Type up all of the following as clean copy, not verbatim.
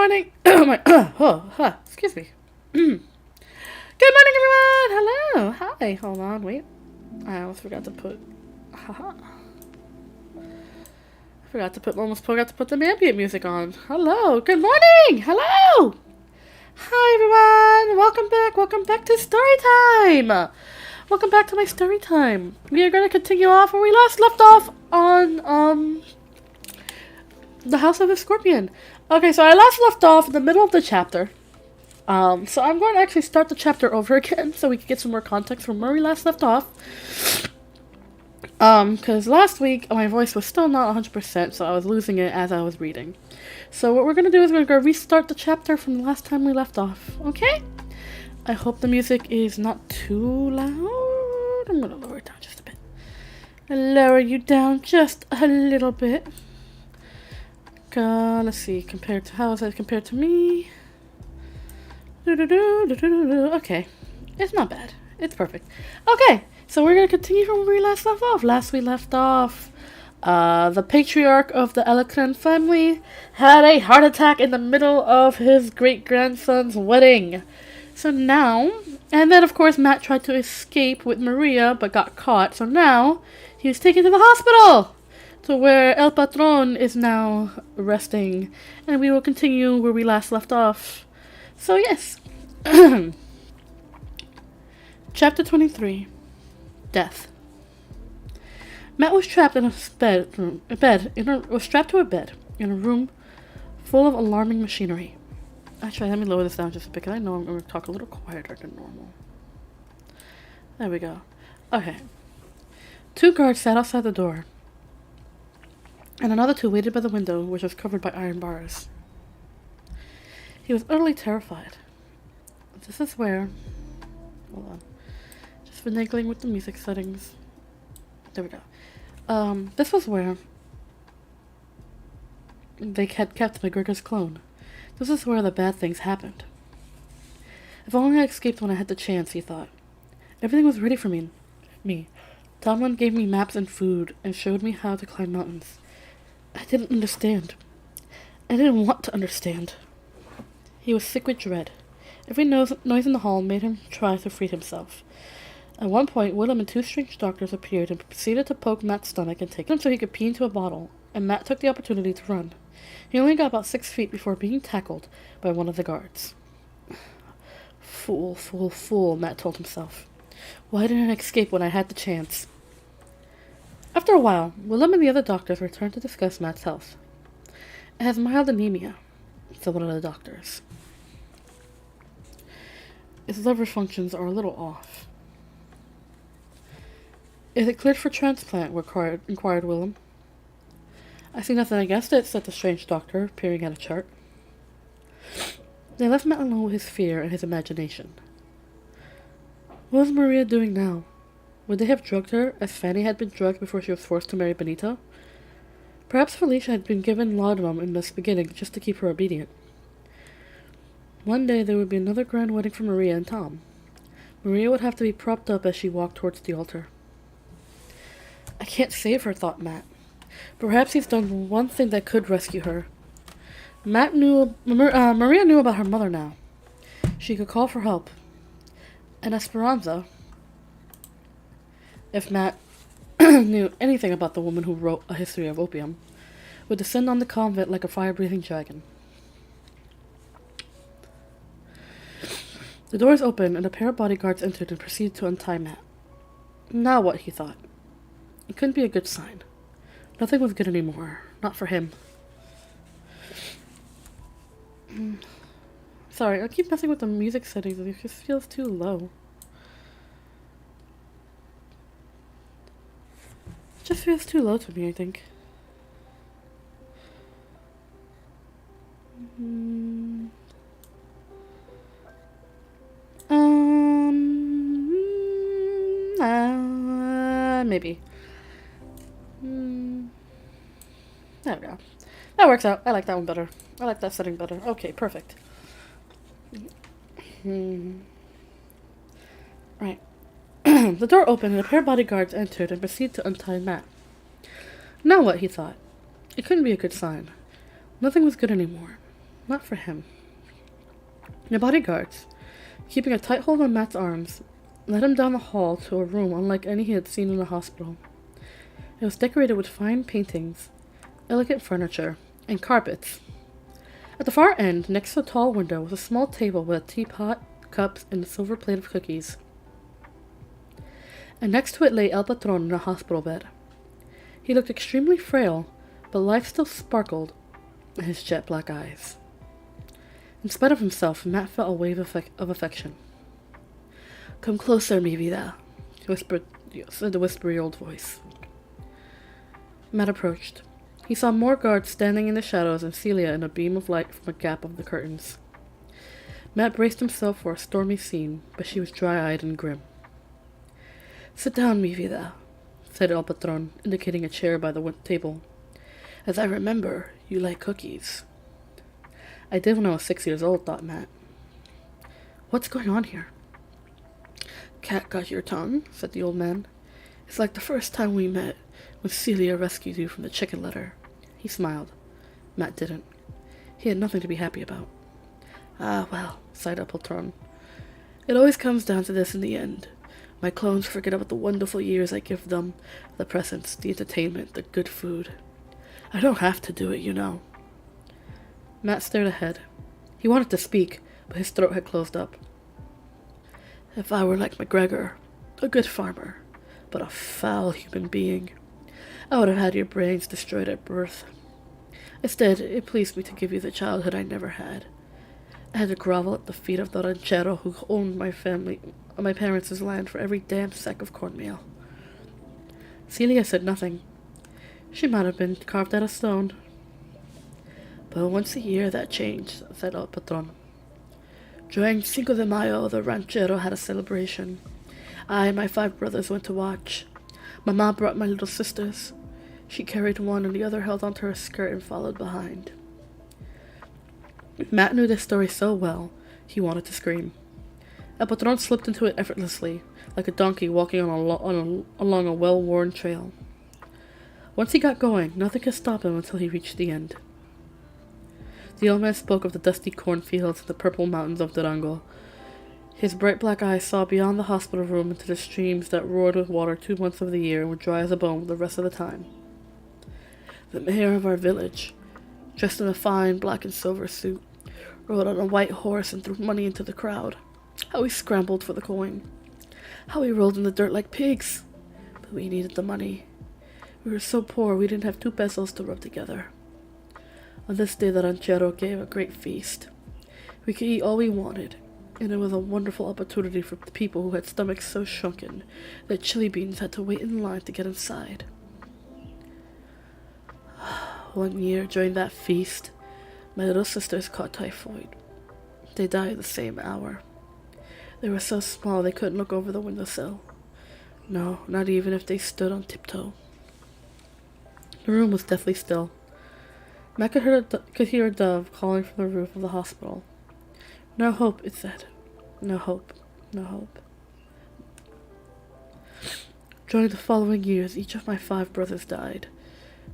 morning. Oh my. Excuse me. Good morning, everyone. Hello. Hi. Hold on. Wait. I almost forgot to put. Haha. Almost forgot to put the ambient music on. Hello. Good morning. Hello. Hi, everyone. Welcome back. Welcome back to Storytime. Welcome back to my Storytime. We are going to continue off where we last left off on the House of the Scorpion. Okay, so I last left off in the middle of the chapter. So I'm going to actually start the chapter over again so we can get some more context from where we last left off. Because last week my voice was still not 100%, so I was losing it as I was reading. So what we're going to do is we're going to go restart the chapter from the last time we left off, okay? I hope the music is not too loud. I'm going to lower it down just a bit. I'll lower you down just a little bit. Let's see, how is that compared to me? Okay, it's not bad. It's perfect. Okay, so we're gonna continue from where we last left off. Last we left off, the patriarch of the Electron family had a heart attack in the middle of his great-grandson's wedding. So now, and then of course Matt tried to escape with Maria, but got caught. So now, he was taken to the hospital! To where El Patron is now resting. And we will continue where we last left off. So yes. Chapter 23. Death. Matt was trapped in was strapped to a bed in a room full of alarming machinery. Actually, let me lower this down just a bit, because I know I'm going to talk a little quieter than normal. There we go. Okay. 2 guards sat outside the door, and another 2 waited by the window, which was covered by iron bars. He was utterly terrified. This is where... Hold on. Just finagling with the music settings. There we go. This was where they had kept McGregor's clone. This is where the bad things happened. If only I escaped when I had the chance, he thought. Everything was ready for me. Tomlin gave me maps and food, and showed me how to climb mountains. I didn't understand. I didn't want to understand. He was sick with dread. Every noise in the hall made him try to free himself. At one point, Willem and 2 strange doctors appeared and proceeded to poke Matt's stomach and take him so he could pee into a bottle, and Matt took the opportunity to run. He only got about 6 feet before being tackled by one of the guards. Fool, fool, fool, Matt told himself. Why didn't I escape when I had the chance? After a while, Willem and the other doctors returned to discuss Matt's health. It has mild anemia, said one of the doctors. His liver functions are a little off. Is it cleared for transplant? Inquired Willem. I see nothing against it, said the strange doctor, peering at a chart. They left Matt alone with his fear and his imagination. What was Maria doing now? Would they have drugged her, as Fanny had been drugged before she was forced to marry Benito? Perhaps Felicia had been given laudanum in the beginning just to keep her obedient. One day there would be another grand wedding for Maria and Tom. Maria would have to be propped up as she walked towards the altar. I can't save her, thought Matt. Perhaps he's done one thing that could rescue her. Maria knew about her mother now. She could call for help. And Esperanza, if Matt knew anything about the woman who wrote A History of Opium, would descend on the convent like a fire-breathing dragon. The doors opened, and a pair of bodyguards entered and proceeded to untie Matt. Now what, he thought. It couldn't be a good sign. Nothing was good anymore. Not for him. Sorry, I keep messing with the music settings. It just feels too low. It just feels too low to me, I think. Maybe. There we go. That works out. I like that one better. I like that setting better. Okay, perfect. Right. The door opened and a pair of bodyguards entered and proceeded to untie Matt. Now what, he thought. It couldn't be a good sign. Nothing was good anymore. Not for him. The bodyguards, keeping a tight hold on Matt's arms, led him down the hall to a room unlike any he had seen in the hospital. It was decorated with fine paintings, elegant furniture, and carpets. At the far end, next to a tall window, was a small table with a teapot, cups, and a silver plate of cookies. And next to it lay El Patron in a hospital bed. He looked extremely frail, but life still sparkled in his jet black eyes. In spite of himself, Matt felt a wave of affection. "Come closer, mi vida," said the whispery old voice. Matt approached. He saw more guards standing in the shadows and Celia in a beam of light from a gap of the curtains. Matt braced himself for a stormy scene, but she was dry-eyed and grim. "Sit down, mi vida," said El Patron, indicating a chair by the table. "As I remember, you like cookies." "I did when I was 6 years old," thought Matt. "What's going on here?" "Cat got your tongue?" said the old man. "It's like the first time we met, when Celia rescued you from the chicken litter." He smiled. Matt didn't. He had nothing to be happy about. "Ah, well," sighed El Patron. "It always comes down to this in the end. My clones forget about the wonderful years I give them, the presents, the entertainment, the good food. I don't have to do it, you know." Matt stared ahead. He wanted to speak, but his throat had closed up. "If I were like McGregor, a good farmer, but a foul human being, I would have had your brains destroyed at birth. Instead, it pleased me to give you the childhood I never had. I had to grovel at the feet of the ranchero who owned my parents' land for every damn sack of cornmeal." Celia said nothing. She might have been carved out of stone. "But once a year that changed," said El Patron. "During Cinco de Mayo, the ranchero had a celebration. I and my 5 brothers went to watch. Mama brought my little sisters. She carried one and the other held onto her skirt and followed behind." Matt knew this story so well, he wanted to scream. El Patron slipped into it effortlessly, like a donkey walking along a well-worn trail. Once he got going, nothing could stop him until he reached the end. The old man spoke of the dusty cornfields and the purple mountains of Durango. His bright black eyes saw beyond the hospital room into the streams that roared with water 2 months of the year and were dry as a bone the rest of the time. "The mayor of our village, dressed in a fine black and silver suit, rode on a white horse and threw money into the crowd. How we scrambled for the coin. How we rolled in the dirt like pigs. But we needed the money. We were so poor we didn't have 2 pesos to rub together. On this day, the ranchero gave a great feast. We could eat all we wanted, and it was a wonderful opportunity for the people who had stomachs so shrunken that chili beans had to wait in line to get inside. One year, during that feast, my little sisters caught typhoid. They died the same hour. They were so small they couldn't look over the windowsill. No, not even if they stood on tiptoe." The room was deathly still. Matt could hear a dove calling from the roof of the hospital. "No hope," it said. "No hope. No hope." During the following years, each of my 5 brothers died.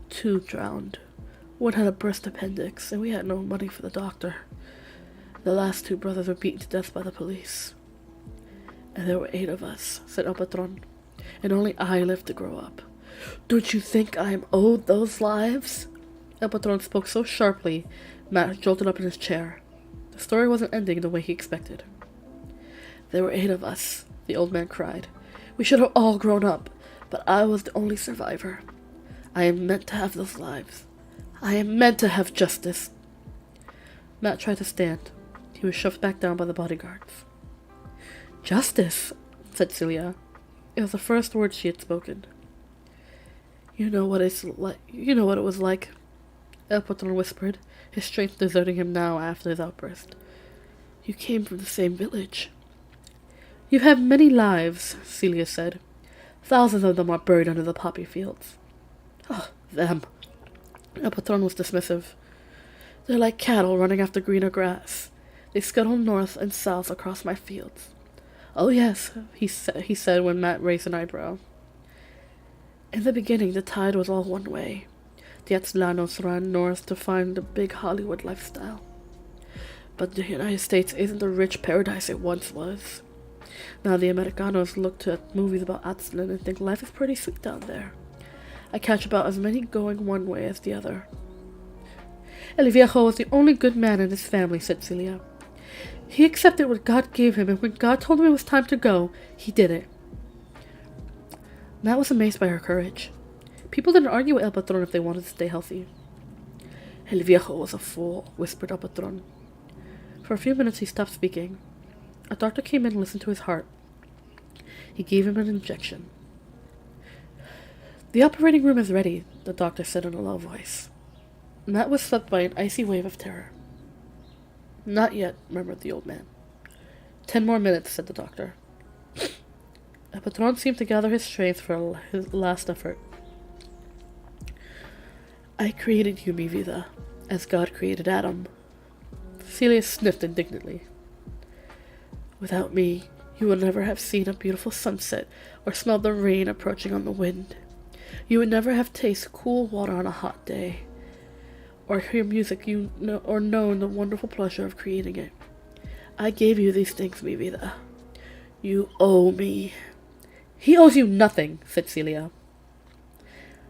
2 drowned. One had a burst appendix, and we had no money for the doctor. The last 2 brothers were beaten to death by the police. "And there were 8 of us," said El Patron, "and only I lived to grow up. Don't you think I am owed those lives?" El Patron spoke so sharply, Matt jolted up in his chair. The story wasn't ending the way he expected. "There were 8 of us," the old man cried. "We should have all grown up, but I was the only survivor. I am meant to have those lives. I am meant to have justice." Matt tried to stand. He was shoved back down by the bodyguards. "Justice," said Celia. It was the first word she had spoken. You know what it was like," El Patron whispered, his strength deserting him now after his outburst. "You came from the same village." "You have many lives," Celia said. "Thousands of them are buried under the poppy fields." "Oh, them." El Patron was dismissive. "They're like cattle running after greener grass. They scuttle north and south across my fields." "Oh, yes," he said when Matt raised an eyebrow. "In the beginning, the tide was all one way. The Atslanos ran north to find the big Hollywood lifestyle. But the United States isn't the rich paradise it once was. Now the Americanos look at movies about Aztlan and think life is pretty sweet down there. I catch about as many going one way as the other. El Viejo was the only good man in his family, said Celia. He accepted what God gave him, and when God told him it was time to go, he did it. Matt was amazed by her courage. People didn't argue with El Patron if they wanted to stay healthy. El Viejo was a fool, whispered El Patron. For a few minutes he stopped speaking. A doctor came in and listened to his heart. He gave him an injection. The operating room is ready, the doctor said in a low voice. Matt was swept by an icy wave of terror. Not yet, murmured the old man. 10 more minutes, said the doctor. El Patron seemed to gather his strength for his last effort. I created you, mi vida, as God created Adam. Celia sniffed indignantly. Without me, you would never have seen a beautiful sunset or smelled the rain approaching on the wind. You would never have tasted cool water on a hot day, or hear music or known the wonderful pleasure of creating it. I gave you these things, mi vida. You owe me. He owes you nothing, said Celia.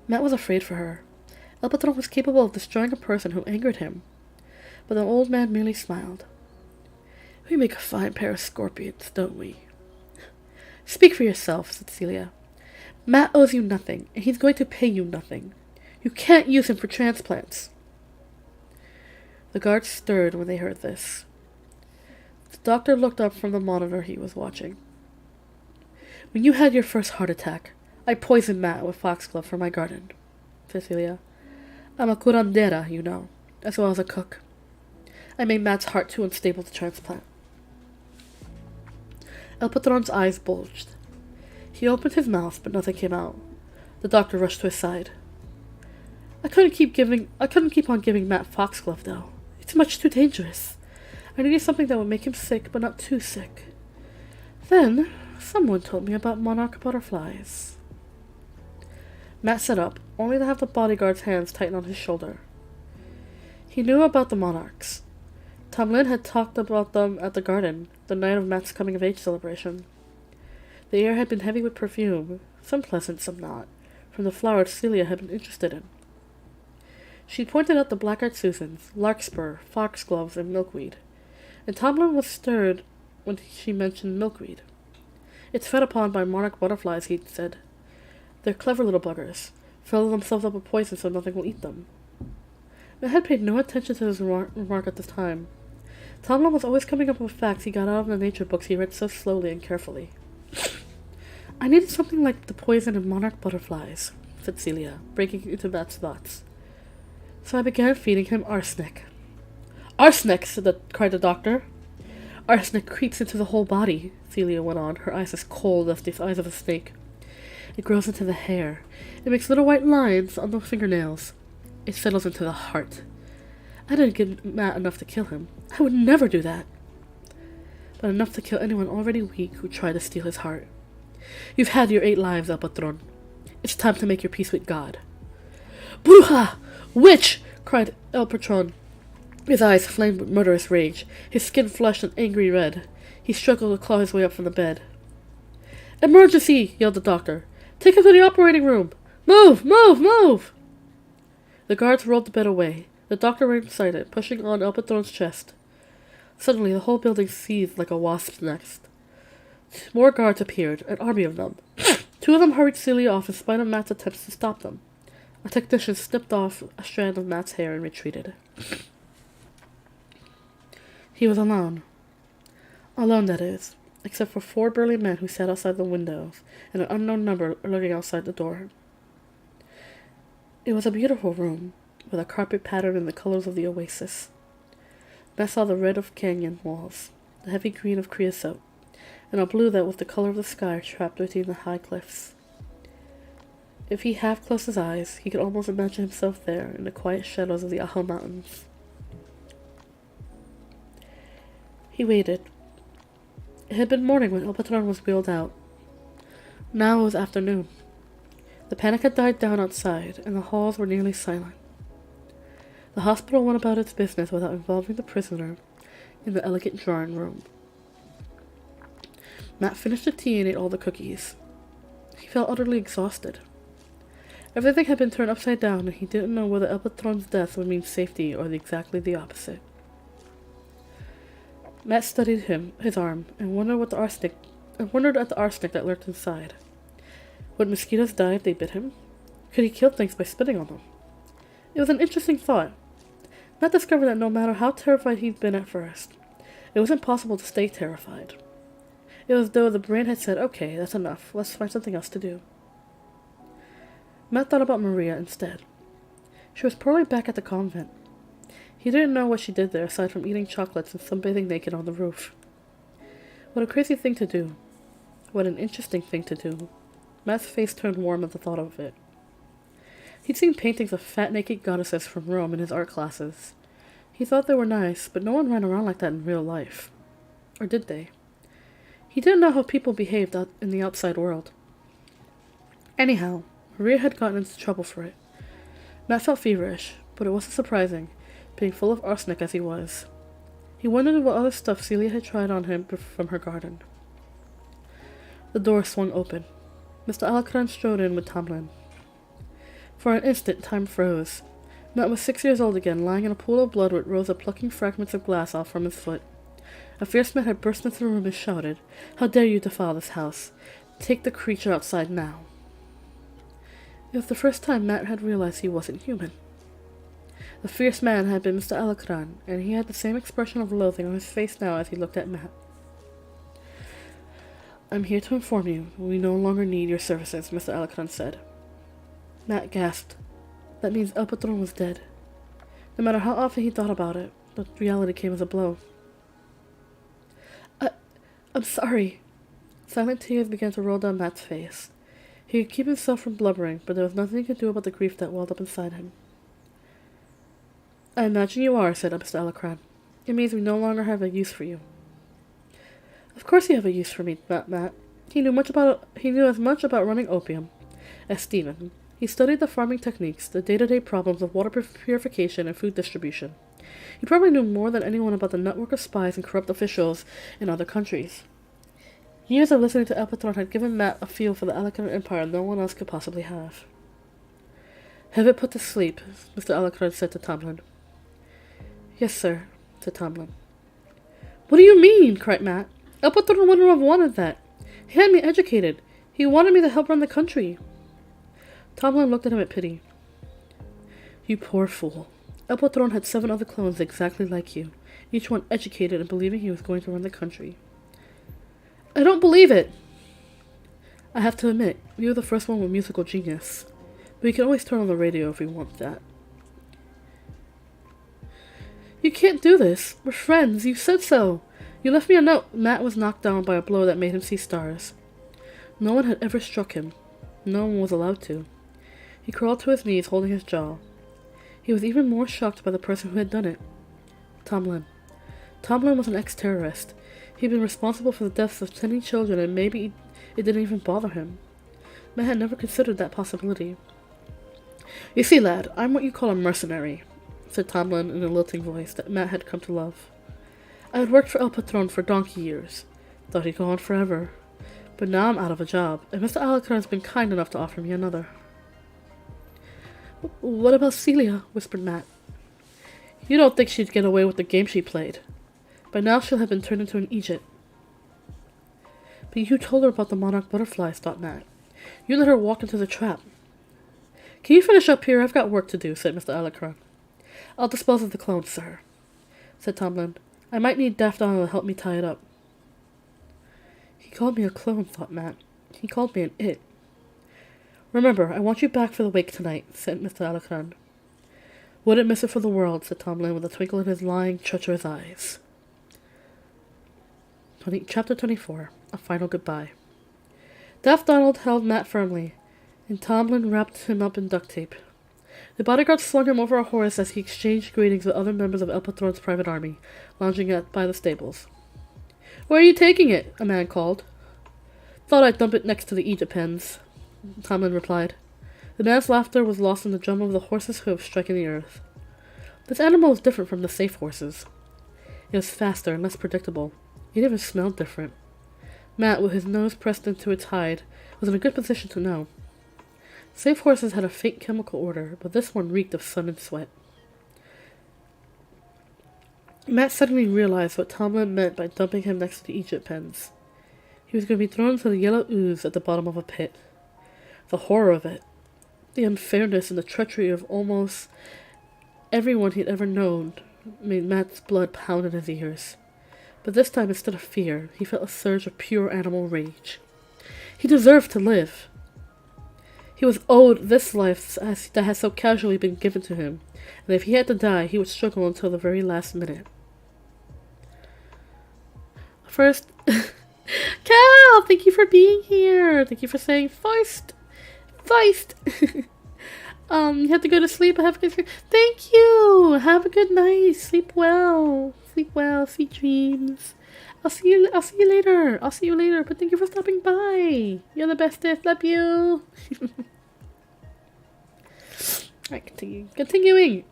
Matt was afraid for her. El Patron was capable of destroying a person who angered him. But the old man merely smiled. We make a fine pair of scorpions, don't we? Speak for yourself, said Celia. Matt owes you nothing, and he's going to pay you nothing. You can't use him for transplants. The guards stirred when they heard this. The doctor looked up from the monitor he was watching. When you had your first heart attack, I poisoned Matt with foxglove for my garden, said Celia. I'm a curandera, you know, as well as a cook. I made Matt's heart too unstable to transplant. El Patron's eyes bulged. He opened his mouth, but nothing came out. The doctor rushed to his side. I couldn't keep on giving Matt foxglove, though. It's much too dangerous. I needed something that would make him sick, but not too sick. Then, someone told me about monarch butterflies. Matt sat up, only to have the bodyguard's hands tighten on his shoulder. He knew about the monarchs. Tom Lin had talked about them at the garden, the night of Matt's coming-of-age celebration. The air had been heavy with perfume, some pleasant, some not, from the flowers Celia had been interested in. She pointed out the black-eyed Susans, larkspur, foxgloves, and milkweed, and Tomlin was stirred when she mentioned milkweed. It's fed upon by monarch butterflies, he said. They're clever little buggers, fill themselves up with poison so nothing will eat them. Matt had paid no attention to his remark at the time. Tomlin was always coming up with facts he got out of the nature books he read so slowly and carefully. I needed something like the poison of monarch butterflies, said Celia, breaking into Matt's thoughts. So I began feeding him arsenic. Arsenic, cried the doctor. Arsenic creeps into the whole body, Celia went on, her eyes as cold as the eyes of a snake. It grows into the hair. It makes little white lines on the fingernails. It settles into the heart. I didn't give Matt enough to kill him. I would never do that. But enough to kill anyone already weak who tried to steal his heart. You've had your 8 lives, El Patron. It's time to make your peace with God. Bruja! Witch! Cried El Patron. His eyes flamed with murderous rage. His skin flushed an angry red. He struggled to claw his way up from the bed. Emergency! Yelled the doctor. Take him to the operating room! Move! Move! Move! The guards rolled the bed away. The doctor ran beside it, pushing on El Patron's chest. Suddenly, the whole building seethed like a wasp's nest. More guards appeared, an army of them. 2 of them hurried Celia off in spite of Matt's attempts to stop them. A technician snipped off a strand of Matt's hair and retreated. He was alone. Alone, that is, except for 4 burly men who sat outside the windows, and an unknown number lurking outside the door. It was a beautiful room, with a carpet patterned in the colors of the oasis. Matt saw the red of canyon walls, the heavy green of creosote, and a blue that was the color of the sky trapped between the high cliffs. If he half closed his eyes, he could almost imagine himself there in the quiet shadows of the Ajo Mountains. He waited. It had been morning when El Patron was wheeled out. Now it was afternoon. The panic had died down outside, and the halls were nearly silent. The hospital went about its business without involving the prisoner, in the elegant drawing room. Matt finished the tea and ate all the cookies. He felt utterly exhausted. Everything had been turned upside down, and he didn't know whether El Patron's death would mean safety or exactly the opposite. Matt studied his arm, and wondered at the arsenic that lurked inside. Would mosquitoes die if they bit him? Could he kill things by spitting on them? It was an interesting thought. Matt discovered that no matter how terrified he'd been at first, it was impossible to stay terrified. It was as though the brain had said, okay, that's enough, let's find something else to do. Matt thought about Maria instead. She was probably back at the convent. He didn't know what she did there aside from eating chocolates and sunbathing naked on the roof. What a crazy thing to do. What an interesting thing to do. Matt's face turned warm at the thought of it. He'd seen paintings of fat naked goddesses from Rome in his art classes. He thought they were nice, but no one ran around like that in real life. Or did they? He didn't know how people behaved out in the outside world. Anyhow, Maria had gotten into trouble for it. Matt felt feverish, but it wasn't surprising, being full of arsenic as he was. He wondered what other stuff Celia had tried on him from her garden. The door swung open. Mr. Alacran strode in with Tomlin. For an instant, time froze. Matt was 6 years old again, lying in a pool of blood with Rosa plucking fragments of glass off from his foot. A fierce man had burst into the room and shouted, "How dare you defile this house? Take the creature outside now." It was the first time Matt had realized he wasn't human. The fierce man had been Mr. Alacran, and he had the same expression of loathing on his face now as he looked at Matt. "I'm here to inform you we no longer need your services," Mr. Alacran said. Matt gasped. That means El Patron was dead. No matter how often he thought about it, the reality came as a blow. I'm sorry." Silent tears began to roll down Matt's face. He could keep himself from blubbering, but there was nothing he could do about the grief that welled up inside him. "I imagine you are," said Mr. Alacran. "It means we no longer have a use for you." "Of course you have a use for me, Matt. He knew as much about running opium as Stephen. He studied the farming techniques, the day-to-day problems of water purification and food distribution. He probably knew more than anyone about the network of spies and corrupt officials in other countries. Years of listening to El Patron had given Matt a feel for the Alacran Empire no one else could possibly have. "Have it put to sleep," Mr. Alacran said to Tomlin. "Yes, sir," said Tomlin. "What do you mean?" cried Matt. "El Patron wouldn't have wanted that. He had me educated. He wanted me to help run the country." Tomlin looked at him with pity. "You poor fool. El Patron had 7 other clones exactly like you, each one educated and believing he was going to run the country." "I don't believe it." "I have to admit, you're the first one with musical genius. But we can always turn on the radio if we want that." "You can't do this. We're friends. You said so. You left me a note." Matt was knocked down by a blow that made him see stars. No one had ever struck him. No one was allowed to. He crawled to his knees, holding his jaw. He was even more shocked by the person who had done it. Tomlin. Tomlin was an ex-terrorist. He'd been responsible for the deaths of 10 children, and maybe it didn't even bother him. Matt had never considered that possibility. "You see, lad, I'm what you call a mercenary," said Tomlin in a lilting voice that Matt had come to love. "I had worked for El Patron for donkey years. Thought he'd go on forever. But now I'm out of a job, and Mr. Alacran's been kind enough to offer me another." "What about Celia?" whispered Matt. "You don't think she'd get away with the game she played. By now she'll have been turned into an Egypt." "But you told her about the monarch butterflies," thought Matt. "You let her walk into the trap." "Can you finish up here? I've got work to do," said Mr. Alacran. "I'll dispose of the clone, sir," said Tomlin. "I might need Daft Donald to help me tie it up." He called me a clone, thought Matt. He called me an it. "Remember, I want you back for the wake tonight," said Mr. Alacran. "Wouldn't miss it for the world," said Tomlin with a twinkle in his lying, treacherous eyes. Chapter 24. A Final Goodbye. Daft Donald held Matt firmly, and Tomlin wrapped him up in duct tape. The bodyguard slung him over a horse as he exchanged greetings with other members of El Patron's private army, lounging by the stables. "Where are you taking it?" a man called. "Thought I'd dump it next to the Egypt pens," Tomlin replied. The man's laughter was lost in the drum of the horse's hooves striking the earth. This animal was different from the safe horses. It was faster and less predictable. It even smelled different. Matt, with his nose pressed into its hide, was in a good position to know. Safe horses had a faint chemical odor, but this one reeked of sun and sweat. Matt suddenly realized what Tomlin meant by dumping him next to the Egypt pens. He was going to be thrown into the yellow ooze at the bottom of a pit. The horror of it. The unfairness and the treachery of almost everyone he'd ever known made Matt's blood pound in his ears. But this time, instead of fear, he felt a surge of pure animal rage. He deserved to live. He was owed this life that had so casually been given to him, and if he had to die, he would struggle until the very last minute. First, Cal, thank you for being here. Thank you for saying Feist. You have to go to sleep. Have a good sleep. Thank you. Have a good night. Sleep well. Sweet dreams. I'll see you later. But thank you for stopping by. You're the bestest. Love you. Alright, continuing.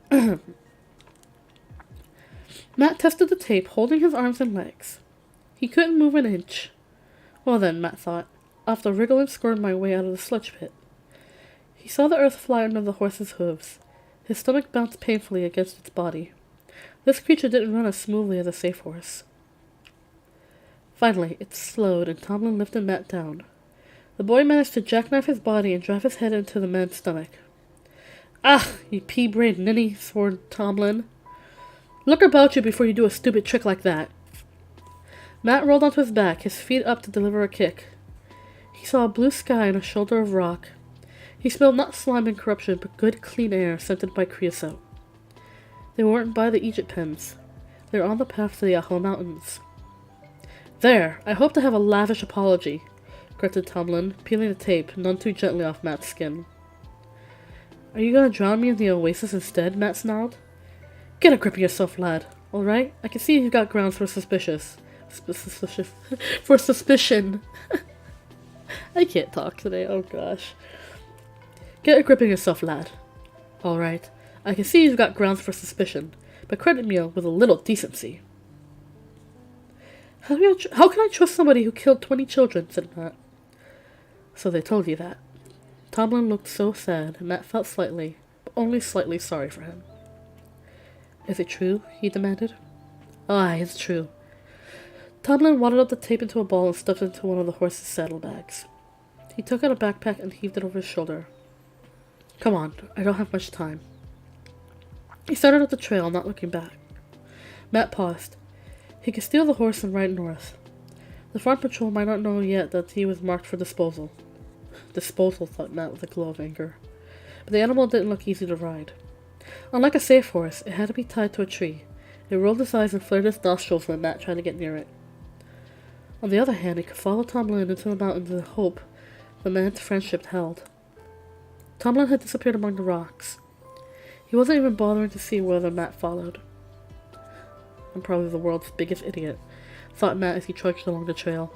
Matt tested the tape, holding his arms and legs. He couldn't move an inch. Well then, Matt thought, I'll have to wriggle and squirm my way out of the sludge pit. He saw the earth fly under the horse's hooves. His stomach bounced painfully against its body. This creature didn't run as smoothly as a safe horse. Finally, it slowed, and Tomlin lifted Matt down. The boy managed to jackknife his body and drive his head into the man's stomach. Ah, you pea-brained ninny, swore Tomlin. Look about you before you do a stupid trick like that. Matt rolled onto his back, his feet up to deliver a kick. He saw a blue sky and a shoulder of rock. He smelled not slime and corruption, but good, clean air scented by creosote. They weren't by the Egypt pens. They were on the path to the Aho Mountains. There! I hope to have a lavish apology, grunted Tomlin, peeling the tape none too gently off Matt's skin. Are you going to drown me in the oasis instead? Matt snarled. Get a grip of yourself, lad. All right? I can see you've got grounds for suspicion. I can't talk today. Oh gosh. Get a grip of yourself, lad. All right. I can see you've got grounds for suspicion, but credit me with a little decency. How can I trust somebody who killed 20 children? Said Matt. So they told you that. Tomlin looked so sad, and Matt felt slightly, but only slightly sorry for him. Is it true? He demanded. Aye, it's true. Tomlin wadded up the tape into a ball and stuffed it into one of the horse's saddlebags. He took out a backpack and heaved it over his shoulder. Come on, I don't have much time. He started up the trail, not looking back. Matt paused. He could steal the horse and ride north. The farm patrol might not know yet that he was marked for disposal. Disposal, thought Matt with a glow of anger. But the animal didn't look easy to ride. Unlike a safe horse, it had to be tied to a tree. It rolled its eyes and flared its nostrils when Matt tried to get near it. On the other hand, he could follow Tomlin into the mountains in hope the man's friendship held. Tomlin had disappeared among the rocks. He wasn't even bothering to see whether Matt followed. I'm probably the world's biggest idiot, thought Matt as he trudged along the trail.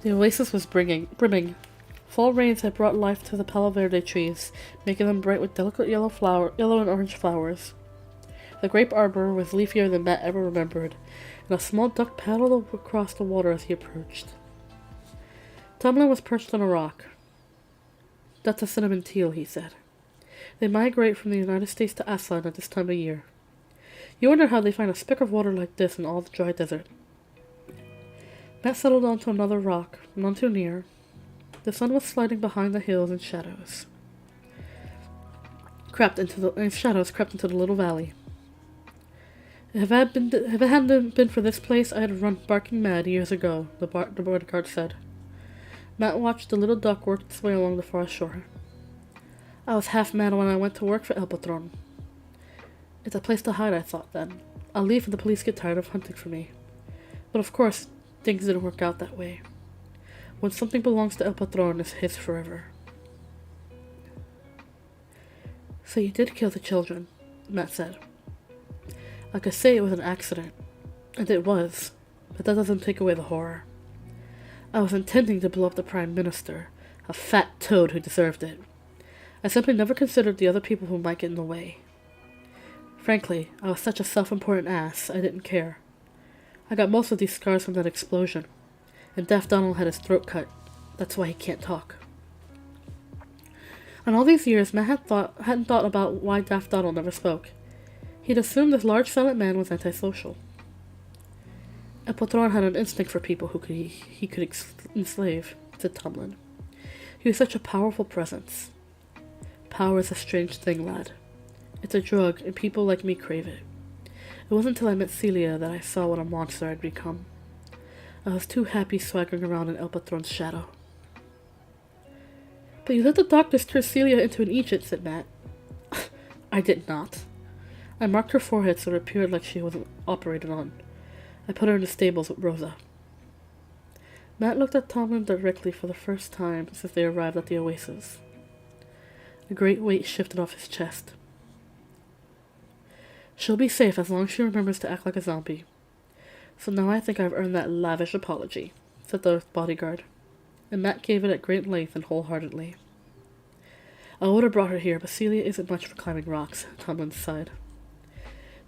The oasis was brimming. Fall rains had brought life to the Palo Verde trees, making them bright with delicate yellow and orange flowers. The grape arbor was leafier than Matt ever remembered, and a small duck paddled across the water as he approached. Tomlin was perched on a rock. That's a cinnamon teal, he said. They migrate from the United States to Aslan at this time of year. You wonder how they find a speck of water like this in all the dry desert. Matt settled onto another rock, none too near. The sun was sliding behind the hills in shadows. Shadows crept into the little valley. If it hadn't been for this place, I'd have run barking mad years ago, the border guard said. Matt watched the little duck work its way along the far shore. I was half mad when I went to work for El Patron. It's a place to hide, I thought then. I'll leave when the police get tired of hunting for me. But of course, things didn't work out that way. When something belongs to El Patron, it's his forever. So you did kill the children, Matt said. I could say it was an accident, and it was, but that doesn't take away the horror. I was intending to blow up the Prime Minister, a fat toad who deserved it. I simply never considered the other people who might get in the way. Frankly, I was such a self-important ass, I didn't care. I got most of these scars from that explosion, and Daft Donald had his throat cut. That's why he can't talk. In all these years, Matt hadn't thought about why Daft Donald never spoke. He'd assumed this large silent man was antisocial. El Patron had an instinct for people who he could enslave, said Tomlin. He was such a powerful presence. Power is a strange thing, lad. It's a drug, and people like me crave it. It wasn't until I met Celia that I saw what a monster I'd become. I was too happy swaggering around in El Patron's shadow. But you let the doctors turn Celia into an Egypt, said Matt. I did not. I marked her forehead so it appeared like she wasn't operated on. I put her in the stables with Rosa. Matt looked at Tomlin directly for the first time since they arrived at the oasis. A great weight shifted off his chest. She'll be safe as long as she remembers to act like a zombie. So now I think I've earned that lavish apology, said the bodyguard, and Matt gave it at great length and wholeheartedly. I would have brought her here, but Celia isn't much for climbing rocks, Tomlin sighed.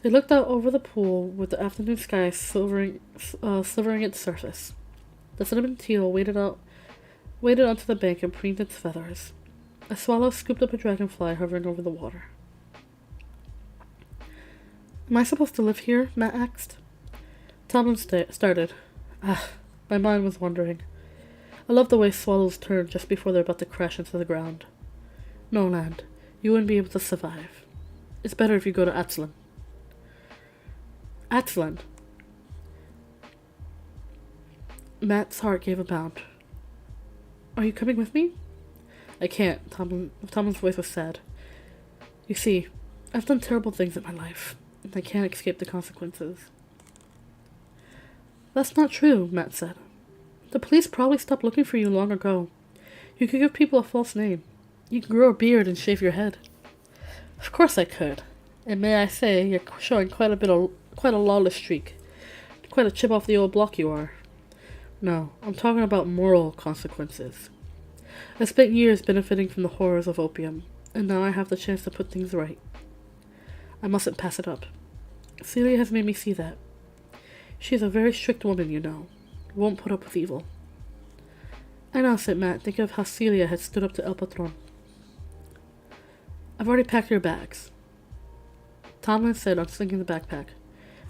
They looked out over the pool with the afternoon sky silvering its surface. The cinnamon teal waded onto the bank and preened its feathers. A swallow scooped up a dragonfly hovering over the water. Am I supposed to live here? Matt asked. Tomlin started. My mind was wandering. I love the way swallows turn just before they're about to crash into the ground. No, lad, you wouldn't be able to survive. It's better if you go to Atzlan. Atzlan? Matt's heart gave a bound. Are you coming with me? I can't. Tomlin's voice was sad. You see, I've done terrible things in my life, and I can't escape the consequences. That's not true, Matt said. The police probably stopped looking for you long ago. You could give people a false name. You can grow a beard and shave your head. Of course I could. And may I say, you're showing quite a lawless streak. Quite a chip off the old block you are. No, I'm talking about moral consequences. I spent years benefiting from the horrors of opium, and now I have the chance to put things right. I mustn't pass it up. Celia has made me see that. She's a very strict woman, you know. Won't put up with evil. I know, said Matt, thinking of how Celia had stood up to El Patron. I've already packed your bags. Tomlin said, unslinging the backpack.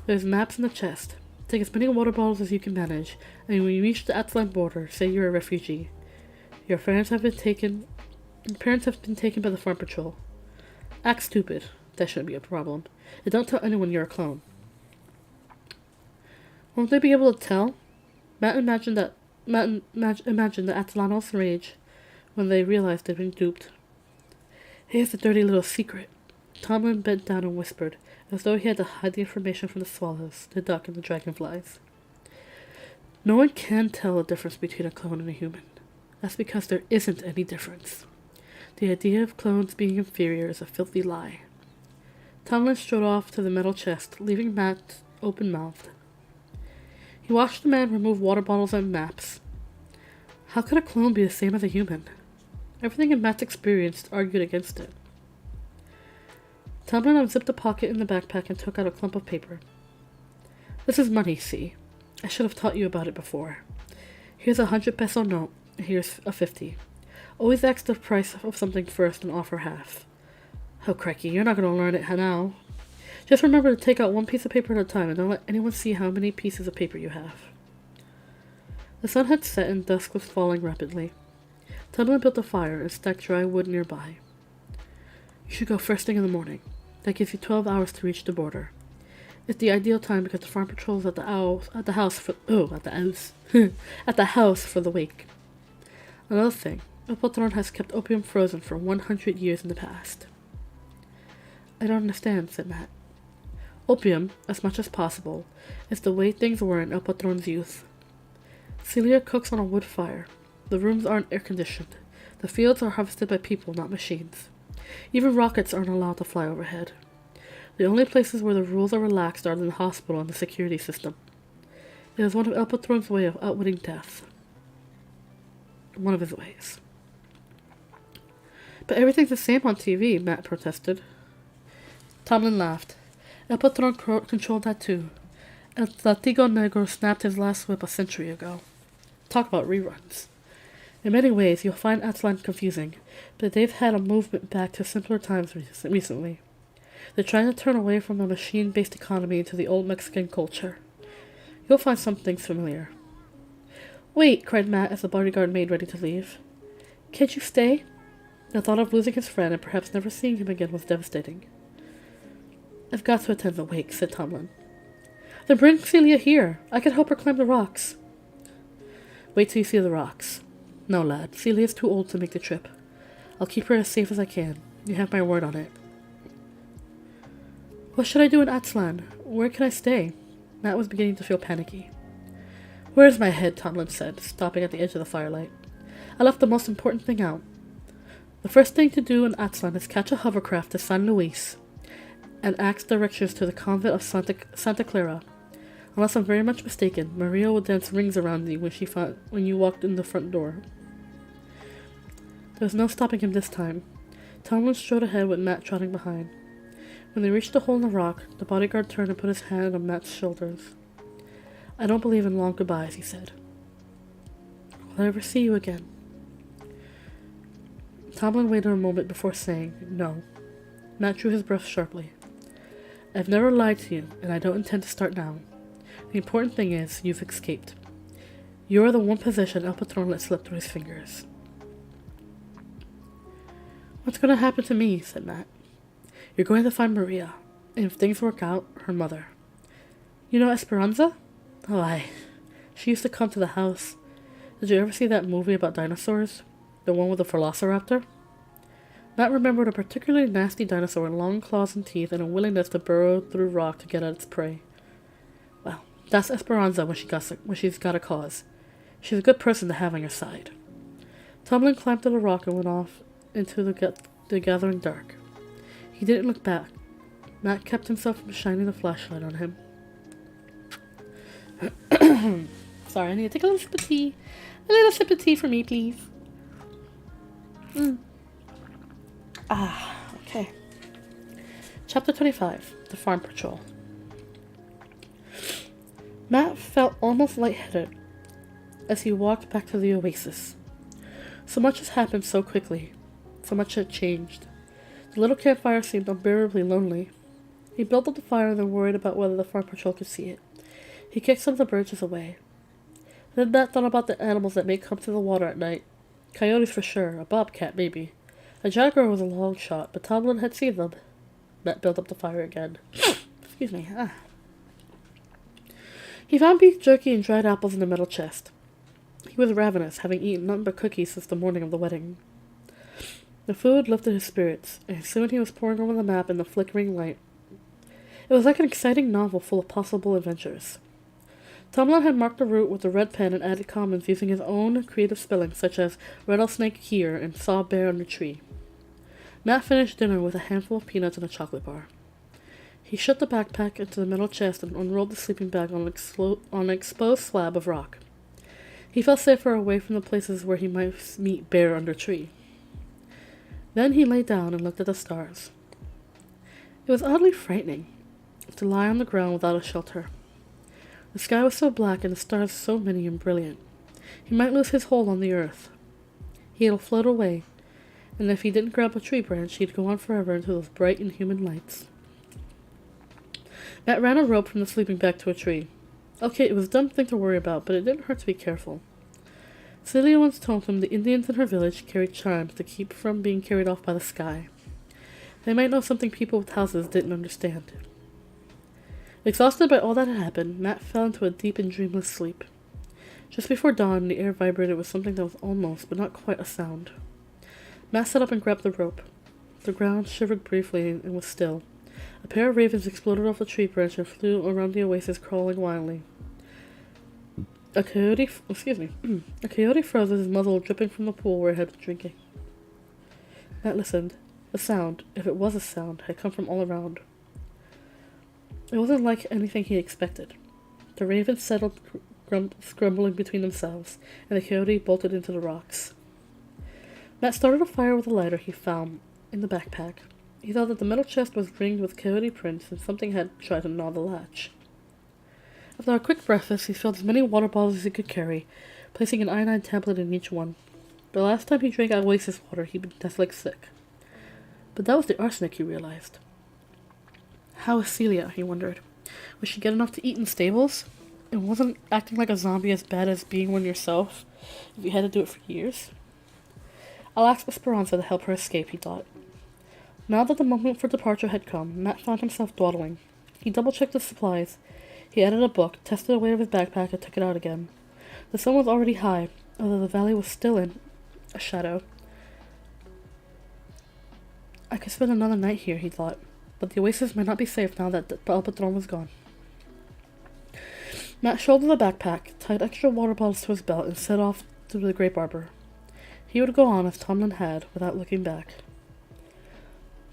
There's maps in the chest. Take as many water bottles as you can manage, and when you reach the Atlan border, say you're a refugee. Your parents have been taken by the farm patrol. Act stupid. That shouldn't be a problem. And don't tell anyone you're a clone. Won't they be able to tell? Matt imagined the Atlanos' rage when they realized they'd been duped. Here's the dirty little secret. Tomlin bent down and whispered, as though he had to hide the information from the swallows, the duck, and the dragonflies. No one can tell the difference between a clone and a human. That's because there isn't any difference. The idea of clones being inferior is a filthy lie. Tomlin strode off to the metal chest, leaving Matt open-mouthed. He watched the man remove water bottles and maps. How could a clone be the same as a human? Everything in Matt's experience argued against it. Tomlin unzipped a pocket in the backpack and took out a clump of paper. This is money, see? I should have taught you about it before. Here's a 100-peso note, and here's a 50. Always ask the price of something first and offer half. Oh, crikey, you're not going to learn it now. Just remember to take out one piece of paper at a time and don't let anyone see how many pieces of paper you have. The sun had set and dusk was falling rapidly. Tomlin built a fire and stacked dry wood nearby. You should go first thing in the morning. That gives you 12 hours to reach the border. It's the ideal time because the farm patrol is at the house for the wake. Another thing, El Patron has kept opium frozen for 100 years in the past. I don't understand, said Matt. Opium, as much as possible, is the way things were in El Patron's youth. Celia cooks on a wood fire. The rooms aren't air-conditioned. The fields are harvested by people, not machines. Even rockets aren't allowed to fly overhead. The only places where the rules are relaxed are in the hospital and the security system. It is one of El Patron's way of outwitting death. One of his ways. But everything's the same on TV, Matt protested. Tomlin laughed. El Patron controlled that too. El Latigo Negro snapped his last whip a century ago. Talk about reruns. In many ways, you'll find Aztlan confusing, but they've had a movement back to simpler times recently. They're trying to turn away from a machine-based economy into the old Mexican culture. You'll find some things familiar. Wait, cried Matt as the bodyguard made ready to leave. Can't you stay? The thought of losing his friend and perhaps never seeing him again was devastating. I've got to attend the wake, said Tomlin. Then bring Celia here. I can help her climb the rocks. Wait till you see the rocks. No, lad. Celia's too old to make the trip. I'll keep her as safe as I can. You have my word on it. What should I do in Aztlan? Where can I stay? Matt was beginning to feel panicky. Where's my head? Tomlin said, stopping at the edge of the firelight. I left the most important thing out. The first thing to do in Aztlan is catch a hovercraft to San Luis and ask directions to the convent of Santa Clara. Unless I'm very much mistaken, Maria will dance rings around you when you walked in the front door. There was no stopping him this time. Tomlin strode ahead with Matt trotting behind. When they reached the hole in the rock, the bodyguard turned and put his hand on Matt's shoulders. I don't believe in long goodbyes, he said. Will I ever see you again? Tomlin waited a moment before saying, no. Matt drew his breath sharply. I've never lied to you, and I don't intend to start now. The important thing is, you've escaped. You're the one possession El Patron let slip through his fingers. What's going to happen to me? Said Matt. You're going to find Maria, and if things work out, her mother. You know Esperanza? Oh, aye. She used to come to the house. Did you ever see that movie about dinosaurs? The one with the velociraptor? Matt remembered a particularly nasty dinosaur with long claws and teeth and a willingness to burrow through rock to get at its prey. Well, that's Esperanza when she's got a cause. She's a good person to have on your side. Tomlin climbed to the rock and went off into the gathering dark. He didn't look back. Matt kept himself from shining the flashlight on him. Sorry, I need to take a little sip of tea. A little sip of tea for me, please. Okay. Chapter 25. The Farm Patrol. Matt felt almost lightheaded as he walked back to the oasis. So much has happened so quickly. So much had changed. The little campfire seemed unbearably lonely. He built up the fire and then worried about whether the farm patrol could see it. He kicked some of the birches away. Then Matt thought about the animals that may come to the water at night. Coyotes for sure, a bobcat maybe. A jaguar was a long shot, but Tomlin had seen them. Matt built up the fire again. Excuse me. He found beef jerky and dried apples in the metal chest. He was ravenous, having eaten nothing but cookies since the morning of the wedding. The food lifted his spirits, and soon he was poring over the map in the flickering light. It was like an exciting novel full of possible adventures. Tomlin had marked the route with a red pen and added comments using his own creative spelling, such as rattlesnake here and saw bear under tree. Matt finished dinner with a handful of peanuts and a chocolate bar. He shut the backpack into the metal chest and unrolled the sleeping bag on an exposed slab of rock. He felt safer away from the places where he might meet bear under tree. Then he lay down and looked at the stars. It was oddly frightening to lie on the ground without a shelter. The sky was so black and the stars so many and brilliant. He might lose his hold on the earth. He'd float away, and if he didn't grab a tree branch, he'd go on forever into those bright inhuman lights. Matt ran a rope from the sleeping bag to a tree. Okay, it was a dumb thing to worry about, but it didn't hurt to be careful. Celia once told him the Indians in her village carried charms to keep from being carried off by the sky. They might know something people with houses didn't understand. Exhausted by all that had happened, Matt fell into a deep and dreamless sleep. Just before dawn, the air vibrated with something that was almost, but not quite, a sound. Matt sat up and grabbed the rope. The ground shivered briefly and was still. A pair of ravens exploded off a tree branch and flew around the oasis, crawling wildly. A coyote froze with his muzzle dripping from the pool where it had been drinking. Matt listened. The sound, if it was a sound, had come from all around. It wasn't like anything he expected. The ravens settled, grumbling between themselves, and the coyote bolted into the rocks. Matt started a fire with a lighter he found in the backpack. He thought that the metal chest was ringed with coyote prints and something had tried to gnaw the latch. After a quick breakfast, he filled as many water bottles as he could carry, placing an iodine tablet in each one. The last time he drank oasis water, he'd been deathly sick. But that was the arsenic, he realized. How was Celia, he wondered. Was she get enough to eat in stables? And wasn't acting like a zombie as bad as being one yourself, if you had to do it for years? I'll ask Esperanza to help her escape, he thought. Now that the moment for departure had come, Matt found himself dawdling. He double-checked his supplies. He added a book, tested the weight of his backpack, and took it out again. The sun was already high, although the valley was still in a shadow. I could spend another night here, he thought, but the oasis might not be safe now that El Patron was gone. Matt shouldered the backpack, tied extra water bottles to his belt, and set off to the grape arbor. He would go on as Tomlin had, without looking back.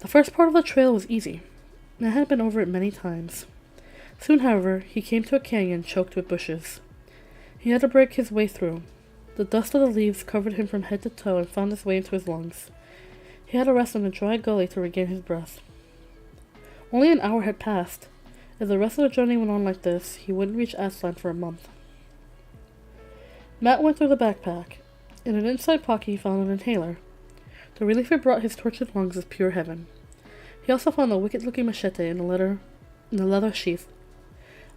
The first part of the trail was easy. Matt had been over it many times. Soon, however, he came to a canyon choked with bushes. He had to break his way through. The dust of the leaves covered him from head to toe and found its way into his lungs. He had to rest in a dry gully to regain his breath. Only an hour had passed. If the rest of the journey went on like this, he wouldn't reach Aslan for a month. Matt went through the backpack. In an inside pocket he found an inhaler. The relief it brought his tortured lungs was pure heaven. He also found a wicked-looking machete in the leather sheath.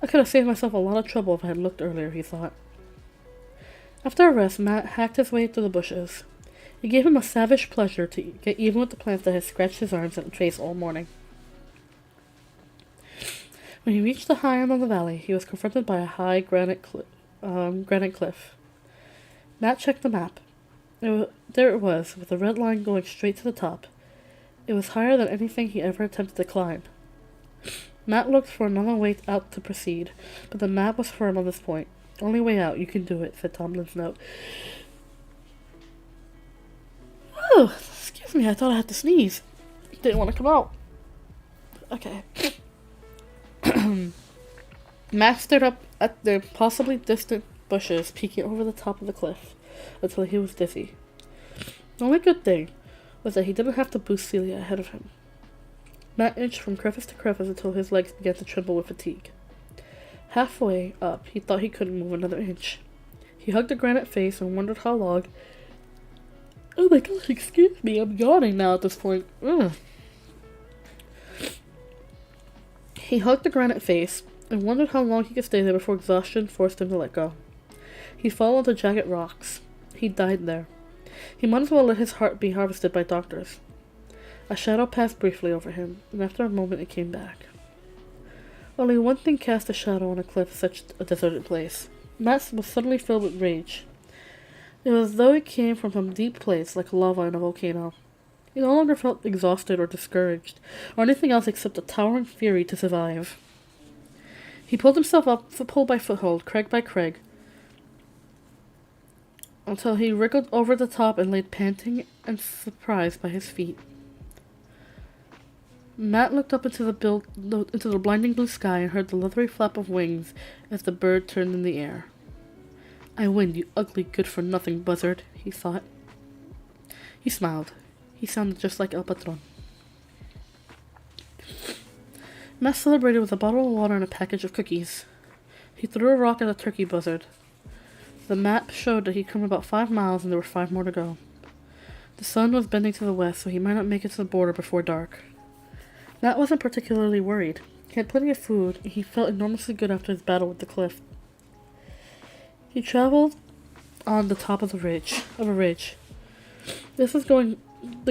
I could have saved myself a lot of trouble if I had looked earlier, he thought. After a rest, Matt hacked his way through the bushes. It gave him a savage pleasure to get even with the plants that had scratched his arms and face all morning. When he reached the high end of the valley, he was confronted by a high granite cliff. Matt checked the map. There it was, with a red line going straight to the top. It was higher than anything he ever attempted to climb. Matt looked for another way out to proceed, but the map was firm on this point. Only way out, you can do it, said Tomlin's note. Oh, excuse me, I thought I had to sneeze. Didn't want to come out. Okay. Matt stared up at the possibly distant bushes peeking over the top of the cliff until he was dizzy. The only good thing was that he didn't have to boost Celia ahead of him. Matt inched from crevice to crevice until his legs began to tremble with fatigue. Halfway up, he thought he couldn't move another inch. He hugged the granite face and wondered how long... Oh my gosh, excuse me, I'm yawning now at this point. Ugh. He hugged the granite face and wondered how long he could stay there before exhaustion forced him to let go. He fell onto jagged rocks. He died there. He might as well let his heart be harvested by doctors. A shadow passed briefly over him, and after a moment it came back. Only one thing cast a shadow on a cliff such a deserted place. Matt was suddenly filled with rage. It was as though it came from some deep place like lava in a volcano. He no longer felt exhausted or discouraged, or anything else except a towering fury to survive. He pulled himself up, foothold by foothold, crag by crag, until he wriggled over the top and lay panting and surprised by his feet. Matt looked up into the blinding blue sky and heard the leathery flap of wings as the bird turned in the air. I win, you ugly good-for-nothing buzzard, he thought. He smiled. He sounded just like El Patron. Matt celebrated with a bottle of water and a package of cookies. He threw a rock at a turkey buzzard. The map showed that he'd come about 5 miles and there were 5 more to go. The sun was bending to the west, so he might not make it to the border before dark. Matt wasn't particularly worried. He had plenty of food, and he felt enormously good after his battle with the cliff. He traveled on the top of a ridge. The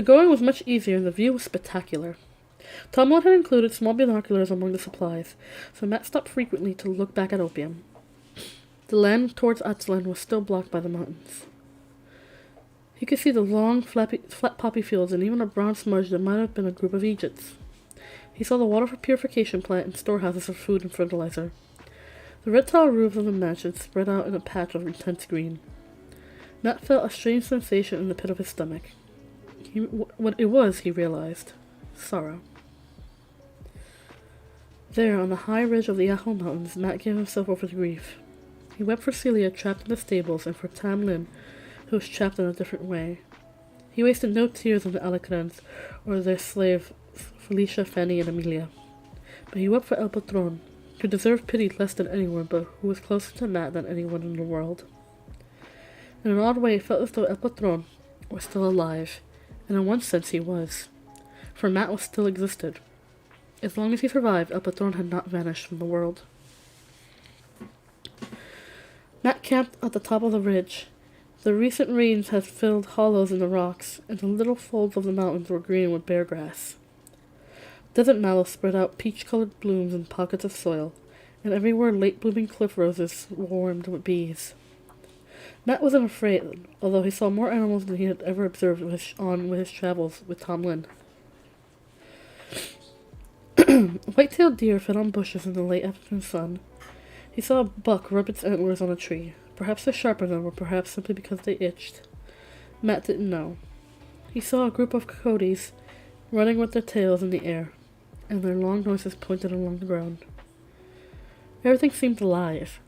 going was much easier, and the view was spectacular. Tomlin had included small binoculars among the supplies, so Matt stopped frequently to look back at opium. The land towards Atlan was still blocked by the mountains. He could see the long, flat poppy fields and even a brown smudge that might have been a group of Egypts. He saw the water purification plant and storehouses for food and fertilizer. The red tile roofs of the mansion spread out in a patch of intense green. Matt felt a strange sensation in the pit of his stomach. What it was, he realized. Sorrow. There, on the high ridge of the Aho Mountains, Matt gave himself over to grief. He wept for Celia, trapped in the stables, and for Tam Lin, who was trapped in a different way. He wasted no tears on the Alacrans or their slave Felicia, Fanny, and Amelia. But he wept for El Patron, who deserved pity less than anyone, but who was closer to Matt than anyone in the world. In an odd way, it felt as though El Patron was still alive, and in one sense he was, for Matt was still existed. As long as he survived, El Patron had not vanished from the world. Matt camped at the top of the ridge. The recent rains had filled hollows in the rocks, and the little folds of the mountains were green with bare grass. Desert mallows spread out peach-colored blooms in pockets of soil, and everywhere late-blooming cliff roses swarmed with bees. Matt wasn't afraid, although he saw more animals than he had ever observed with his travels with Tom Lynn. White-tailed deer fed on bushes in the late afternoon sun. He saw a buck rub its antlers on a tree, perhaps to sharpen them, or perhaps simply because they itched. Matt didn't know. He saw a group of coyotes running with their tails in the air, and their long noses pointed along the ground. Everything seemed alive.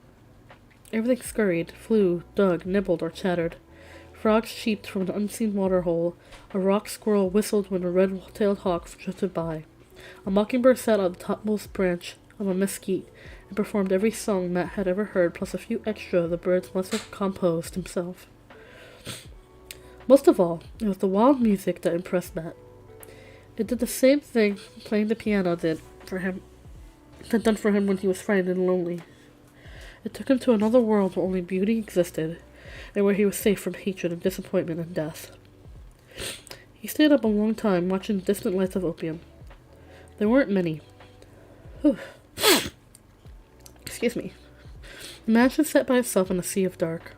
Everything scurried, flew, dug, nibbled, or chattered. Frogs cheeped from an unseen waterhole. A rock squirrel whistled when a red-tailed hawk drifted by. A mockingbird sat on the topmost branch of a mesquite and performed every song Matt had ever heard, plus a few extra the birds must have composed himself. Most of all, it was the wild music that impressed Matt. It did the same thing playing the piano had done for him when he was frightened and lonely. It took him to another world where only beauty existed, and where he was safe from hatred and disappointment and death. He stayed up a long time, watching the distant lights of opium. There weren't many. Excuse me. The mansion sat by itself in a sea of dark.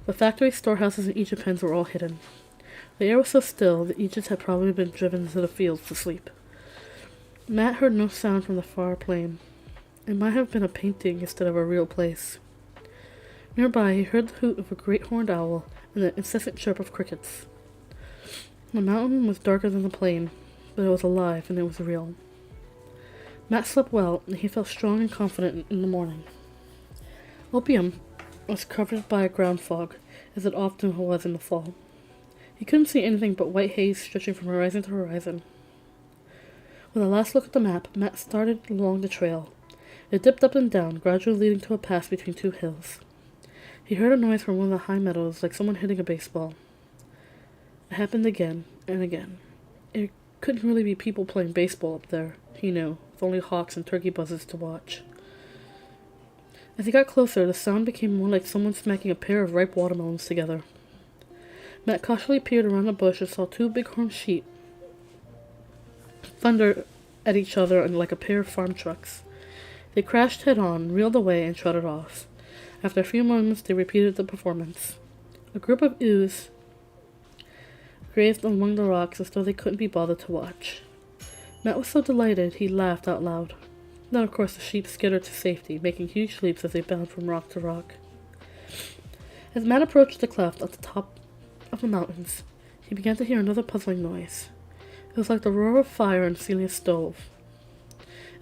The factories, storehouses, and Egypt pens were all hidden. The air was so still that Egypt had probably been driven into the fields to sleep. Matt heard no sound from the far plain. It might have been a painting instead of a real place. Nearby, he heard the hoot of a great horned owl and the incessant chirp of crickets. The mountain was darker than the plain, but it was alive and it was real. Matt slept well, and he felt strong and confident in the morning. Opium was covered by a ground fog, as it often was in the fall. He couldn't see anything but white haze stretching from horizon to horizon. With a last look at the map, Matt started along the trail. It dipped up and down, gradually leading to a pass between two hills. He heard a noise from one of the high meadows, like someone hitting a baseball. It happened again and again. It couldn't really be people playing baseball up there, he knew, with only hawks and turkey buzzes to watch. As he got closer, the sound became more like someone smacking a pair of ripe watermelons together. Matt cautiously peered around a bush and saw two bighorn sheep thunder at each other like a pair of farm trucks. They crashed head-on, reeled away, and trotted off. After a few moments, they repeated the performance. A group of ewes grazed among the rocks as though they couldn't be bothered to watch. Matt was so delighted he laughed out loud. Then, of course, the sheep skittered to safety, making huge leaps as they bounded from rock to rock. As Matt approached the cleft at the top of the mountains, he began to hear another puzzling noise. It was like the roar of fire in Celia's stove.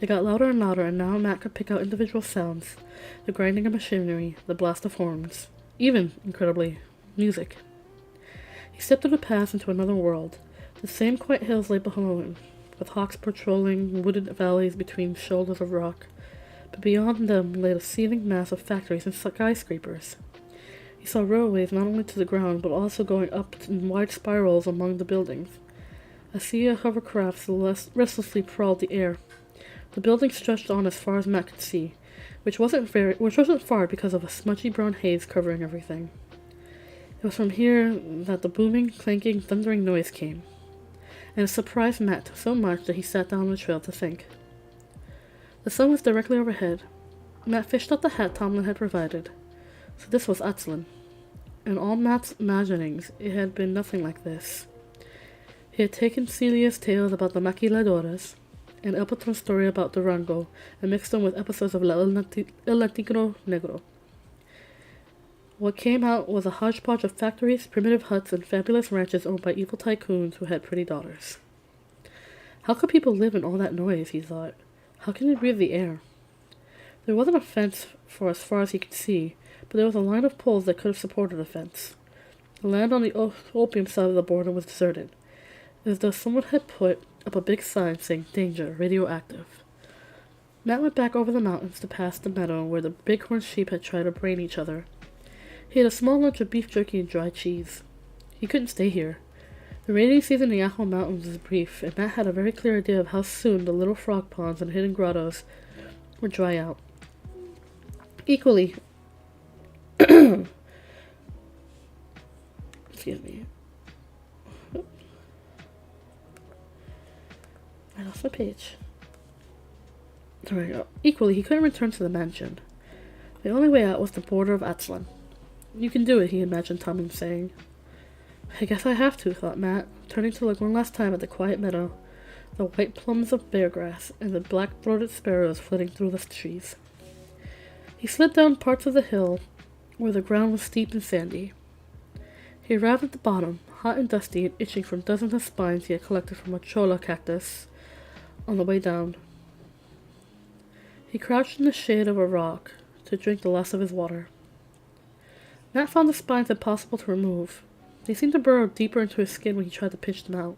It got louder and louder, and now Matt could pick out individual sounds, the grinding of machinery, the blast of horns, even, incredibly, music. He stepped through the pass into another world. The same quiet hills lay below him, with hawks patrolling wooded valleys between shoulders of rock, but beyond them lay a seething mass of factories and skyscrapers. He saw railways not only to the ground, but also going up in wide spirals among the buildings. A sea of hovercrafts restlessly trawled the air. The buildings stretched on as far as Matt could see, which wasn't far because of a smudgy brown haze covering everything. It was from here that the booming, clanking, thundering noise came, and it surprised Matt so much that he sat down on the trail to think. The sun was directly overhead. Matt fished out the hat Tomlin had provided. So this was Aztlan. In all Matt's imaginings, it had been nothing like this. He had taken Celia's tales about the maquiladoras and El Patron's story about Durango and mixed them with episodes of El Latino Negro. What came out was a hodgepodge of factories, primitive huts, and fabulous ranches owned by evil tycoons who had pretty daughters. How could people live in all that noise, he thought. How can they breathe the air? There wasn't a fence for as far as he could see, but there was a line of poles that could have supported a fence. The land on the opium side of the border was deserted, as though someone had put up a big sign saying danger, radioactive. Matt went back over the mountains to pass the meadow where the bighorn sheep had tried to brain each other. He had a small lunch of beef jerky and dry cheese. He couldn't stay here. The rainy season in the Ajo Mountains was brief, and Matt had a very clear idea of how soon the little frog ponds and hidden grottos would dry out. Equally, excuse me. I lost my page. There we go. Equally, he couldn't return to the mansion. The only way out was the border of Atzlan. You can do it, he imagined Tommy saying. I guess I have to, thought Matt, turning to look one last time at the quiet meadow, the white plums of bear grass, and the black-throated sparrows flitting through the trees. He slid down parts of the hill where the ground was steep and sandy. He arrived at the bottom, hot and dusty and itching from dozens of spines he had collected from a cholla cactus on the way down. He crouched in the shade of a rock to drink the last of his water. Matt found the spines impossible to remove. They seemed to burrow deeper into his skin when he tried to pinch them out.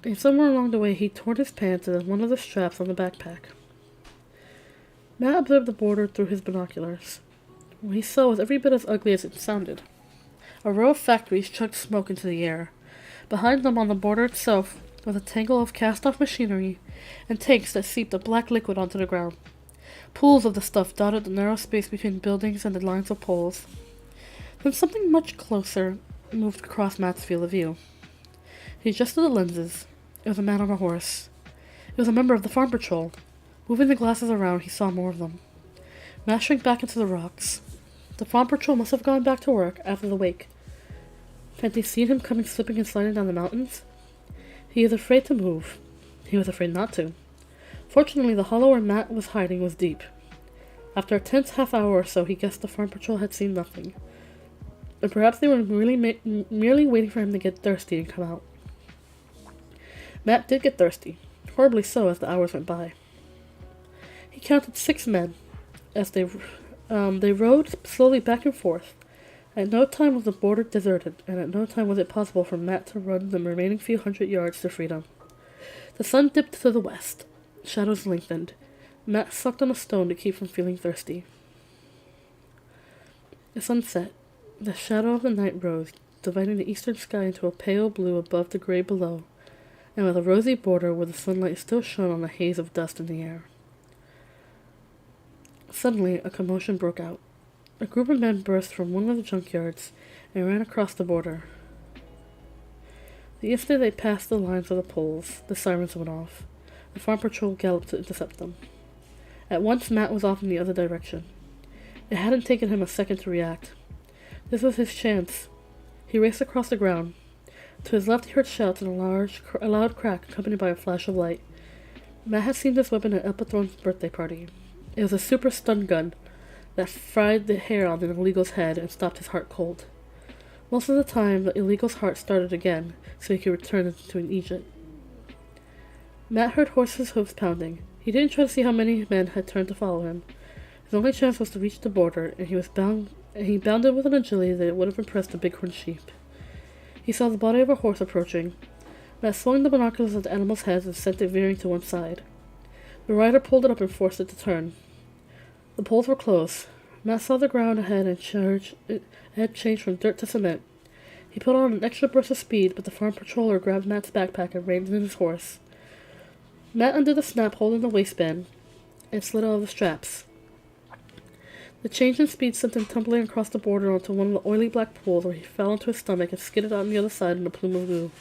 And somewhere along the way he tore his pants and one of the straps on the backpack. Matt observed the border through his binoculars. What he saw was every bit as ugly as it sounded. A row of factories chucked smoke into the air. Behind them on the border itself was a tangle of cast-off machinery and tanks that seeped a black liquid onto the ground. Pools of the stuff dotted the narrow space between buildings and the lines of poles. Then something much closer moved across Matt's field of view. He adjusted the lenses. It was a man on a horse. It was a member of the farm patrol. Moving the glasses around, he saw more of them. Matt shrank back into the rocks. The farm patrol must have gone back to work after the wake. Had they seen him coming slipping and sliding down the mountains? He was afraid to move. He was afraid not to. Fortunately, the hollow where Matt was hiding was deep. After a tense half hour or so, he guessed the farm patrol had seen nothing. But perhaps they were merely waiting for him to get thirsty and come out. Matt did get thirsty, horribly so as the hours went by. He counted 6 men as they rode slowly back and forth. At no time was the border deserted, and at no time was it possible for Matt to run the remaining few hundred yards to freedom. The sun dipped to the west. Shadows lengthened. Matt sucked on a stone to keep from feeling thirsty. The sun set. The shadow of the night rose, dividing the eastern sky into a pale blue above the gray below, and with a rosy border where the sunlight still shone on the haze of dust in the air. Suddenly, a commotion broke out. A group of men burst from one of the junkyards and ran across the border. The instant they passed the lines of the poles, the sirens went off. The farm patrol galloped to intercept them. At once, Matt was off in the other direction. It hadn't taken him a second to react. This was his chance. He raced across the ground. To his left he heard shouts and a loud crack accompanied by a flash of light. Matt had seen this weapon at Elpatron's birthday party. It was a super stun gun that fried the hair on the illegal's head and stopped his heart cold. Most of the time, the illegal's heart started again, so he could return to an Egypt. Matt heard horses' hooves pounding. He didn't try to see how many men had turned to follow him. His only chance was to reach the border, and he bounded with an agility that would have impressed a bighorn sheep. He saw the body of a horse approaching. Matt swung the binoculars at the animal's head and sent it veering to one side. The rider pulled it up and forced it to turn. The poles were close. Matt saw the ground ahead and it had changed from dirt to cement. He put on an extra burst of speed, but the farm patroller grabbed Matt's backpack and reined in his horse. Matt undid the snap holding the waistband and slid out of the straps. The change in speed sent him tumbling across the border onto one of the oily black pools where he fell onto his stomach and skidded out on the other side in a plume of goo.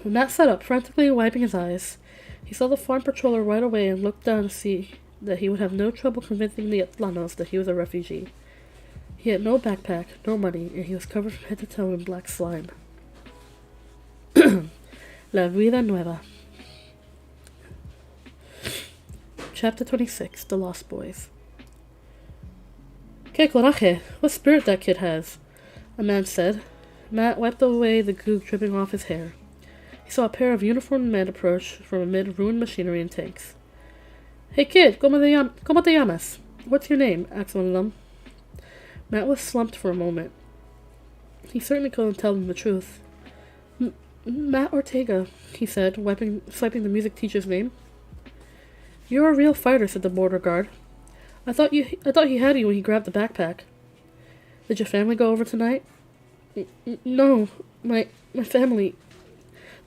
Matt sat up, frantically wiping his eyes. He saw the farm patroller right away and looked down to see that he would have no trouble convincing the Atlanos that he was a refugee. He had no backpack, no money, and he was covered from head to toe in black slime. La Vida Nueva. Chapter 26, The Lost Boys. Que coraje! What spirit that kid has! A man said. Matt wiped away the goo dripping off his hair. He saw a pair of uniformed men approach from amid ruined machinery and tanks. Hey kid, ¿Cómo te llamas? What's your name? Asked one of them. Matt was slumped for a moment. He certainly couldn't tell them the truth. Matt Ortega, he said, swiping the music teacher's name. You're a real fighter, said the border guard. I thought he had you when he grabbed the backpack. Did your family go over tonight? No, my family.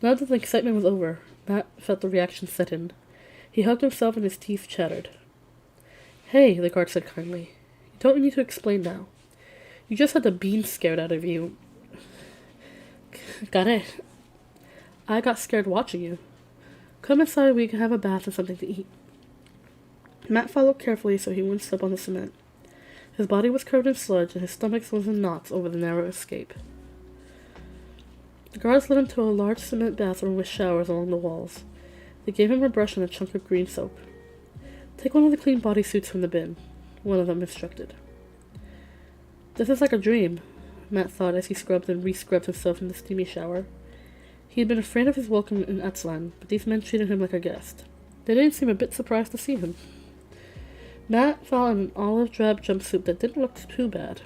Now that the excitement was over, Matt felt the reaction set in. He hugged himself and his teeth chattered. Hey, the guard said kindly. You don't need to explain now. You just had the beans scared out of you. Got it. I got scared watching you. Come inside, we can have a bath and something to eat. Matt followed carefully so he wouldn't step on the cement. His body was covered in sludge and his stomach was in knots over the narrow escape. The guards led him to a large cement bathroom with showers along the walls. They gave him a brush and a chunk of green soap. Take one of the clean bodysuits from the bin, one of them instructed. This is like a dream, Matt thought as he scrubbed and re-scrubbed himself in the steamy shower. He had been afraid of his welcome in Atzlan, but these men treated him like a guest. They didn't seem a bit surprised to see him. Matt found an olive drab jumpsuit that didn't look too bad.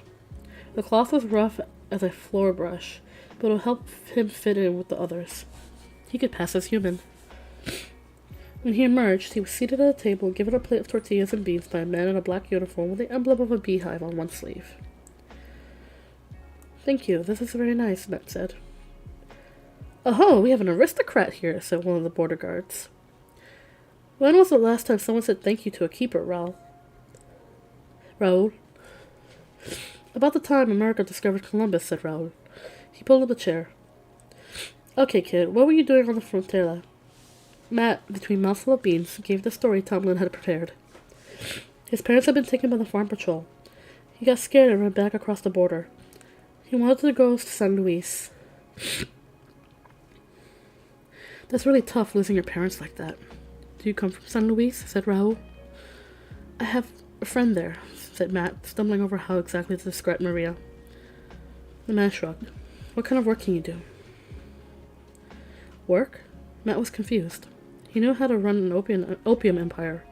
The cloth was rough as a floor brush, but it would help him fit in with the others. He could pass as human. When he emerged, he was seated at a table given a plate of tortillas and beans by a man in a black uniform with the emblem of a beehive on one sleeve. Thank you, this is very nice, Matt said. Oh, we have an aristocrat here, said one of the border guards. When was the last time someone said thank you to a keeper, Raoul? About the time America discovered Columbus, said Raoul. He pulled up a chair. Okay, kid, what were you doing on the frontera? Matt, between mouthful of beans, gave the story Tomlin had prepared. His parents had been taken by the farm patrol. He got scared and ran back across the border. He wanted to go to San Luis. That's really tough, losing your parents like that. Do you come from San Luis? Said Raoul. I have a friend there, said Matt, stumbling over how exactly to describe Maria. The man shrugged. What kind of work can you do? Work? Matt was confused. He knew how to run an opium empire,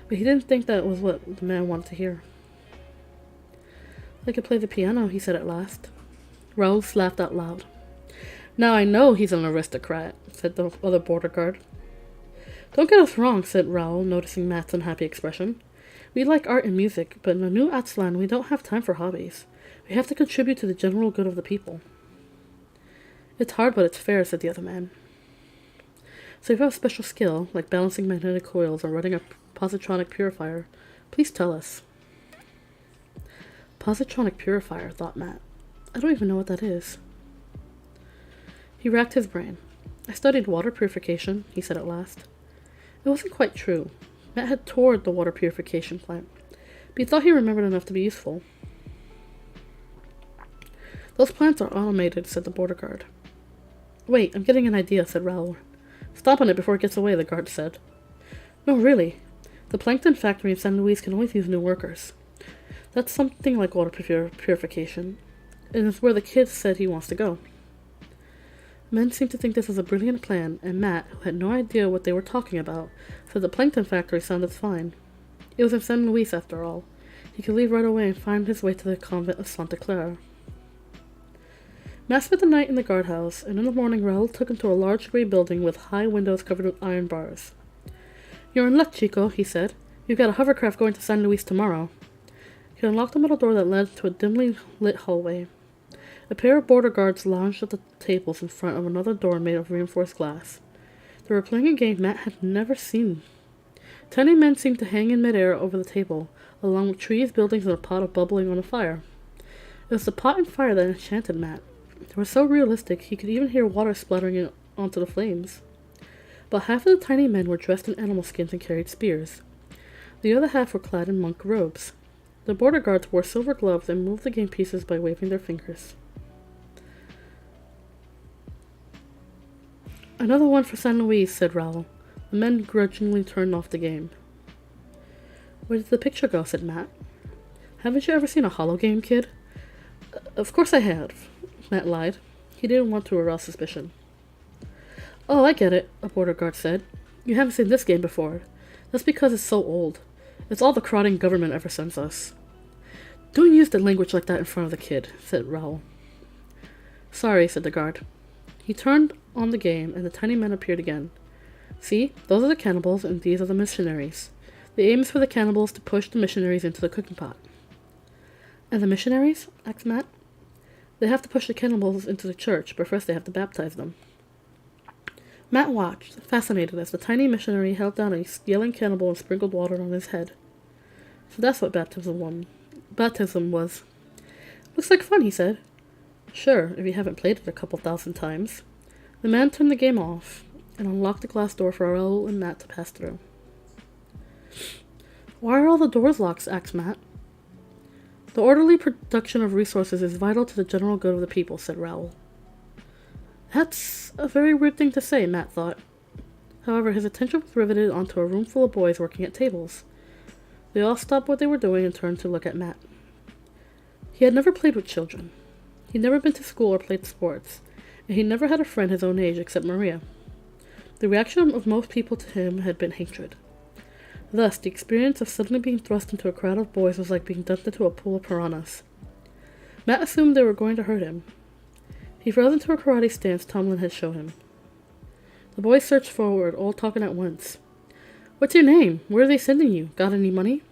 but he didn't think that was what the man wanted to hear. I could play the piano, he said at last. Raoul laughed out loud. Now I know he's an aristocrat, said the other border guard. Don't get us wrong, said Raoul, noticing Matt's unhappy expression. We like art and music, but in the new Atzlan we don't have time for hobbies. We have to contribute to the general good of the people. It's hard, but it's fair, said the other man. So if you have a special skill, like balancing magnetic coils or running a positronic purifier, please tell us. Positronic purifier, thought Matt. I don't even know what that is. He racked his brain. I studied water purification, he said at last. It wasn't quite true. Matt had toured the water purification plant, but he thought he remembered enough to be useful. Those plants are automated, said the border guard. Wait, I'm getting an idea, said Raoul. Stop on it before it gets away, the guard said. No, really. The plankton factory in San Luis can always use new workers. That's something like water purification, and it's where the kid said he wants to go. Men seemed to think this was a brilliant plan, and Matt, who had no idea what they were talking about, said the plankton factory sounded fine. It was in San Luis, after all. He could leave right away and find his way to the convent of Santa Clara. Matt spent the night in the guardhouse, and in the morning Raoul took him to a large gray building with high windows covered with iron bars. You're in luck, Chico, he said. You've got a hovercraft going to San Luis tomorrow. He unlocked a metal door that led to a dimly lit hallway. A pair of border guards lounged at the tables in front of another door made of reinforced glass. They were playing a game Matt had never seen. Tiny men seemed to hang in midair over the table, along with trees, buildings, and a pot of bubbling on a fire. It was the pot and fire that enchanted Matt. They were so realistic he could even hear water splattering onto the flames. About half of the tiny men were dressed in animal skins and carried spears. The other half were clad in monk robes. The border guards wore silver gloves and moved the game pieces by waving their fingers. Another one for San Luis, said Raoul. The men grudgingly turned off the game. Where did the picture go, said Matt. Haven't you ever seen a holo game, kid? Of course I have, Matt lied. He didn't want to arouse suspicion. Oh, I get it, a border guard said. You haven't seen this game before. That's because it's so old. It's all the crowding government ever sends us. Don't use the language like that in front of the kid, said Raoul. Sorry, said the guard. He turned on the game, and the tiny men appeared again. See, those are the cannibals, and these are the missionaries. The aim is for the cannibals to push the missionaries into the cooking pot. And the missionaries? Asked Matt. They have to push the cannibals into the church, but first they have to baptize them. Matt watched, fascinated, as the tiny missionary held down a yelling cannibal and sprinkled water on his head. So that's what baptism was. Looks like fun, he said. Sure, if you haven't played it a couple thousand times. The man turned the game off and unlocked the glass door for Raoul and Matt to pass through. Why are all the doors locked? Asked Matt. The orderly production of resources is vital to the general good of the people, said Raoul. That's a very weird thing to say, Matt thought. However, his attention was riveted onto a room full of boys working at tables. They all stopped what they were doing and turned to look at Matt. He had never played with children. He'd never been to school or played sports, and he never had a friend his own age except Maria. The reaction of most people to him had been hatred. Thus, the experience of suddenly being thrust into a crowd of boys was like being dumped into a pool of piranhas. Matt assumed they were going to hurt him. He froze into a karate stance Tomlin had shown him. The boys surged forward, all talking at once. What's your name? Where are they sending you? Got any money?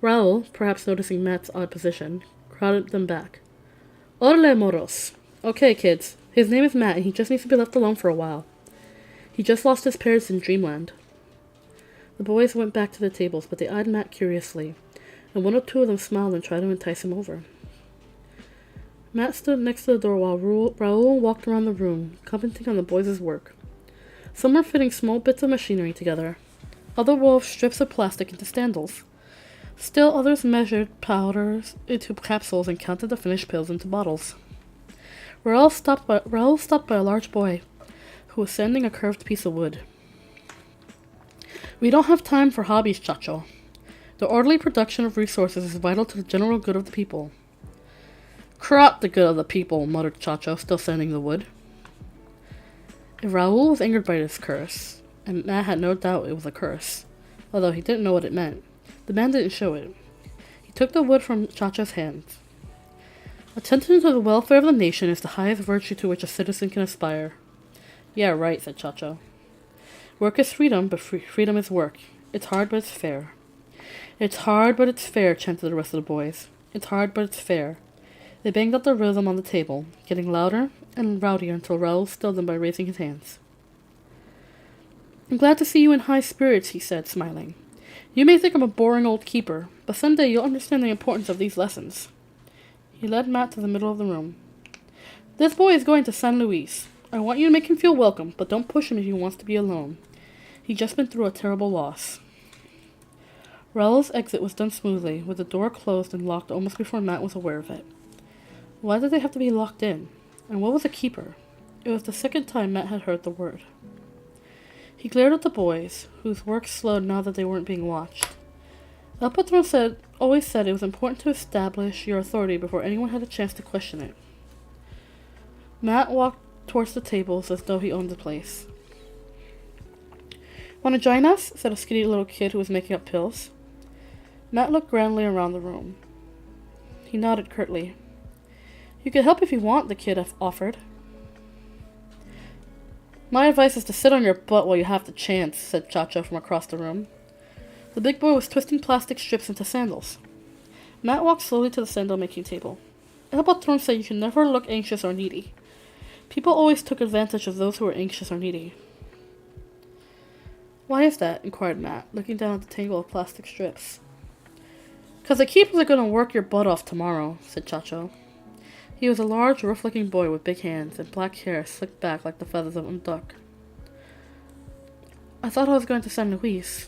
Raoul, perhaps noticing Matt's odd position, crowded them back. Orle moros. Okay, kids. His name is Matt, and he just needs to be left alone for a while. He just lost his parents in Dreamland. The boys went back to their tables, but they eyed Matt curiously, and one or two of them smiled and tried to entice him over. Matt stood next to the door while Raoul walked around the room, commenting on the boys' work. Some were fitting small bits of machinery together. Others wove strips of plastic into standals. Still others measured powders into capsules and counted the finished pills into bottles. Raoul stopped by a large boy who was sanding a curved piece of wood. We don't have time for hobbies, Chacho. The orderly production of resources is vital to the general good of the people. Crop the good of the people, muttered Chacho, still sanding the wood. Raoul was angered by this curse, and Matt had no doubt it was a curse, although he didn't know what it meant. The man didn't show it. He took the wood from Chacho's hands. Attention to the welfare of the nation is the highest virtue to which a citizen can aspire. Yeah, right, said Chacho. Work is freedom, but freedom is work. It's hard, but it's fair. It's hard, but it's fair, chanted the rest of the boys. It's hard, but it's fair. They banged out the rhythm on the table, getting louder and rowdier until Raoul stilled them by raising his hands. I'm glad to see you in high spirits, he said, smiling. You may think I'm a boring old keeper, but someday you'll understand the importance of these lessons. He led Matt to the middle of the room. This boy is going to San Luis. I want you to make him feel welcome, but don't push him if he wants to be alone. He's just been through a terrible loss. Raoul's exit was done smoothly, with the door closed and locked almost before Matt was aware of it. Why did they have to be locked in? And what was a keeper? It was the second time Matt had heard the word. He glared at the boys, whose work slowed now that they weren't being watched. El Patron always said it was important to establish your authority before anyone had a chance to question it. Matt walked towards the tables as though he owned the place. Want to join us? Said a skinny little kid who was making up pills. Matt looked grandly around the room. He nodded curtly. You can help if you want, the kid offered. My advice is to sit on your butt while you have the chance, said Chacho from across the room. The big boy was twisting plastic strips into sandals. Matt walked slowly to the sandal-making table. El Patron said you should never look anxious or needy. People always took advantage of those who were anxious or needy. Why is that? Inquired Matt, looking down at the tangle of plastic strips. 'Cause the keepers are going to work your butt off tomorrow, said Chacho. He was a large, rough-looking boy with big hands and black hair slicked back like the feathers of a duck. I thought I was going to San Luis.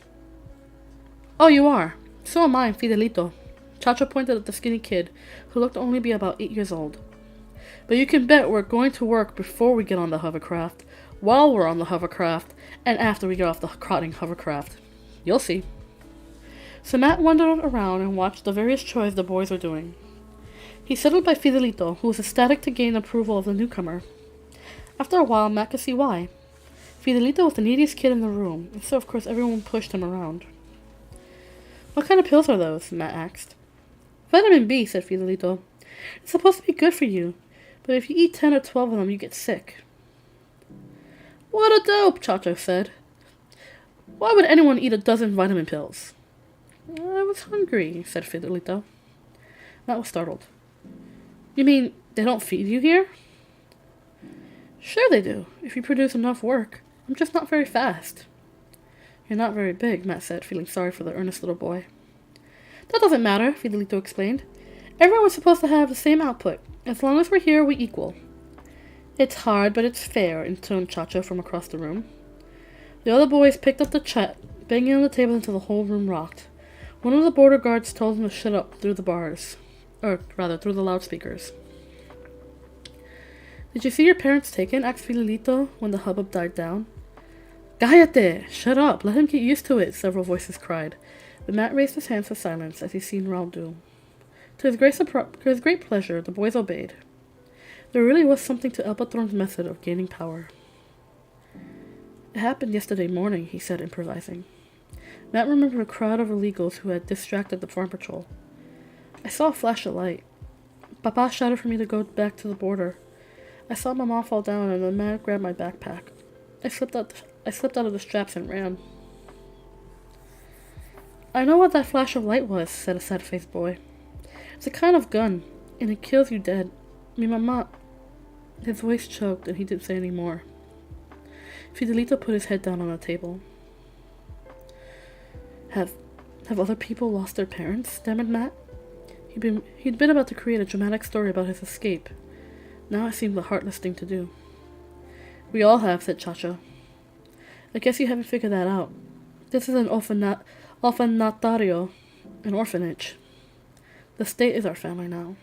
Oh, you are? So am I, Fidelito. Chacho pointed at the skinny kid, who looked only be about 8 years old. But you can bet we're going to work before we get on the hovercraft, while we're on the hovercraft, and after we get off the rotting hovercraft. You'll see. So Matt wandered around and watched the various chores the boys were doing. He settled by Fidelito, who was ecstatic to gain approval of the newcomer. After a while, Matt could see why. Fidelito was the neediest kid in the room, and so of course everyone pushed him around. What kind of pills are those? Matt asked. Vitamin B, said Fidelito. It's supposed to be good for you, But if you eat 10 or 12 of them, you get sick. What a dope, Chacho said. Why would anyone eat a dozen vitamin pills? I was hungry, said Fidelito. Matt was startled. You mean they don't feed you here? Sure they do, if you produce enough work. I'm just not very fast. You're not very big, Matt said, feeling sorry for the earnest little boy. That doesn't matter, Fidelito explained. Everyone was supposed to have the same output. As long as we're here, we equal. It's hard, but it's fair, intoned Chacho from across the room. The other boys picked up the chat, banging on the table until the whole room rocked. One of the border guards told them to shut up through the bars. Or, rather, through the loudspeakers. Did you see your parents taken? Asked Fidelito when the hubbub died down. Cállate! Shut up! Let him get used to it, several voices cried. But Matt raised his hands for silence as he seen Raul do. To his great pleasure, the boys obeyed. There really was something to El Patron's method of gaining power. It happened yesterday morning, he said, improvising. Matt remembered a crowd of illegals who had distracted the farm patrol. I saw a flash of light. Papa shouted for me to go back to the border. I saw Mama fall down and the man grabbed my backpack. I slipped out of the straps and ran. I know what that flash of light was, said a sad-faced boy. It's a kind of gun, and it kills you dead. Mi mama... His voice choked, and he didn't say any more. Fidelito put his head down on the table. Have other people lost their parents? Stammered Matt. He'd been about to create a dramatic story about his escape. Now it seemed the heartless thing to do. We all have, said Chacho. I guess you haven't figured that out. This is an orfanatorio, an orphanage. The state is our family now.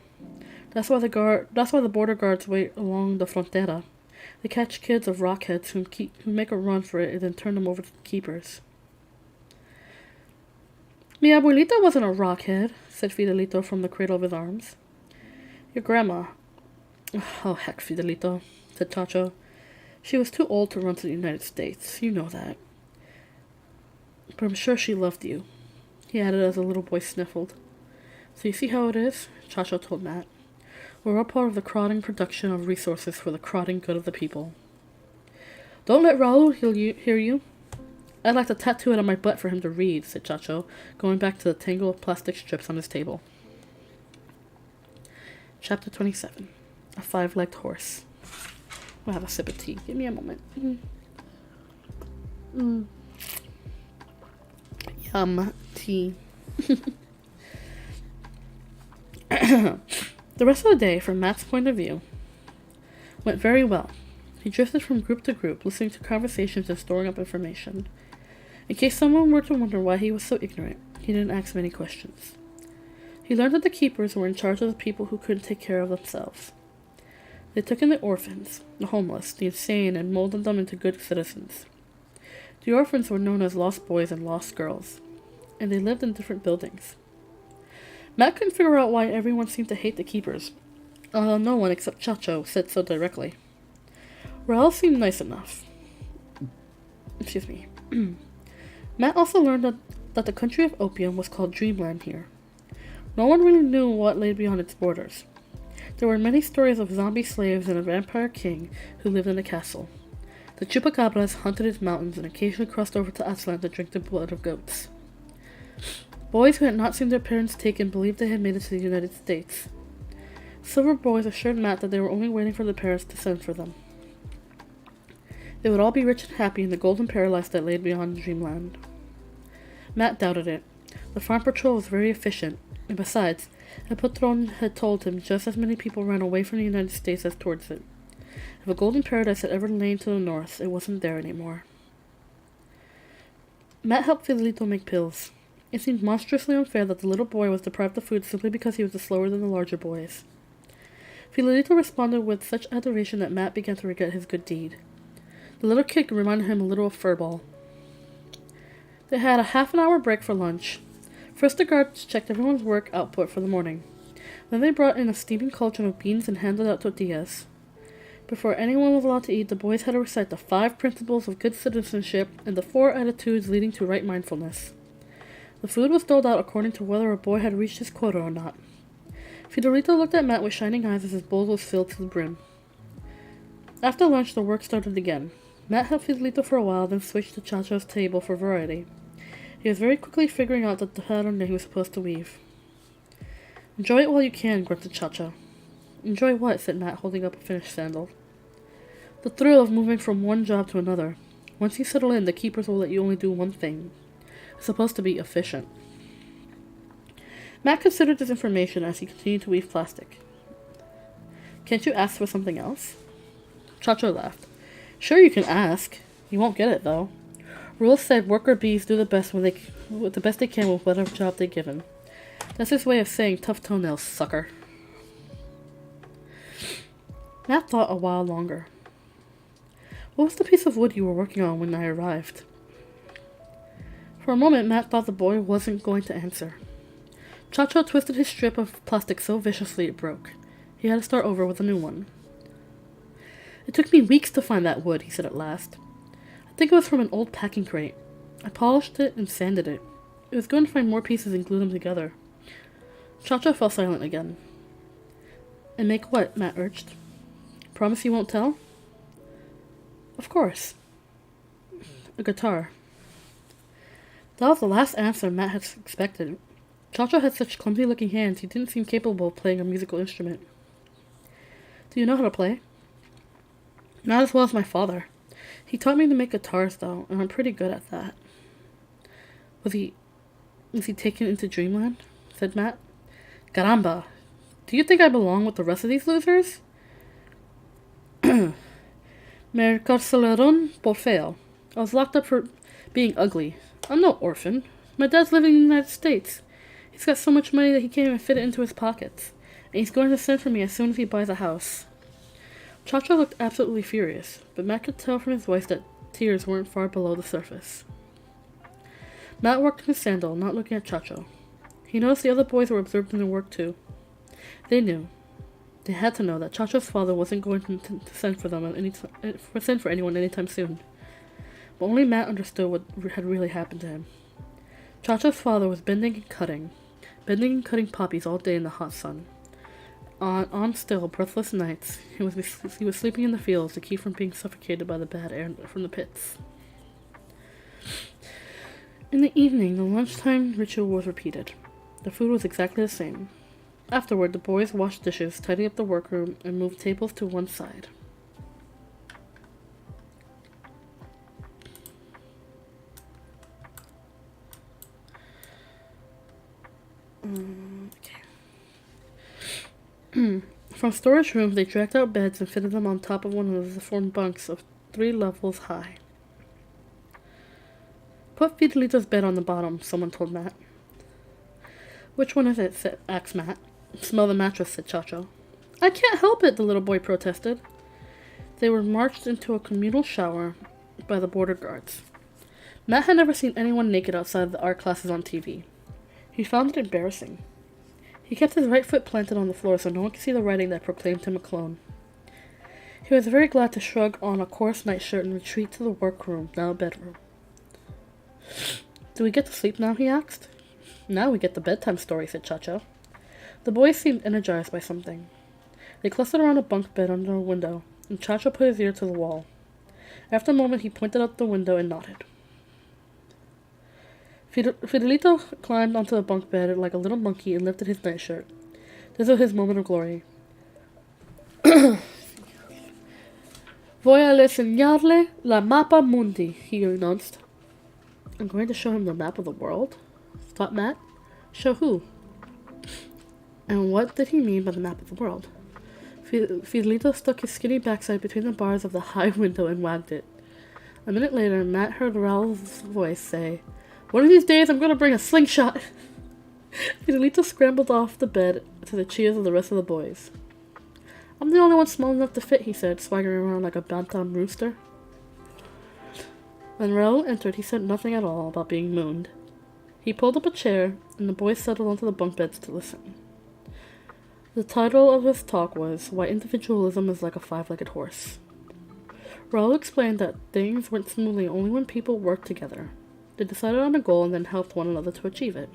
That's why the border guards wait along the frontera. They catch kids of rockheads who make a run for it and then turn them over to the keepers. Mi abuelita wasn't a rockhead, said Fidelito from the cradle of his arms. Your grandma. Oh, heck, Fidelito, said Chacho. She was too old to run to the United States. You know that. But I'm sure she loved you, he added as the little boy sniffled. So you see how it is? Chacho told Matt. We're all part of the crowding production of resources for the crowding good of the people. Don't let Raul hear you. I'd like to tattoo it on my butt for him to read, said Chacho, going back to the tangle of plastic strips on his table. Chapter 27. A five-legged horse. We'll have a sip of tea. Give me a moment. Yum. Tea. The rest of the day, from Matt's point of view, went very well. He drifted from group to group, listening to conversations and storing up information. In case someone were to wonder why he was so ignorant, he didn't ask many questions. He learned that the keepers were in charge of the people who couldn't take care of themselves. They took in the orphans, the homeless, the insane, and molded them into good citizens. The orphans were known as lost boys and lost girls, and they lived in different buildings. Matt couldn't figure out why everyone seemed to hate the keepers, although no one except Chacho said so directly. Raul seemed nice enough. Excuse me. Matt also learned that the country of opium was called Dreamland here. No one really knew what lay beyond its borders. There were many stories of zombie slaves and a vampire king who lived in the castle. The chupacabras hunted its mountains and occasionally crossed over to Aztlan to drink the blood of goats. Boys who had not seen their parents taken believed they had made it to the United States. Silver boys assured Matt that they were only waiting for their parents to send for them. They would all be rich and happy in the golden paradise that lay beyond Dreamland. Matt doubted it. The farm patrol was very efficient, and besides, El Patron had told him just as many people ran away from the United States as towards it. If a golden paradise had ever lain to the north, it wasn't there anymore. Matt helped Fidelito make pills. It seemed monstrously unfair that the little boy was deprived of food simply because he was slower than the larger boys. Fidelito responded with such adoration that Matt began to regret his good deed. The little kid reminded him a little of Furball. They had a half-an-hour break for lunch. First, the guards checked everyone's work output for the morning. Then they brought in a steaming cauldron of beans and handed out tortillas. Before anyone was allowed to eat, the boys had to recite the 5 principles of good citizenship and the 4 attitudes leading to right mindfulness. The food was doled out according to whether a boy had reached his quota or not. Fidelito looked at Matt with shining eyes as his bowl was filled to the brim. After lunch, the work started again. Matt helped Fidelito for a while, then switched to Chacho's table for variety. He was very quickly figuring out the pattern that he was supposed to weave. "Enjoy it while you can," grunted Chacho. "Enjoy what?" said Matt, holding up a finished sandal. "The thrill of moving from one job to another. Once you settle in, the keepers will let you only do one thing. It's supposed to be efficient." Matt considered this information as he continued to weave plastic. "Can't you ask for something else?" Chacho laughed. "Sure, you can ask. You won't get it, though. Rules said worker bees do the best they can with whatever job they're given. That's his way of saying tough toenails, sucker." Matt thought a while longer. "What was the piece of wood you were working on when I arrived?" For a moment, Matt thought the boy wasn't going to answer. Chacho twisted his strip of plastic so viciously it broke. He had to start over with a new one. "It took me weeks to find that wood," he said at last. "I think it was from an old packing crate. I polished it and sanded it. It was going to find more pieces and glue them together." Chacho fell silent again. "And make what?" Matt urged. "Promise you won't tell?" "Of course." "A guitar." That was the last answer Matt had expected. Chacho had such clumsy-looking hands he didn't seem capable of playing a musical instrument. "Do you know how to play?" "Not as well as my father. He taught me to make guitars, though, and I'm pretty good at that." Was he taken into dreamland?" said Matt. "Caramba! Do you think I belong with the rest of these losers?" "Me carcelaron por feo. I was locked up for being ugly. I'm no orphan. My dad's living in the United States. He's got so much money that he can't even fit it into his pockets. And he's going to send for me as soon as he buys a house." Chacho looked absolutely furious, but Matt could tell from his voice that tears weren't far below the surface. Matt worked in his sandal, not looking at Chacho. He noticed the other boys were absorbed in their work too. They knew. They had to know that Chacho's father wasn't going to send for anyone anytime soon. But only Matt understood what had really happened to him. Chacho's father was bending and cutting poppies all day in the hot sun. On still, breathless nights, he was sleeping in the fields to keep from being suffocated by the bad air from the pits. In the evening, the lunchtime ritual was repeated. The food was exactly the same. Afterward, the boys washed dishes, tidied up the workroom, and moved tables to one side. From storage rooms, they dragged out beds and fitted them on top of one another to form bunks of 3 levels high. "Put Fidelito's bed on the bottom," someone told Matt. "Which one is it?" asked Matt. "Smell the mattress," said Chacho. "I can't help it," the little boy protested. They were marched into a communal shower by the border guards. Matt had never seen anyone naked outside of the art classes on TV. He found it embarrassing. He kept his right foot planted on the floor so no one could see the writing that proclaimed him a clone. He was very glad to shrug on a coarse nightshirt and retreat to the workroom, now a bedroom. "Do we get to sleep now?" he asked. "Now we get the bedtime story," said Chacho. The boys seemed energized by something. They clustered around a bunk bed under a window, and Chacho put his ear to the wall. After a moment, he pointed out the window and nodded. Fidelito climbed onto the bunk bed like a little monkey and lifted his nightshirt. This was his moment of glory. "Voy a enseñarle la mapa mundi," he announced. "I'm going to show him the map of the world?" thought Matt. "Show who?" And what did he mean by the map of the world? Fidelito stuck his skinny backside between the bars of the high window and wagged it. A minute later, Matt heard Raul's voice say, "One of these days I'm going to bring a slingshot." Fidelito scrambled off the bed to the cheers of the rest of the boys. "I'm the only one small enough to fit," he said, swaggering around like a bantam rooster. When Raul entered, he said nothing at all about being mooned. He pulled up a chair, and the boys settled onto the bunk beds to listen. The title of his talk was, "Why Individualism is Like a Five-Legged Horse." Raul explained that things went smoothly only when people worked together. They decided on a goal and then helped one another to achieve it.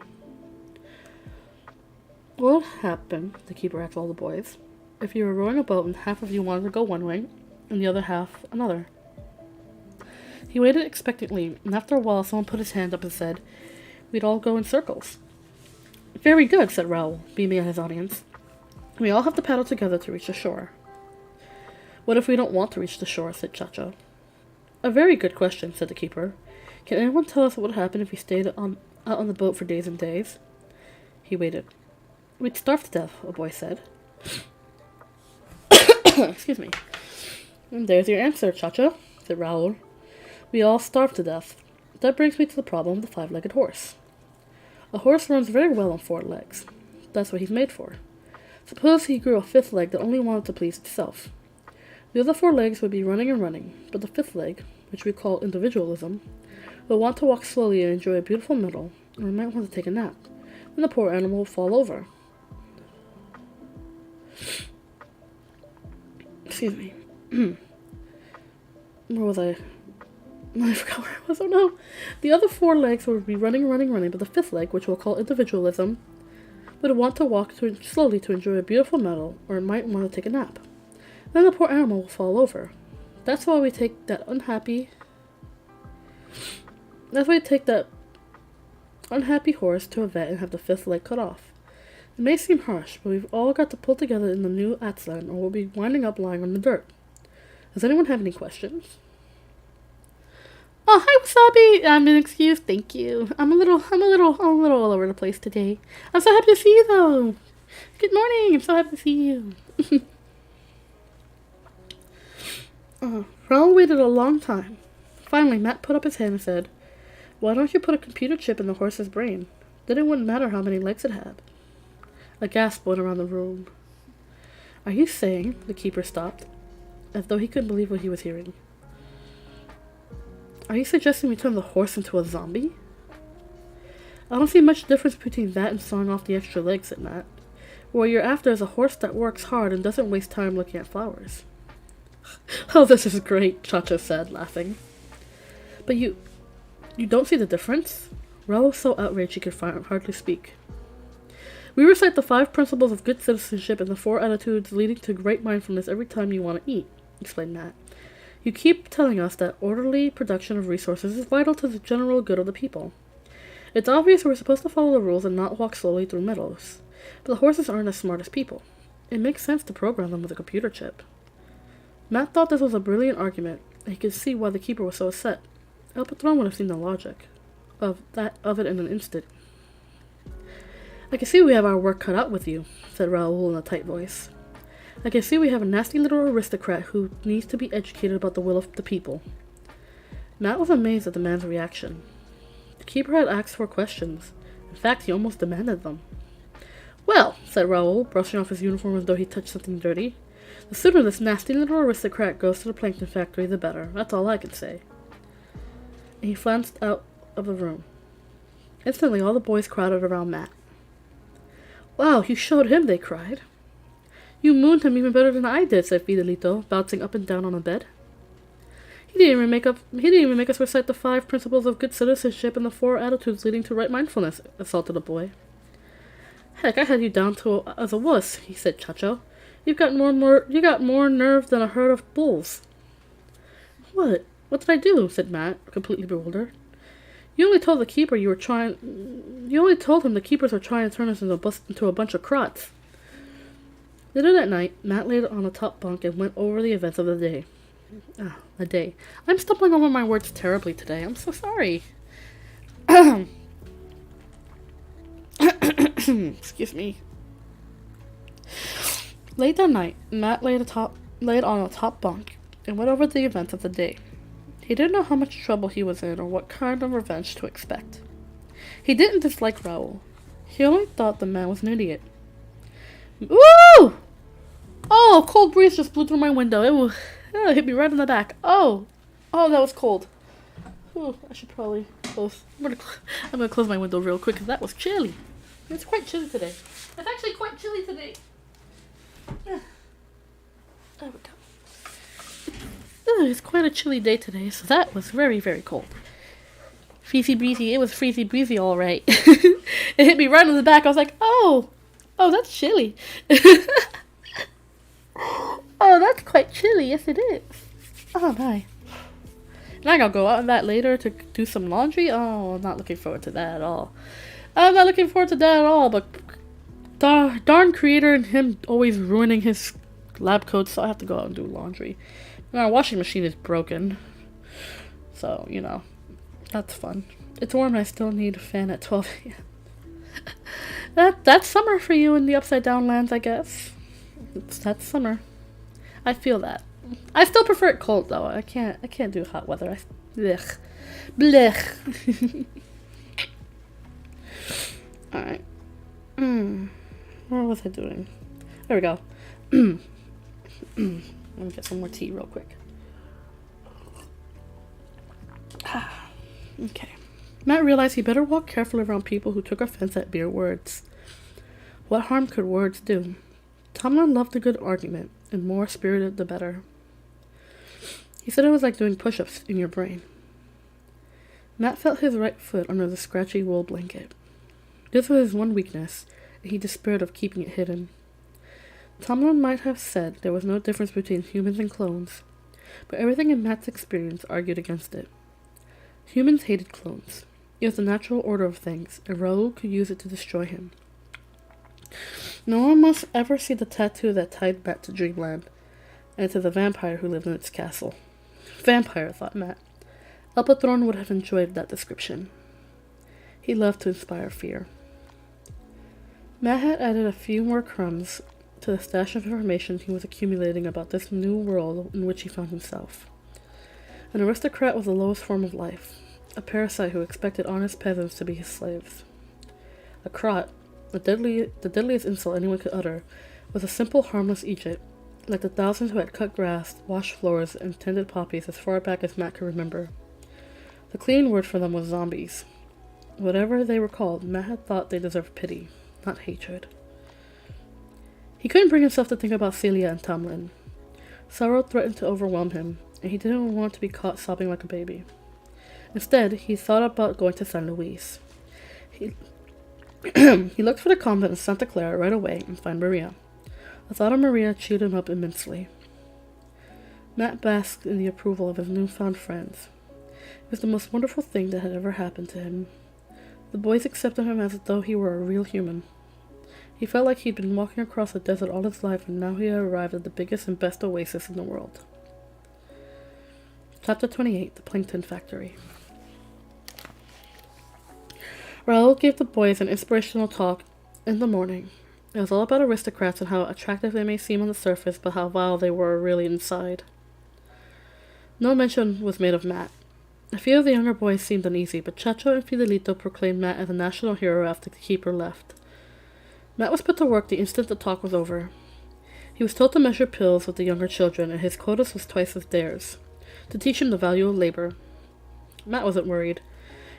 What would happen, the keeper asked all the boys, if you were rowing a boat and half of you wanted to go one way and the other half another? He waited expectantly, and after a while someone put his hand up and said, "We'd all go in circles." "Very good," said Raoul, beaming at his audience. "We all have to paddle together to reach the shore." "What if we don't want to reach the shore?" said Cha-Cha. "A very good question," said the keeper. "Can anyone tell us what would happen if we stayed out on the boat for days and days?" He waited. "We'd starve to death," a boy said. Excuse me. "And there's your answer, Cha-Cha," said Raoul. "We all starve to death. That brings me to the problem of the five-legged horse. A horse runs very well on 4 legs. That's what he's made for. Suppose he grew a 5th leg that only wanted to please itself. The other 4 legs would be running and running, but the 5th leg, which we call individualism, will want to walk slowly and enjoy a beautiful meadow, or it might want to take a nap. Then the poor animal will fall over." Excuse me. Where was I? I forgot where I was. Oh no! The other 4 legs would be running, but the 5th leg, which we'll call individualism, would want to walk slowly to enjoy a beautiful meadow, or it might want to take a nap. Then the poor animal will fall over. That's why we take that unhappy horse to a vet and have the 5th leg cut off. It may seem harsh, but we've all got to pull together in the new Atzlan, or we'll be winding up lying on the dirt. Does anyone have any questions? "Oh, hi, Wasabi. Excuse, thank you. I'm a little all over the place today. I'm so happy to see you, though. Good morning. I'm so happy to see you." Raoul waited a long time. Finally, Matt put up his hand and said, "Why don't you put a computer chip in the horse's brain? Then it wouldn't matter how many legs it had." A gasp went around the room. "Are you saying," the keeper stopped, as though he couldn't believe what he was hearing. "Are you suggesting we turn the horse into a zombie?" "I don't see much difference between that and sawing off the extra legs," said Matt. "What you're after is a horse that works hard and doesn't waste time looking at flowers." "Oh, this is great," Cha-Cha said, laughing. "But you don't see the difference?" Raoul was so outraged he could hardly speak. "We recite the 5 principles of good citizenship and the 4 attitudes leading to great mindfulness every time you want to eat," explained Matt. "You keep telling us that orderly production of resources is vital to the general good of the people. It's obvious we're supposed to follow the rules and not walk slowly through meadows. But the horses aren't as smart as people. It makes sense to program them with a computer chip." Matt thought this was a brilliant argument, and he could see why the keeper was so upset. El Patron would have seen the logic of it in an instant. "I can see we have our work cut out with you," said Raoul in a tight voice. "I can see we have a nasty little aristocrat who needs to be educated about the will of the people." Matt was amazed at the man's reaction. The keeper had asked for questions. In fact, he almost demanded them. "Well," said Raoul, brushing off his uniform as though he touched something dirty, "the sooner this nasty little aristocrat goes to the plankton factory, the better. That's all I can say." And he flounced out of the room. Instantly, all the boys crowded around Matt. "Wow, you showed him," they cried. "You mooned him even better than I did," said Fidelito, bouncing up and down on the bed. He didn't even make us recite the 5 principles of good citizenship and the 4 attitudes leading to right mindfulness," assaulted a boy. "Heck, I had you down as a wuss," he said, Cha-Cha. You got more nerve than a herd of bulls." "What? What did I do?" said Matt, completely bewildered. You only told him the keepers were trying to turn us into a bunch of crots." Later that night, Matt laid on a top bunk and went over the events of the day. I'm stumbling over my words terribly today. I'm so sorry. Excuse me. Late that night, Matt laid on a top bunk and went over the events of the day. He didn't know how much trouble he was in or what kind of revenge to expect. He didn't dislike Raoul. He only thought the man was an idiot. Woo! Oh, a cold breeze just blew through my window. It hit me right in the back. Oh, that was cold. Ooh, I should probably close. I'm gonna close my window real quick because that was chilly. It's quite chilly today. It's actually quite chilly today. Yeah. There we go. It's quite a chilly day today, so that was very, very cold. Freezy breezy. It was freezy breezy, all right. It hit me right in the back. I was like, oh, Oh, that's chilly. Oh, that's quite chilly. Yes, it is. Oh, my. And I gotta go out on that later to do some laundry. Oh, I'm not looking forward to that at all. I'm not looking forward to that at all, but darn creator and him always ruining his lab coats, so I have to go out and do laundry. And our washing machine is broken. So, you know, that's fun. It's warm and I still need a fan at 12 a.m. That's summer for you in the upside down lands, I guess. That's summer. I feel that. I still prefer it cold though. I can't do hot weather. Blech. Blech. Alright. What was I doing? There we go. Let me get some more tea real quick. Okay. Matt realized he better walk carefully around people who took offense at mere words. What harm could words do? Tomlin loved a good argument, and more spirited the better. He said it was like doing push-ups in your brain. Matt felt his right foot under the scratchy wool blanket. This was his one weakness, and he despaired of keeping it hidden. Tomlin might have said there was no difference between humans and clones, but everything in Matt's experience argued against it. Humans hated clones. It was the natural order of things, and Raoul could use it to destroy him. No one must ever see the tattoo that tied Matt to Dreamland, and to the vampire who lived in its castle. Vampire, thought Matt. Elpatron would have enjoyed that description. He loved to inspire fear. Matt had added a few more crumbs to the stash of information he was accumulating about this new world in which he found himself. An aristocrat was the lowest form of life, a parasite who expected honest peasants to be his slaves. A crot, the deadliest insult anyone could utter, was a simple, harmless Egypt, like the thousands who had cut grass, washed floors, and tended poppies as far back as Matt could remember. The clean word for them was zombies. Whatever they were called, Matt had thought they deserved pity, not hatred. He couldn't bring himself to think about Celia and Tomlin. Sorrow threatened to overwhelm him, and he didn't want to be caught sobbing like a baby. Instead, he thought about going to San Luis. He looked for the convent in Santa Clara right away and find Maria. The thought of Maria chewed him up immensely. Matt basked in the approval of his newfound friends. It was the most wonderful thing that had ever happened to him. The boys accepted him as though he were a real human. He felt like he'd been walking across the desert all his life, and now he had arrived at the biggest and best oasis in the world. Chapter 28, The Plankton Factory. Raoul gave the boys an inspirational talk in the morning. It was all about aristocrats and how attractive they may seem on the surface, but how vile they were really inside. No mention was made of Matt. A few of the younger boys seemed uneasy, but Chacho and Fidelito proclaimed Matt as a national hero after the keeper left. Matt was put to work the instant the talk was over. He was told to measure pills with the younger children, and his quotas was twice as theirs, to teach him the value of labor. Matt wasn't worried.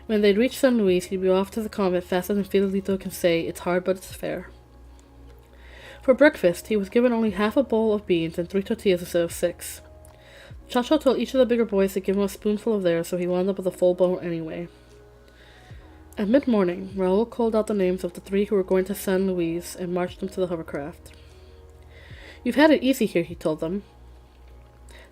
When they'd reached San Luis, he'd be off to the convent faster than Fidelito can say, "It's hard, but it's fair." For breakfast, he was given only half a bowl of beans and 3 tortillas instead of 6. Chacho told each of the bigger boys to give him a spoonful of theirs, so he wound up with a full bowl anyway. At mid-morning, Raoul called out the names of the 3 who were going to San Luis and marched them to the hovercraft. "You've had it easy here," he told them.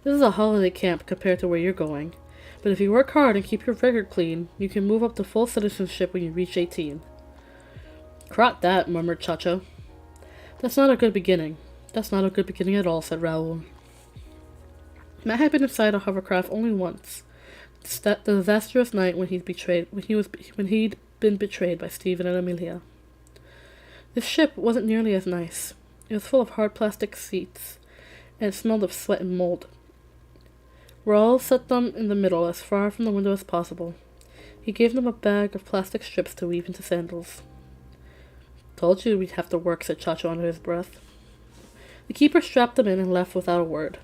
"This is a holiday camp compared to where you're going, but if you work hard and keep your record clean, you can move up to full citizenship when you reach 18. "Crot that," murmured Chacho. "That's not a good beginning. That's not a good beginning at all," said Raoul. Matt had been inside a hovercraft only once, the disastrous night when he'd been betrayed by Stephen and Amelia. This ship wasn't nearly as nice. It was full of hard plastic seats, and it smelled of sweat and mold. Raoul set them in the middle, as far from the window as possible. He gave them a bag of plastic strips to weave into sandals. "Told you we'd have to work," said Chacho under his breath. The keeper strapped them in and left without a word.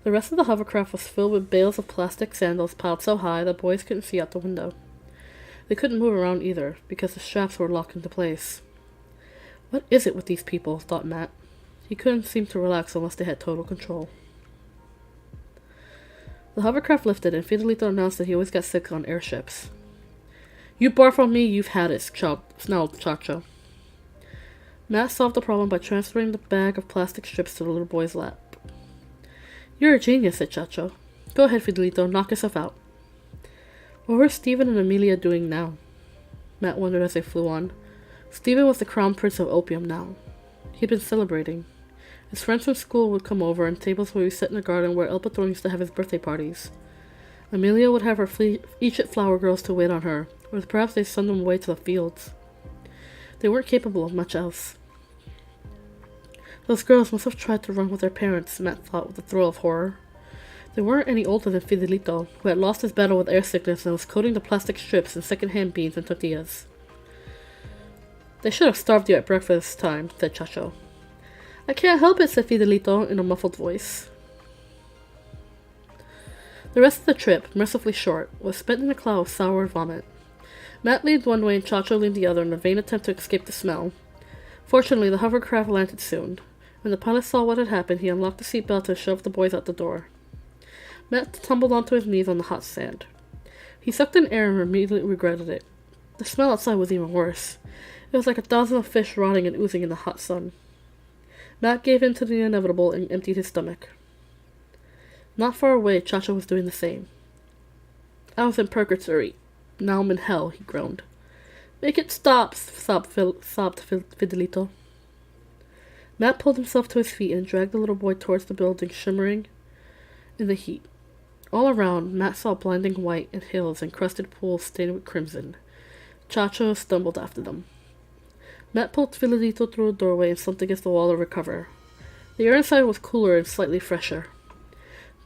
The rest of the hovercraft was filled with bales of plastic sandals piled so high the boys couldn't see out the window. They couldn't move around either, because the straps were locked into place. What is it with these people, thought Matt. He couldn't seem to relax unless they had total control. The hovercraft lifted, and Fidelito announced that he always got sick on airships. "You barf on me, you've had it," snarled Chacho. Matt solved the problem by transferring the bag of plastic strips to the little boy's lap. You're a genius, said Chacho. Go ahead, Fidelito, knock yourself out. What were Stephen and Amelia doing now? Matt wondered as they flew on. Stephen was the crown prince of opium now. He'd been celebrating. His friends from school would come over, and tables would be set in the garden where El Patron used to have his birthday parties. Amelia would have her Egypt flower girls to wait on her, or perhaps they'd send them away to the fields. They weren't capable of much else. Those girls must have tried to run with their parents, Matt thought with a thrill of horror. They weren't any older than Fidelito, who had lost his battle with air sickness and was coating the plastic strips in second-hand beans and tortillas. They should have starved you at breakfast time, said Chacho. I can't help it, said Fidelito in a muffled voice. The rest of the trip, mercifully short, was spent in a cloud of sour vomit. Matt leaned one way and Chacho leaned the other in a vain attempt to escape the smell. Fortunately, the hovercraft landed soon. When the pilot saw what had happened, he unlocked the seatbelt to shove the boys out the door. Matt tumbled onto his knees on the hot sand. He sucked in air and immediately regretted it. The smell outside was even worse. It was like 1,000 fish rotting and oozing in the hot sun. Matt gave in to the inevitable and emptied his stomach. Not far away, Chacho was doing the same. I was in purgatory. Now I'm in hell, he groaned. Make it stop, sobbed Fidelito. Matt pulled himself to his feet and dragged the little boy towards the building, shimmering in the heat. All around, Matt saw blinding white and hills and crusted pools stained with crimson. Chacho stumbled after them. Matt pulled Fidelito through a doorway and slumped against the wall to recover. The air inside was cooler and slightly fresher.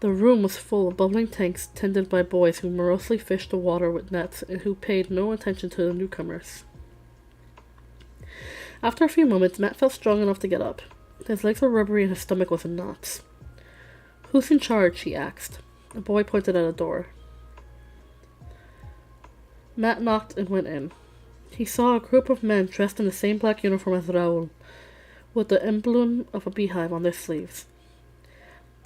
The room was full of bubbling tanks tended by boys who morosely fished the water with nets and who paid no attention to the newcomers. After a few moments, Matt felt strong enough to get up. His legs were rubbery and his stomach was in knots. Who's in charge? He asked. A boy pointed at a door. Matt knocked and went in. He saw a group of men dressed in the same black uniform as Raul, with the emblem of a beehive on their sleeves.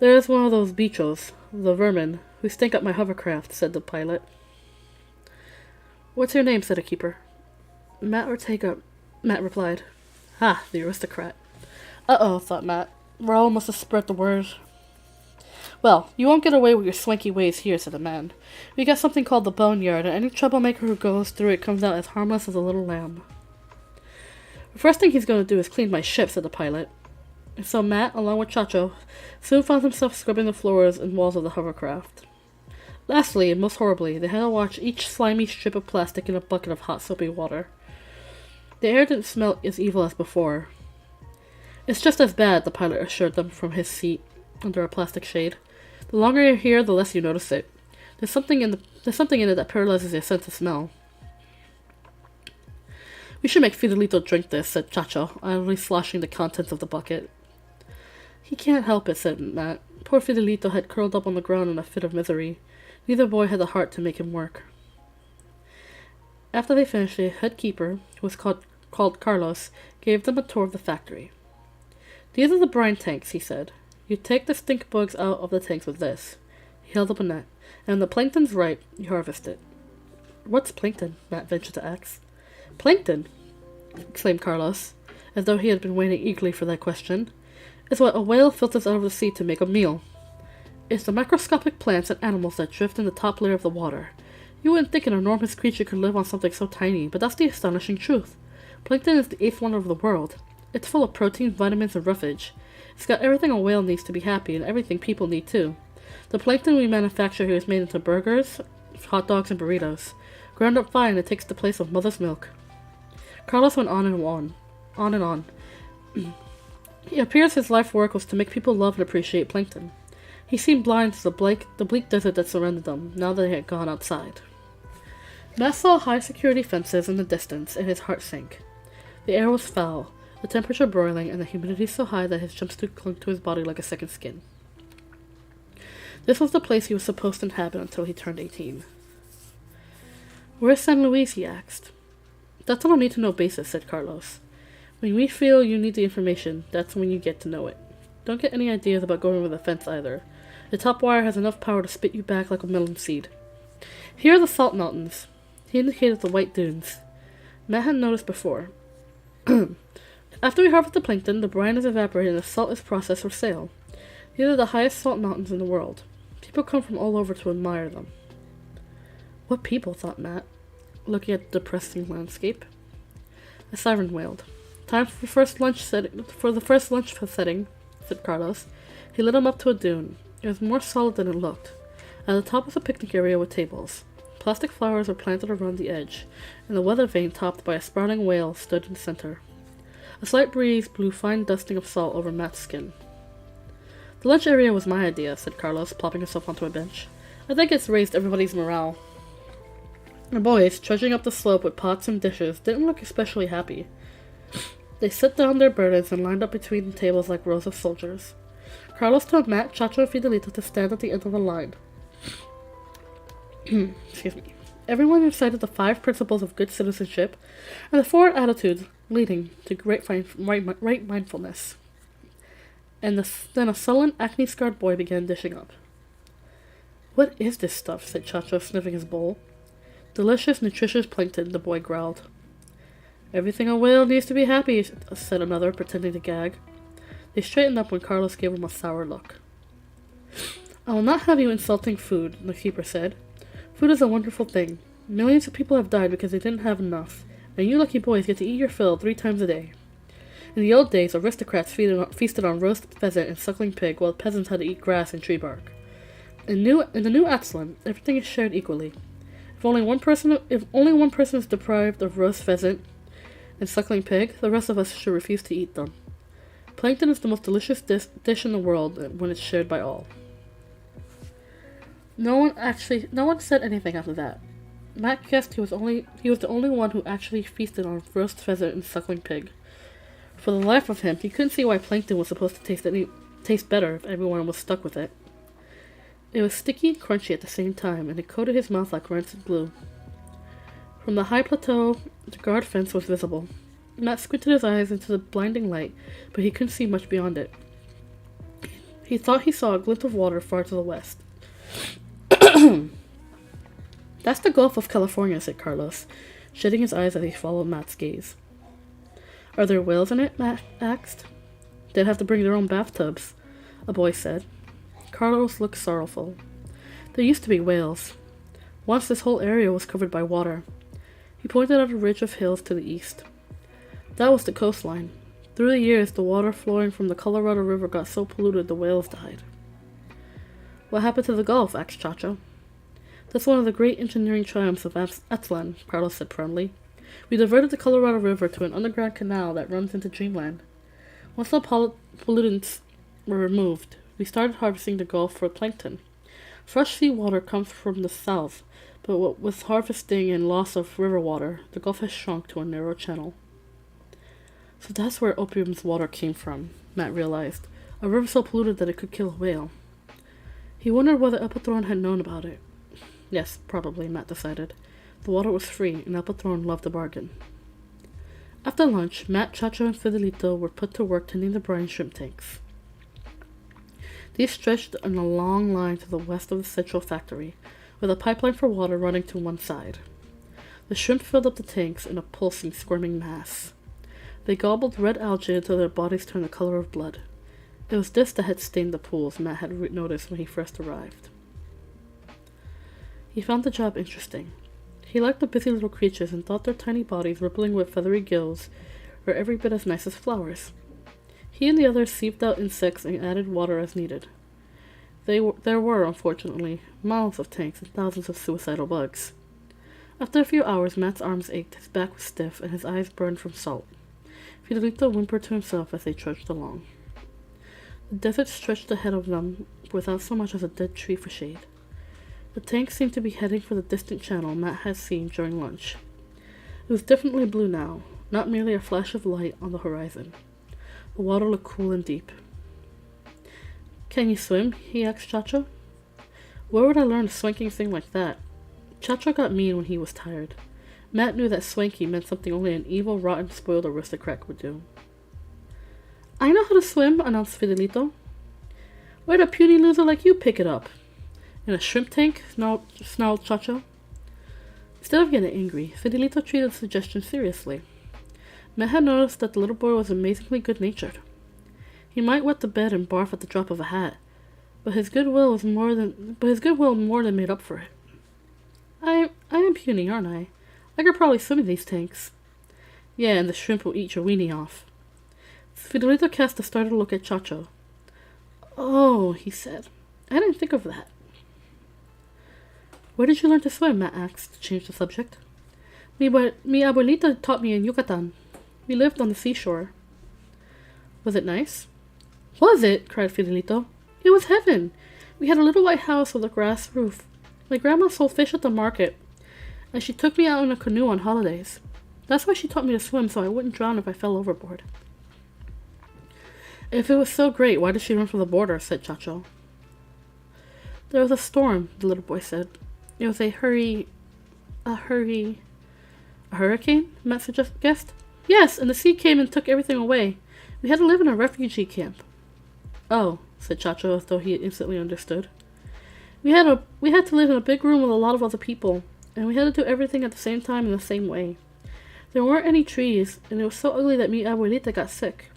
There's one of those bichos, the vermin, who stink up my hovercraft, said the pilot. What's your name? Said a keeper. Matt Ortega, Matt replied. Ha, the aristocrat. Uh-oh, thought Matt. Raul must have spread the word. Well, you won't get away with your swanky ways here, said the man. We got something called the boneyard, and any troublemaker who goes through it comes out as harmless as a little lamb. The first thing he's going to do is clean my ship, said the pilot. And so Matt, along with Chacho, soon found himself scrubbing the floors and walls of the hovercraft. Lastly, and most horribly, they had to wash each slimy strip of plastic in a bucket of hot soapy water. The air didn't smell as evil as before. It's just as bad, the pilot assured them from his seat under a plastic shade. The longer you're here, the less you notice it. There's something in it that paralyzes your sense of smell. We should make Fidelito drink this, said Chacho, idly sloshing the contents of the bucket. He can't help it, said Matt. Poor Fidelito had curled up on the ground in a fit of misery. Neither boy had the heart to make him work. After they finished, the head keeper, who was called Carlos, gave them a tour of the factory. These are the brine tanks, he said. You take the stink bugs out of the tanks with this. He held up a net, and when the plankton's ripe, you harvest it. What's plankton? Matt ventured to ask. Plankton? Exclaimed Carlos, as though he had been waiting eagerly for that question. It's what a whale filters out of the sea to make a meal. It's the microscopic plants and animals that drift in the top layer of the water. You wouldn't think an enormous creature could live on something so tiny, but that's the astonishing truth. Plankton is the 8th wonder of the world. It's full of protein, vitamins, and roughage. It's got everything a whale needs to be happy, and everything people need too. The plankton we manufacture here is made into burgers, hot dogs, and burritos. Ground up fine, it takes the place of mother's milk. Carlos went on and on. It appears his life work was to make people love and appreciate plankton. He seemed blind to the bleak desert that surrounded them, now that he had gone outside. Matt saw high security fences in the distance, and his heart sank. The air was foul, the temperature broiling, and the humidity so high that his jumpsuit clung to his body like a second skin. This was the place he was supposed to inhabit until he turned 18. Where's San Luis? He asked. That's on a need-to-know basis, said Carlos. When we feel you need the information, that's when you get to know it. Don't get any ideas about going over the fence either. The top wire has enough power to spit you back like a melon seed. Here are the salt mountains. He indicated the white dunes. Matt had noticed before. The After we harvest the plankton, the brine is evaporated and the salt is processed for sale. These are the highest salt mountains in the world. People come from all over to admire them. What people, thought Matt, looking at the depressing landscape. A siren wailed. Time for the first lunch setting, said Carlos. He led him up to a dune. It was more solid than it looked. At the top was a picnic area with tables. Plastic flowers were planted around the edge, and the weather vane topped by a sprouting whale stood in the center. A slight breeze blew fine dusting of salt over Matt's skin. The lunch area was my idea, said Carlos, plopping himself onto a bench. I think it's raised everybody's morale. The boys, trudging up the slope with pots and dishes, didn't look especially happy. They set down their burdens and lined up between the tables like rows of soldiers. Carlos told Matt, Chacho, and Fidelito to stand at the end of the line. Excuse me. Everyone recited the 5 principles of good citizenship and the 4 attitudes leading to right mindfulness. And then a sullen, acne-scarred boy began dishing up. What is this stuff? Said Chacho, sniffing his bowl. Delicious, nutritious plankton, the boy growled. Everything a whale needs to be happy, said another, pretending to gag. They straightened up when Carlos gave him a sour look. I will not have you insulting food, the keeper said. Food is a wonderful thing. Millions of people have died because they didn't have enough, and you lucky boys get to eat your fill 3 times a day. In the old days, aristocrats feasted on roast pheasant and suckling pig, while peasants had to eat grass and tree bark. In the new Absalom, everything is shared equally. If only one person is deprived of roast pheasant and suckling pig, the rest of us should refuse to eat them. Plankton is the most delicious dish in the world when it's shared by all. No one said anything after that. Matt guessed he was the only one who actually feasted on roast pheasant and suckling pig. For the life of him, he couldn't see why plankton was supposed to taste better if everyone was stuck with it. It was sticky and crunchy at the same time, and it coated his mouth like rancid glue. From the high plateau, the guard fence was visible. Matt squinted his eyes into the blinding light, but he couldn't see much beyond it. He thought he saw a glint of water far to the west. That's the Gulf of California, said Carlos, shading his eyes as he followed Matt's gaze. Are there whales in it? Matt asked. They'd have to bring their own bathtubs, a boy said. Carlos looked sorrowful. There used to be whales. Once this whole area was covered by water. He pointed at a ridge of hills to the east. That was the coastline. Through the years, the water flowing from the Colorado River got so polluted the whales died. What happened to the Gulf? Asked Chacho. That's one of the great engineering triumphs of Atlan, Carlos said proudly. We diverted the Colorado River to an underground canal that runs into dreamland. Once the pollutants were removed, we started harvesting the Gulf for plankton. Fresh sea water comes from the south, but with harvesting and loss of river water, the Gulf has shrunk to a narrow channel. So that's where opium's water came from, Matt realized. A river so polluted that it could kill a whale. He wondered whether El Patron had known about it. Yes, probably, Matt decided. The water was free, and El Patron loved a bargain. After lunch, Matt, Chacho, and Fidelito were put to work tending the brine shrimp tanks. These stretched in a long line to the west of the central factory, with a pipeline for water running to one side. The shrimp filled up the tanks in a pulsing, squirming mass. They gobbled red algae until their bodies turned the color of blood. It was this that had stained the pools Matt had noticed when he first arrived. He found the job interesting. He liked the busy little creatures and thought their tiny bodies rippling with feathery gills were every bit as nice as flowers. He and the others sieved out insects and added water as needed. There were, unfortunately, miles of tanks and thousands of suicidal bugs. After a few hours, Matt's arms ached, his back was stiff, and his eyes burned from salt. Fidelito whimpered to himself as they trudged along. The desert stretched ahead of them without so much as a dead tree for shade. The tank seemed to be heading for the distant channel Matt had seen during lunch. It was definitely blue now, not merely a flash of light on the horizon. The water looked cool and deep. Can you swim? He asked Chacho. Where would I learn a swanking thing like that? Chacho got mean when he was tired. Matt knew that swanky meant something only an evil, rotten, spoiled aristocrat would do. I know how to swim, announced Fidelito. Where'd a puny loser like you pick it up? In a shrimp tank? Snarled Chacho. Instead of getting angry, Fidelito treated the suggestion seriously. Matt had noticed that the little boy was amazingly good-natured. He might wet the bed and barf at the drop of a hat, but his goodwill more than made up for it. I am puny, aren't I? I could probably swim in these tanks. Yeah, and the shrimp will eat your weenie off. Fidelito cast a startled look at Chacho. Oh, he said. I didn't think of that. Where did you learn to swim? Matt asked to change the subject. Mi abuelita taught me in Yucatan. We lived on the seashore. Was it nice? Was it? Cried Fidelito. It was heaven. We had a little white house with a grass roof. My grandma sold fish at the market, and she took me out in a canoe on holidays. That's why she taught me to swim, so I wouldn't drown if I fell overboard. If it was so great, why did she run from the border? Said Chacho. There was a storm, the little boy said. It was a hurricane? Matt guessed. Yes, and the sea came and took everything away. We had to live in a refugee camp. Oh, said Chacho as though he instantly understood. We had to live in a big room with a lot of other people, and we had to do everything at the same time in the same way. There weren't any trees, and it was so ugly that mi abuelita got sick.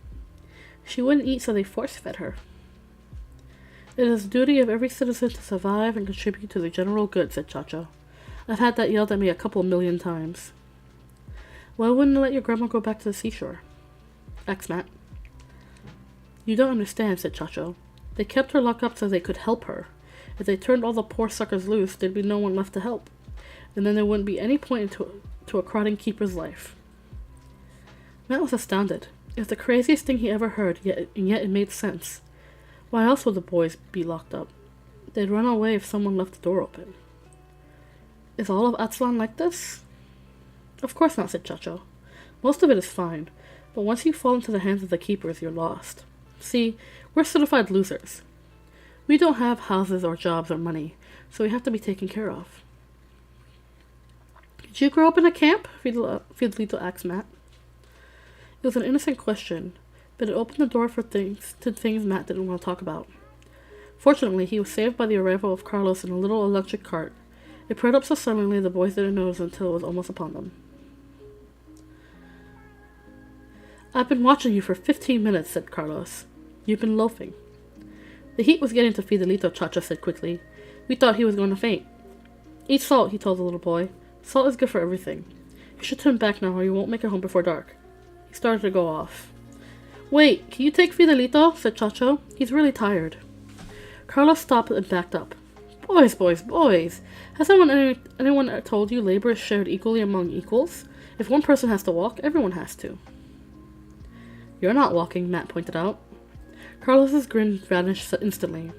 She wouldn't eat, so they force-fed her. It is the duty of every citizen to survive and contribute to the general good, said Chacho. I've had that yelled at me a couple million times. Why wouldn't you let your grandma go back to the seashore? Asked Matt. You don't understand, said Chacho. They kept her locked up so they could help her. If they turned all the poor suckers loose, there'd be no one left to help. And then there wouldn't be any point to a crawling keeper's life. Matt was astounded. It was the craziest thing he ever heard, yet it made sense. Why else would the boys be locked up? They'd run away if someone left the door open. Is all of Aztlan like this? Of course not, said Chacho. Most of it is fine, but once you fall into the hands of the keepers, you're lost. See, we're certified losers. We don't have houses or jobs or money, so we have to be taken care of. Did you grow up in a camp? Fidelito asked Matt. It was an innocent question, but it opened the door to things Matt didn't want to talk about. Fortunately, he was saved by the arrival of Carlos in a little electric cart. It purred up so suddenly the boys didn't notice until it was almost upon them. I've been watching you for 15 minutes, said Carlos. You've been loafing. The heat was getting to Fidelito, Chacho said quickly. We thought he was going to faint. Eat salt, he told the little boy. Salt is good for everything. You should turn back now or you won't make it home before dark. He started to go off. Wait, can you take Fidelito? Said Chacho. He's really tired. Carlos stopped and backed up. Boys, boys, boys! Has anyone told you labor is shared equally among equals? If one person has to walk, everyone has to. You're not walking, Matt pointed out. Carlos's grin vanished instantly.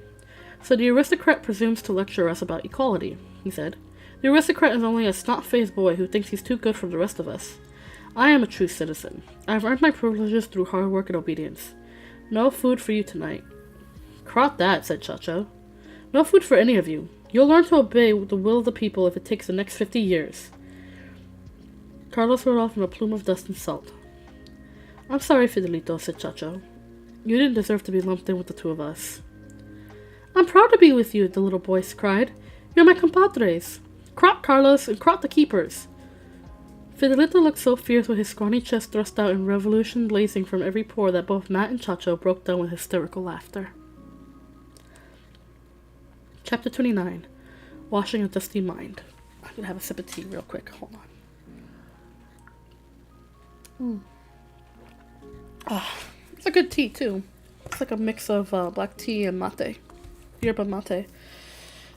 So the aristocrat presumes to lecture us about equality, he said. The aristocrat is only a snot-faced boy who thinks he's too good for the rest of us. I am a true citizen. I've earned my privileges through hard work and obedience. No food for you tonight. Crot that, said Chacho. No food for any of you. You'll learn to obey the will of the people if it takes the next 50 years. Carlos rode off in a plume of dust and salt. I'm sorry, Fidelito, said Chacho. You didn't deserve to be lumped in with the two of us. I'm proud to be with you, the little boy cried. You're my compadres. Crot Carlos and crot the keepers. Fidelito looked so fierce with his scrawny chest thrust out and revolution blazing from every pore that both Matt and Chacho broke down with hysterical laughter. Chapter 29. Washing a Dusty Mind. I'm gonna have a sip of tea real quick. Hold on. It's a good tea, too. It's like a mix of black tea and mate. Yerba mate.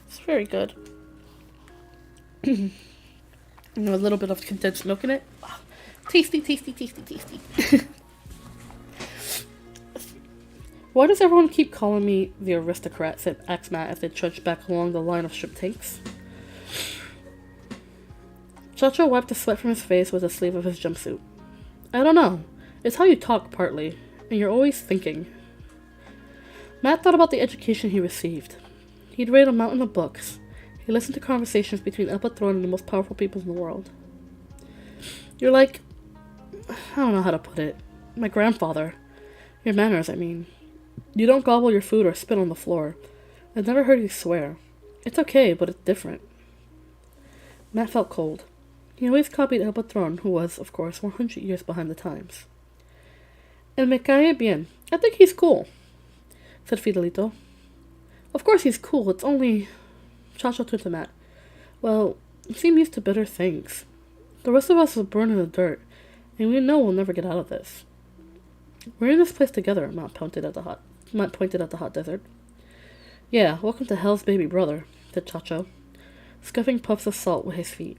It's very good. And a little bit of condensed milk in it. Tasty, tasty, tasty, tasty. Why does everyone keep calling me the aristocrat? Said Matt as they trudged back along the line of shrimp tanks. Chacho wiped the sweat from his face with the sleeve of his jumpsuit. I don't know. It's how you talk, partly, and you're always thinking. Matt thought about the education he received. He'd read a mountain of books. He listened to conversations between El Patron and the most powerful people in the world. You're like... I don't know how to put it. My grandfather. Your manners, I mean. You don't gobble your food or spit on the floor. I've never heard you swear. It's okay, but it's different. Matt felt cold. He always copied El Patron, who was, of course, 100 years behind the times. El me cae bien. I think he's cool, said Fidelito. Of course he's cool, it's only... Chacho turned to Matt. Well, you seem used to better things. The rest of us will burn in the dirt, and we know we'll never get out of this. We're in this place together, Matt pointed at the hot desert. Yeah, welcome to Hell's baby brother, said Chacho, scuffing puffs of salt with his feet.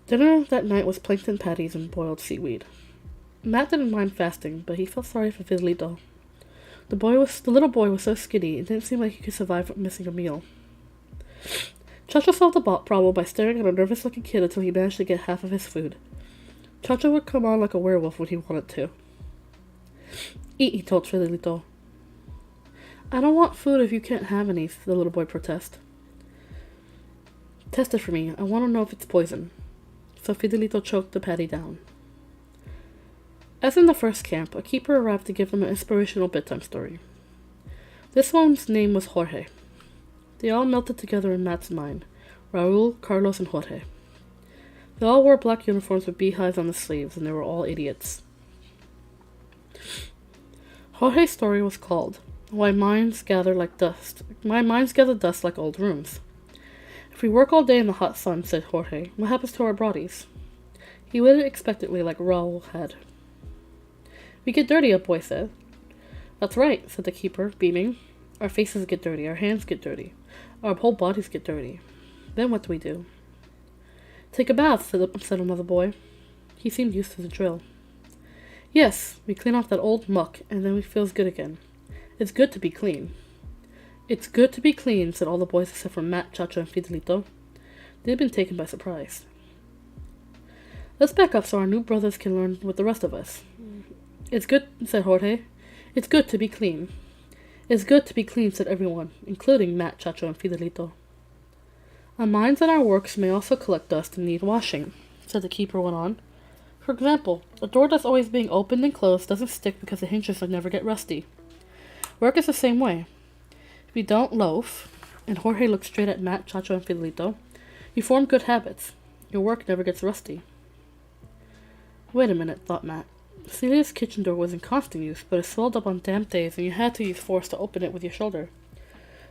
Dinner that night was plankton patties and boiled seaweed. Matt didn't mind fasting, but he felt sorry for Fidelito. The little boy was so skinny, it didn't seem like he could survive missing a meal. Chacho solved the problem by staring at a nervous-looking kid until he managed to get half of his food. Chacho would come on like a werewolf when he wanted to. Eat, he told Fidelito. I don't want food if you can't have any, the little boy protested. Test it for me. I want to know if it's poison. So Fidelito choked the patty down. As in the first camp, a keeper arrived to give them an inspirational bedtime story. This one's name was Jorge. They all melted together in Matt's mind. Raul, Carlos, and Jorge. They all wore black uniforms with beehives on the sleeves, and they were all idiots. Jorge's story was called, Why Minds Gather Like Dust. My minds gather dust like old rooms. If we work all day in the hot sun, said Jorge, what happens to our bodies? He waited expectantly like Raul had. We get dirty, a boy said. That's right, said the keeper, beaming. Our faces get dirty, our hands get dirty, our whole bodies get dirty. Then what do we do? Take a bath, said another boy. He seemed used to the drill. Yes, we clean off that old muck, and then it feels good again. It's good to be clean. It's good to be clean, said all the boys except for Matt, Chacho, and Fidelito. They'd been taken by surprise. Let's back up so our new brothers can learn with the rest of us. It's good, said Jorge. It's good to be clean. It's good to be clean, said everyone, including Matt, Chacho, and Fidelito. Our minds and our works may also collect dust and need washing, said the keeper went on. For example, a door that's always being opened and closed doesn't stick because the hinges never get rusty. Work is the same way. If you don't loaf, and Jorge looked straight at Matt, Chacho, and Fidelito, you form good habits. Your work never gets rusty. Wait a minute, thought Matt. Celia's kitchen door was in constant use, but it swelled up on damp days and you had to use force to open it with your shoulder.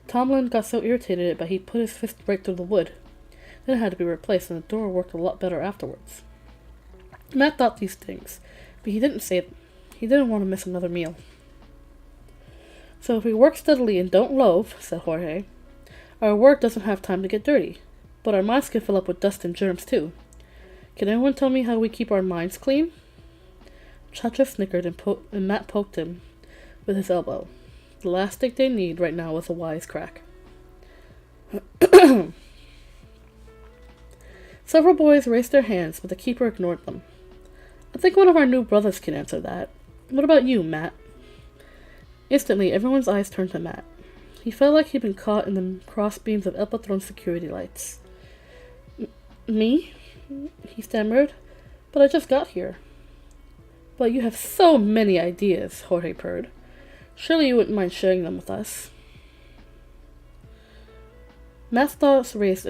Tomlin got so irritated that he put his fist right through the wood. Then it had to be replaced, and the door worked a lot better afterwards. Matt thought these things, but he didn't say them. He didn't want to miss another meal. So if we work steadily and don't loaf, said Jorge, our work doesn't have time to get dirty, but our minds can fill up with dust and germs too. Can anyone tell me how we keep our minds clean? Chacha snickered and Matt poked him with his elbow. The last thing they need right now was a wise crack. Several boys raised their hands, but the keeper ignored them. I think one of our new brothers can answer that. What about you, Matt? Instantly, everyone's eyes turned to Matt. He felt like he'd been caught in the crossbeams of El Patron's security lights. Me? He stammered. But I just got here. But you have so many ideas, Jorge purred. Surely you wouldn't mind sharing them with us. Matt's thoughts raced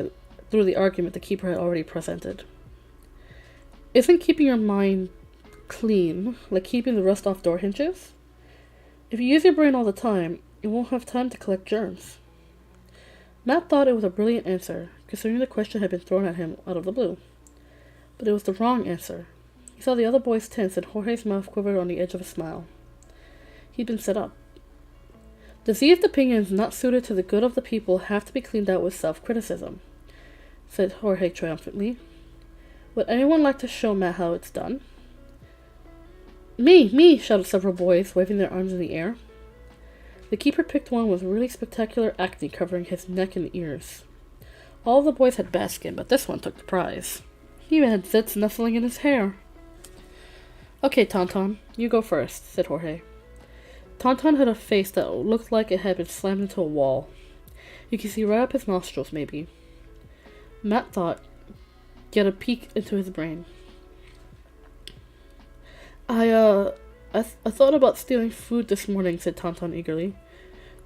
through the argument the keeper had already presented. Isn't keeping your mind clean like keeping the rust off door hinges? If you use your brain all the time, you won't have time to collect germs. Matt thought it was a brilliant answer, considering the question had been thrown at him out of the blue. But it was the wrong answer. He saw the other boys tense and Jorge's mouth quivered on the edge of a smile. He'd been set up. Diseased opinions not suited to the good of the people have to be cleaned out with self-criticism, said Jorge triumphantly. Would anyone like to show Matt how it's done? Me, shouted several boys, waving their arms in the air. The keeper picked one with really spectacular acne covering his neck and ears. All the boys had bad skin, but this one took the prize. He even had zits nestling in his hair. Okay, Tauntaun, you go first, said Jorge. Tauntaun had a face that looked like it had been slammed into a wall. You could see right up his nostrils, maybe. Matt thought, get a peek into his brain. I thought about stealing food this morning, said Tauntaun eagerly.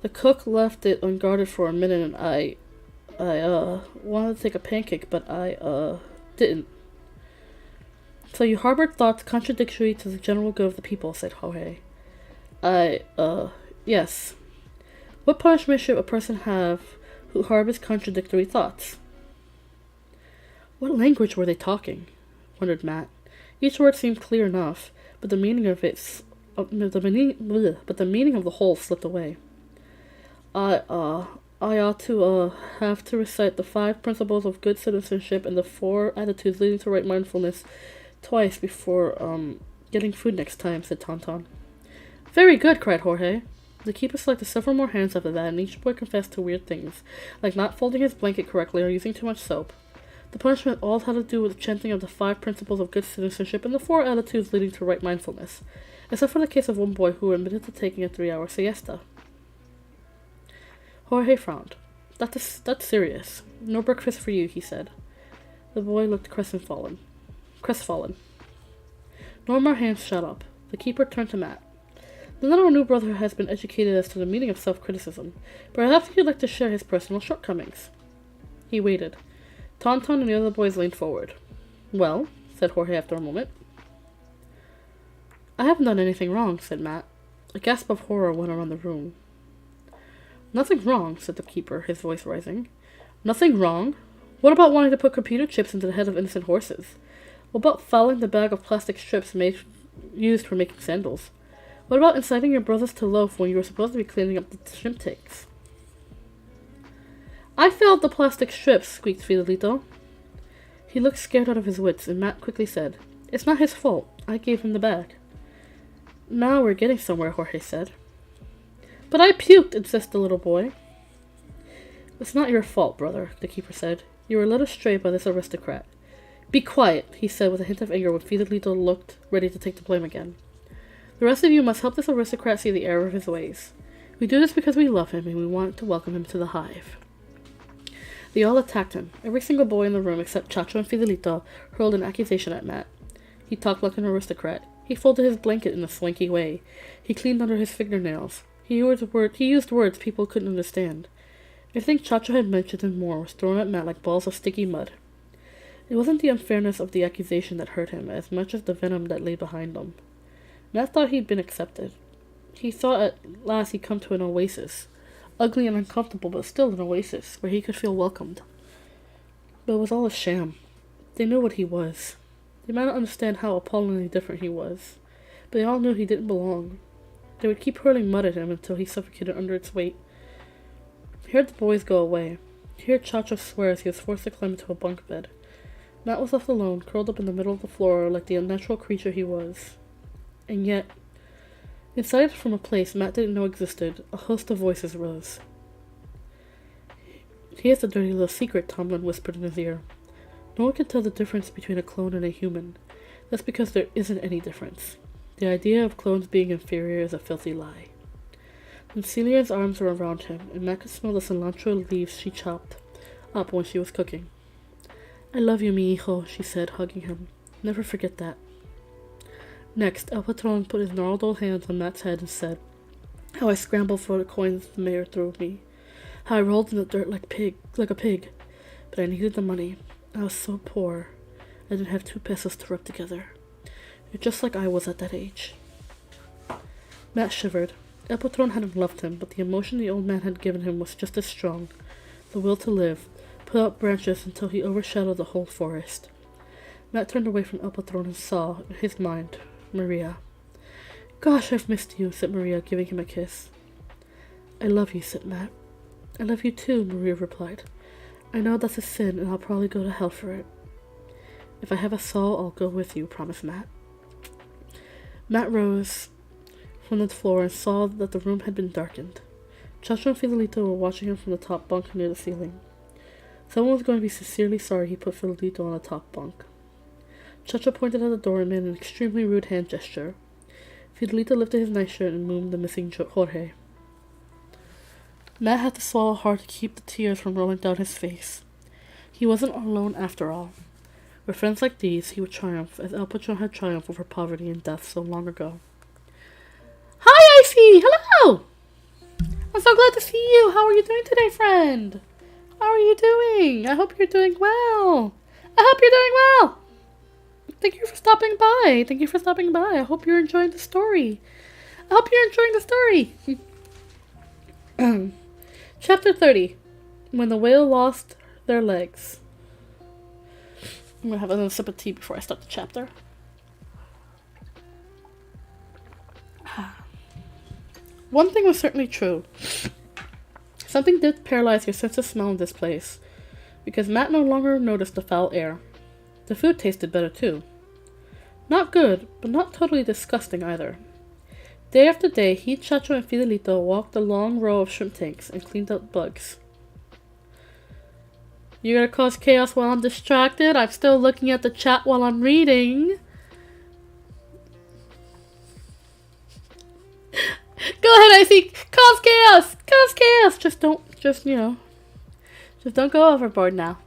The cook left it unguarded for a minute and I wanted to take a pancake, but I didn't. So you harbored thoughts contradictory to the general good of the people, said Jorge. Yes. What punishment should a person have who harbors contradictory thoughts? What language were they talking? Wondered Matt. Each word seemed clear enough, but the meaning of the meaning of the whole slipped away. I ought to, have to recite the 5 principles of good citizenship and the 4 attitudes leading to right mindfulness twice before, getting food next time, said Tauntaun. Very good, cried Jorge. The keeper selected several more hands after that, and each boy confessed to weird things, like not folding his blanket correctly or using too much soap. The punishment all had to do with the chanting of the 5 principles of good citizenship and the 4 attitudes leading to right mindfulness, except for the case of one boy who admitted to taking a 3-hour siesta. Jorge frowned. That's serious. No breakfast for you, he said. The boy looked crestfallen. No more hands shot up. The keeper turned to Matt. The little new brother has been educated as to the meaning of self-criticism. Perhaps he'd like to share his personal shortcomings. He waited. Tauntaun and the other boys leaned forward. Well, said Jorge after a moment. I haven't done anything wrong, said Matt. A gasp of horror went around the room. Nothing wrong, said the keeper, his voice rising. Nothing wrong? What about wanting to put computer chips into the head of innocent horses? What about fouling the bag of plastic strips used for making sandals? What about inciting your brothers to loaf when you were supposed to be cleaning up the shrimp tanks? I fouled the plastic strips, squeaked Fidelito. He looked scared out of his wits, and Matt quickly said, It's not his fault. I gave him the bag. Now we're getting somewhere, Jorge said. But I puked, insisted the little boy. It's not your fault, brother, the keeper said. You were led astray by this aristocrat. Be quiet, he said with a hint of anger when Fidelito looked ready to take the blame again. The rest of you must help this aristocrat see the error of his ways. We do this because we love him and we want to welcome him to the hive. They all attacked him. Every single boy in the room except Chacho and Fidelito hurled an accusation at Matt. He talked like an aristocrat. He folded his blanket in a swanky way. He cleaned under his fingernails. He used words people couldn't understand. Everything Chacho had mentioned and more was thrown at Matt like balls of sticky mud. It wasn't the unfairness of the accusation that hurt him as much as the venom that lay behind them. Matt thought he'd been accepted. He thought at last he'd come to an oasis. Ugly and uncomfortable, but still an oasis, where he could feel welcomed. But it was all a sham. They knew what he was. They might not understand how appallingly different he was, but they all knew he didn't belong. They would keep hurling mud at him until he suffocated under its weight. He heard the boys go away. He heard Chacho swear as he was forced to climb into a bunk bed. Matt was left alone, curled up in the middle of the floor like the unnatural creature he was. And yet, inside from a place Matt didn't know existed, a host of voices rose. Here's a dirty little secret, Tomlin whispered in his ear. No one can tell the difference between a clone and a human. That's because there isn't any difference. The idea of clones being inferior is a filthy lie. Then Celia's arms were around him, and Matt could smell the cilantro leaves she chopped up when she was cooking. I love you, mi hijo, she said, hugging him. Never forget that. Next, El Patron put his gnarled old hands on Matt's head and said, How I scrambled for the coins the mayor threw me. How I rolled in the dirt like a pig. But I needed the money. I was so poor. I didn't have 2 pesos to rub together. You're just like I was at that age. Matt shivered. El Patron hadn't loved him, but the emotion the old man had given him was just as strong. The will to live, put out branches until he overshadowed the whole forest. Matt turned away from El Patron and saw, in his mind, Maria. Gosh, I've missed you, said Maria, giving him a kiss. I love you, said Matt. I love you too, Maria replied. I know that's a sin, and I'll probably go to hell for it. If I have a soul, I'll go with you, promised Matt. Matt rose from the floor and saw that the room had been darkened. Chacho and Fidelito were watching him from the top bunk near the ceiling. Someone was going to be sincerely sorry he put Fidelito on the top bunk. Chacho pointed at the door and made an extremely rude hand gesture. Fidelito lifted his nightshirt and mooned the missing Jorge. Matt had to swallow hard to keep the tears from rolling down his face. He wasn't alone after all. With friends like these, he would triumph, as El Patron had triumphed over poverty and death so long ago. Hi, Icy! Hello! I'm so glad to see you! How are you doing today, friend? How are you doing? I hope you're doing well. I hope you're doing well. Thank you for stopping by. Thank you for stopping by. I hope you're enjoying the story. I hope you're enjoying the story. Chapter 30. When the whale lost their legs. I'm gonna have another sip of tea before I start the chapter. One thing was certainly true. Something did paralyze your sense of smell in this place, because Matt no longer noticed the foul air. The food tasted better too. Not good, but not totally disgusting either. Day after day, he, Chacho, and Fidelito walked the long row of shrimp tanks and cleaned up bugs. You're gonna cause chaos while I'm distracted? I'm still looking at the chat while I'm reading. Go ahead, Icy! Cause chaos! Cause chaos! Just don't go overboard now.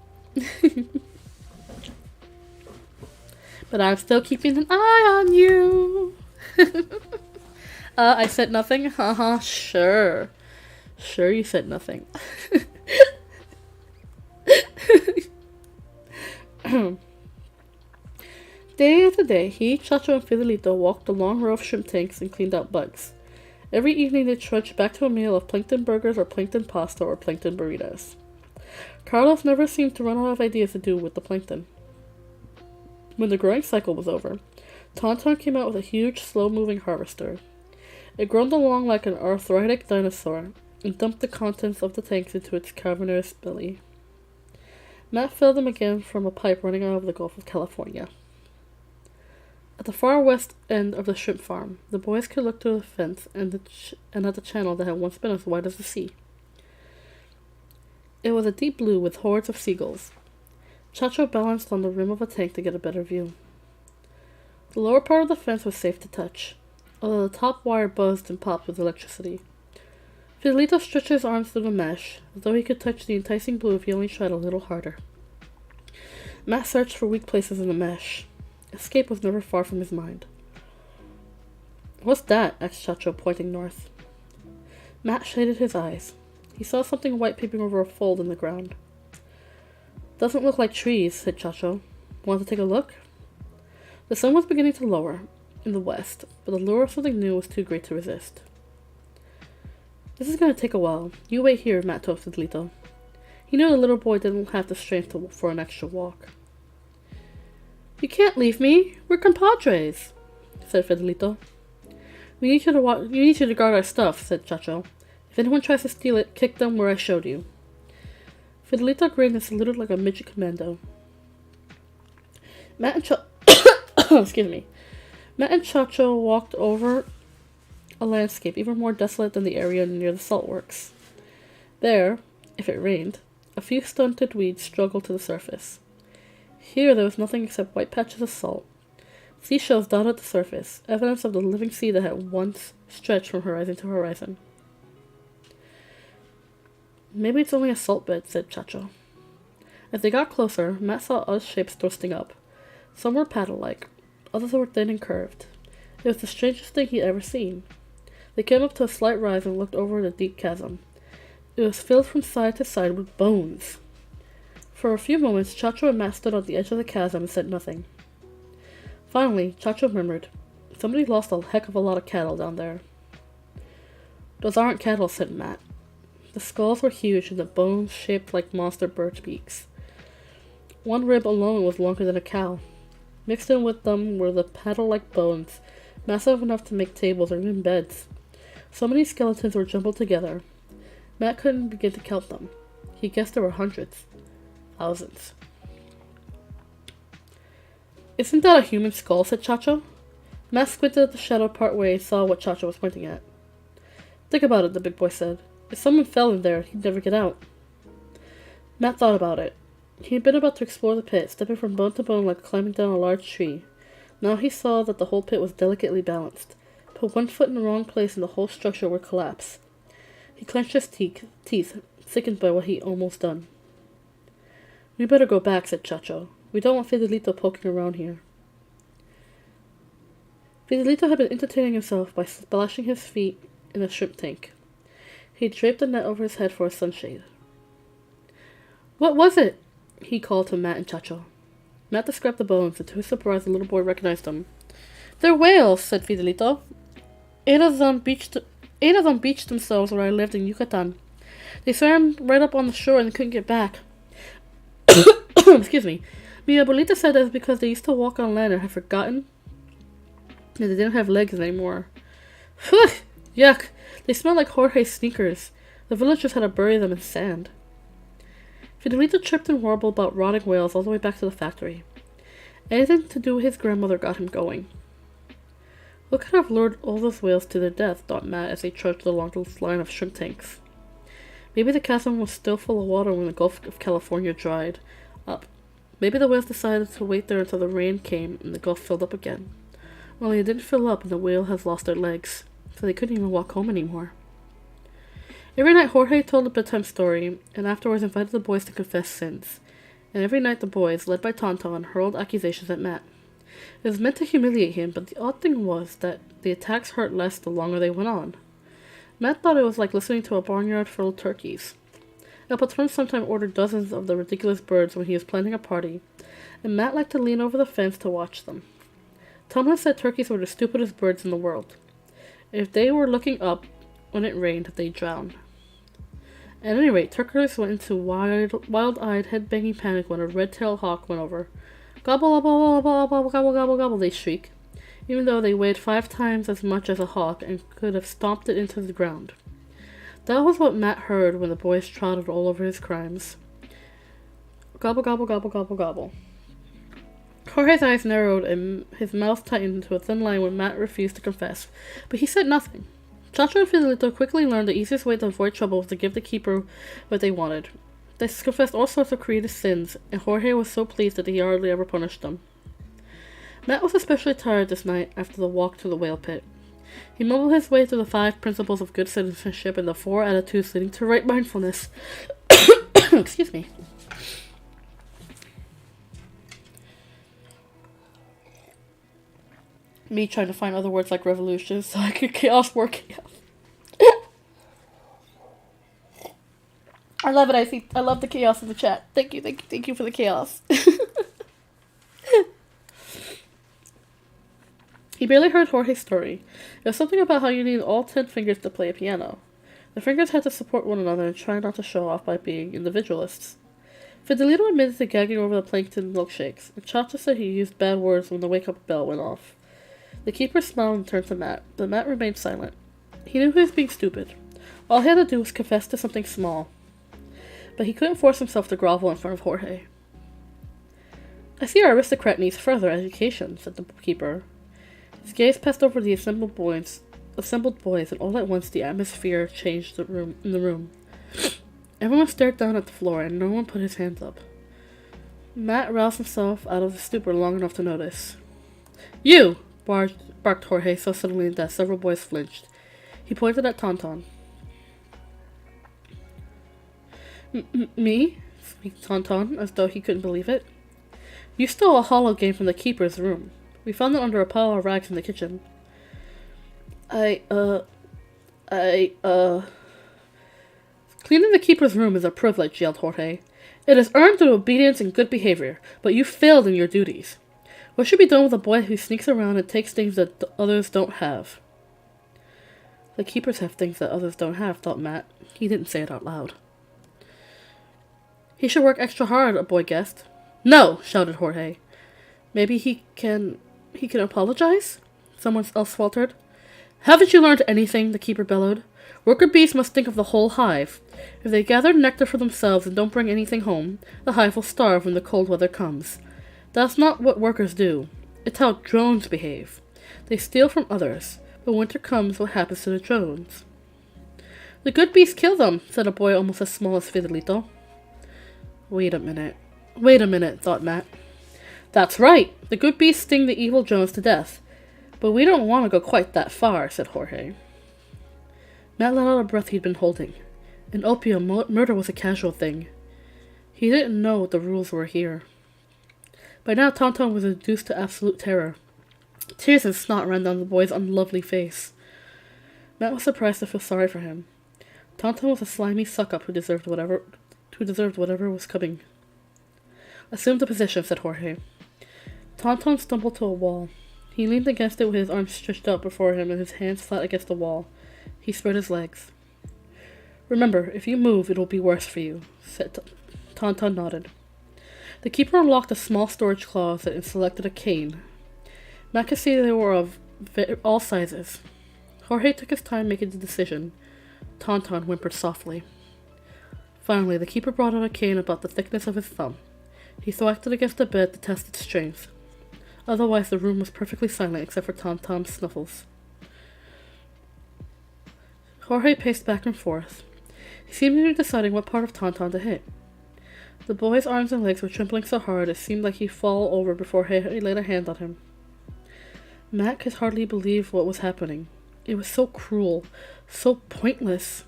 But I'm still keeping an eye on you. I said nothing? Sure. Sure you said nothing. Day after day, he, Chacho, and Fidelito walked the long row of shrimp tanks and cleaned out bugs. Every evening they trudged back to a meal of plankton burgers or plankton pasta or plankton burritos. Carlos never seemed to run out of ideas to do with the plankton. When the growing cycle was over, Tauntaun came out with a huge, slow-moving harvester. It groaned along like an arthritic dinosaur and dumped the contents of the tanks into its cavernous belly. Matt filled them again from a pipe running out of the Gulf of California. At the far west end of the shrimp farm, the boys could look through the fence and at the channel that had once been as wide as the sea. It was a deep blue with hordes of seagulls. Chacho balanced on the rim of a tank to get a better view. The lower part of the fence was safe to touch, although the top wire buzzed and popped with electricity. Fidelito stretched his arms through the mesh, as though he could touch the enticing blue if he only tried a little harder. Matt searched for weak places in the mesh. Escape was never far from his mind. "What's that?" asked Chacho, pointing north. Matt shaded his eyes. He saw something white peeping over a fold in the ground. "Doesn't look like trees," said Chacho. "Want to take a look?" The sun was beginning to lower in the west, but the lure of something new was too great to resist. "This is going to take a while. You wait here," Matt told Fidelito. He knew the little boy didn't have the strength for an extra walk. "You can't leave me. We're compadres," said Fidelito. You need you to guard our stuff," said Chacho. "If anyone tries to steal it, kick them where I showed you." Fidelito grinned and saluted like a midget commando. Matt and Chacho walked over a landscape even more desolate than the area near the saltworks. There, if it rained, a few stunted weeds struggled to the surface. Here there was nothing except white patches of salt. Seashells dotted the surface, evidence of the living sea that had once stretched from horizon to horizon. "Maybe it's only a salt bed," said Chacho. As they got closer, Matt saw odd shapes twisting up. Some were paddle-like, others were thin and curved. It was the strangest thing he'd ever seen. They came up to a slight rise and looked over the deep chasm. It was filled from side to side with bones. For a few moments, Chacho and Matt stood on the edge of the chasm and said nothing. Finally, Chacho murmured, "Somebody lost a heck of a lot of cattle down there." "Those aren't cattle," said Matt. The skulls were huge and the bones shaped like monster bird beaks. One rib alone was longer than a cow. Mixed in with them were the paddle-like bones, massive enough to make tables or even beds. So many skeletons were jumbled together. Matt couldn't begin to count them. He guessed there were hundreds. Thousands. "Isn't that a human skull?" said Chacho. Matt squinted at the shadow part way and saw what Chacho was pointing at. "Think about it," the big boy said. "If someone fell in there, he'd never get out." Matt thought about it. He had been about to explore the pit, stepping from bone to bone like climbing down a large tree. Now he saw that the whole pit was delicately balanced. Put one foot in the wrong place and the whole structure would collapse. He clenched his teeth, sickened by what he'd almost done. "We better go back," said Chacho. "We don't want Fidelito poking around here." Fidelito had been entertaining himself by splashing his feet in a shrimp tank. He draped a net over his head for a sunshade. What was it? He called to Matt and Chacho. Matt described the bones, and to his surprise, the little boy recognized them. They're whales, said Fidelito. Eight of them beached themselves where I lived in Yucatan. They swam right up on the shore and couldn't get back. Excuse me. Mi abuelita said that it's because they used to walk on land and had forgotten that they didn't have legs anymore. Phew! Yuck! They smelled like Jorge's sneakers. The villagers had to bury them in sand. Fidelito tripped and warbled about rotting whales all the way back to the factory. Anything to do with his grandmother got him going. What could have lured all those whales to their death, thought Matt as they trudged along the line of shrimp tanks. Maybe the chasm was still full of water when the Gulf of California dried up. Maybe the whales decided to wait there until the rain came and the Gulf filled up again. Only it didn't fill up and the whale has lost their legs, so they couldn't even walk home anymore. Every night Jorge told a bedtime story, and afterwards invited the boys to confess sins. And every night the boys, led by Tauntaun, hurled accusations at Matt. It was meant to humiliate him, but the odd thing was that the attacks hurt less the longer they went on. Matt thought it was like listening to a barnyard full of turkeys. El Patron sometimes ordered dozens of the ridiculous birds when he was planning a party, and Matt liked to lean over the fence to watch them. Tomlin said turkeys were the stupidest birds in the world. If they were looking up when it rained, they'd drown. At any rate, turkeys went into wild-eyed, head-banging panic when a red-tailed hawk went over. Gobble, gobble, gobble, gobble, gobble, gobble, gobble, they shrieked, even though they weighed 5 times as much as a hawk and could have stomped it into the ground. That was what Matt heard when the boys trotted all over his crimes. Gobble, gobble, gobble, gobble, gobble. Jorge's eyes narrowed and his mouth tightened into a thin line when Matt refused to confess, but he said nothing. Chacho and Fidelito quickly learned the easiest way to avoid trouble was to give the keeper what they wanted. They confessed all sorts of creative sins, and Jorge was so pleased that he hardly ever punished them. Matt was especially tired this night after the walk to the whale pit. He mumbled his way through the 5 principles of good citizenship and the 4 attitudes leading to right mindfulness. Excuse me. Me trying to find other words like revolution so I could chaos more chaos. I love it, I love the chaos in the chat. Thank you for the chaos. He barely heard Jorge's story. It was something about how you need all 10 fingers to play a piano. The fingers had to support one another and try not to show off by being individualists. Fidelito admitted to gagging over the plankton milkshakes, and Chacha said he used bad words when the wake-up bell went off. The keeper smiled and turned to Matt, but Matt remained silent. He knew he was being stupid. All he had to do was confess to something small. But he couldn't force himself to grovel in front of Jorge. I see our aristocrat needs further education, said the keeper. His gaze passed over the assembled boys, and all at once the atmosphere changed in the room. Everyone stared down at the floor, and no one put his hands up. Matt roused himself out of the stupor long enough to notice. You! Barked Jorge so suddenly that several boys flinched. He pointed at Tauntaun. Me? Squeaked Tauntaun, as though he couldn't believe it. You stole a hollow game from the keeper's room. We found it under a pile of rags in the kitchen. Cleaning the keeper's room is a privilege, yelled Jorge. It is earned through obedience and good behavior, but you failed in your duties. What should be done with a boy who sneaks around and takes things that others don't have? The keepers have things that others don't have, thought Matt. He didn't say it out loud. He should work extra hard, a boy guessed. No, shouted Jorge. Maybe he can apologize? Someone else faltered. Haven't you learned anything? The keeper bellowed. Worker bees must think of the whole hive. If they gather nectar for themselves and don't bring anything home, the hive will starve when the cold weather comes. That's not what workers do. It's how drones behave. They steal from others. When winter comes, what happens to the drones? The good bees kill them, said a boy almost as small as Fidelito. Wait a minute, thought Matt. That's right. The good bees sting the evil drones to death. But we don't want to go quite that far, said Jorge. Matt let out a breath he'd been holding. In opium, murder was a casual thing. He didn't know what the rules were here. By now, Tauntaun was reduced to absolute terror. Tears and snot ran down the boy's unlovely face. Matt was surprised to feel sorry for him. Tauntaun was a slimy suck-up who deserved who deserved whatever was coming. Assume the position, said Jorge. Tauntaun stumbled to a wall. He leaned against it with his arms stretched out before him and his hands flat against the wall. He spread his legs. Remember, if you move, it will be worse for you, said Tauntaun nodded. The keeper unlocked a small storage closet and selected a cane. Matt could see they were of all sizes. Jorge took his time making the decision. Tauntaun whimpered softly. Finally, the keeper brought out a cane about the thickness of his thumb. He thwacked it against the bed to test its strength. Otherwise, the room was perfectly silent except for Tauntaun's snuffles. Jorge paced back and forth. He seemed to be deciding what part of Tauntaun to hit. The boy's arms and legs were trembling so hard it seemed like he'd fall over before he laid a hand on him. Matt could hardly believe what was happening. It was so cruel, so pointless.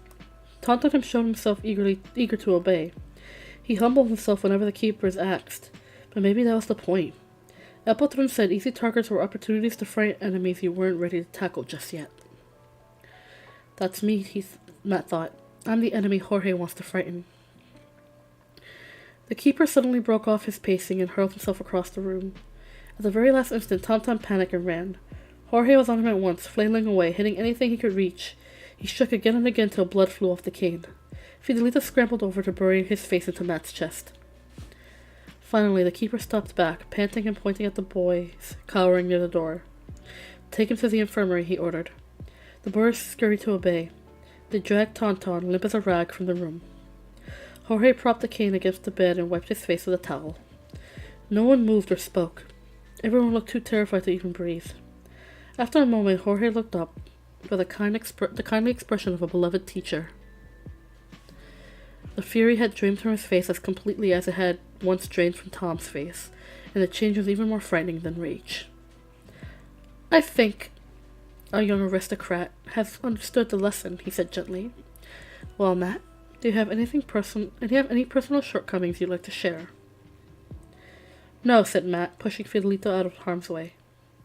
Tauntaun had shown himself eager to obey. He humbled himself whenever the keepers asked, but maybe that was the point. El Patron said easy targets were opportunities to frighten enemies you weren't ready to tackle just yet. That's me, Matt thought. I'm the enemy Jorge wants to frighten. The keeper suddenly broke off his pacing and hurled himself across the room. At the very last instant, Tauntaun panicked and ran. Jorge was on him at once, flailing away, hitting anything he could reach. He struck again and again till blood flew off the cane. Fidelito scrambled over to bury his face into Matt's chest. Finally, the keeper stopped back, panting and pointing at the boys cowering near the door. Take him to the infirmary, he ordered. The boys scurried to obey. They dragged Tauntaun, limp as a rag, from the room. Jorge propped the cane against the bed and wiped his face with a towel. No one moved or spoke. Everyone looked too terrified to even breathe. After a moment, Jorge looked up with the kindly expression of a beloved teacher. The fury had drained from his face as completely as it had once drained from Tom's face, and the change was even more frightening than rage. I think our young aristocrat has understood the lesson, he said gently. Well, Matt, do you have any personal shortcomings you'd like to share? No, said Matt, pushing Fidelito out of harm's way.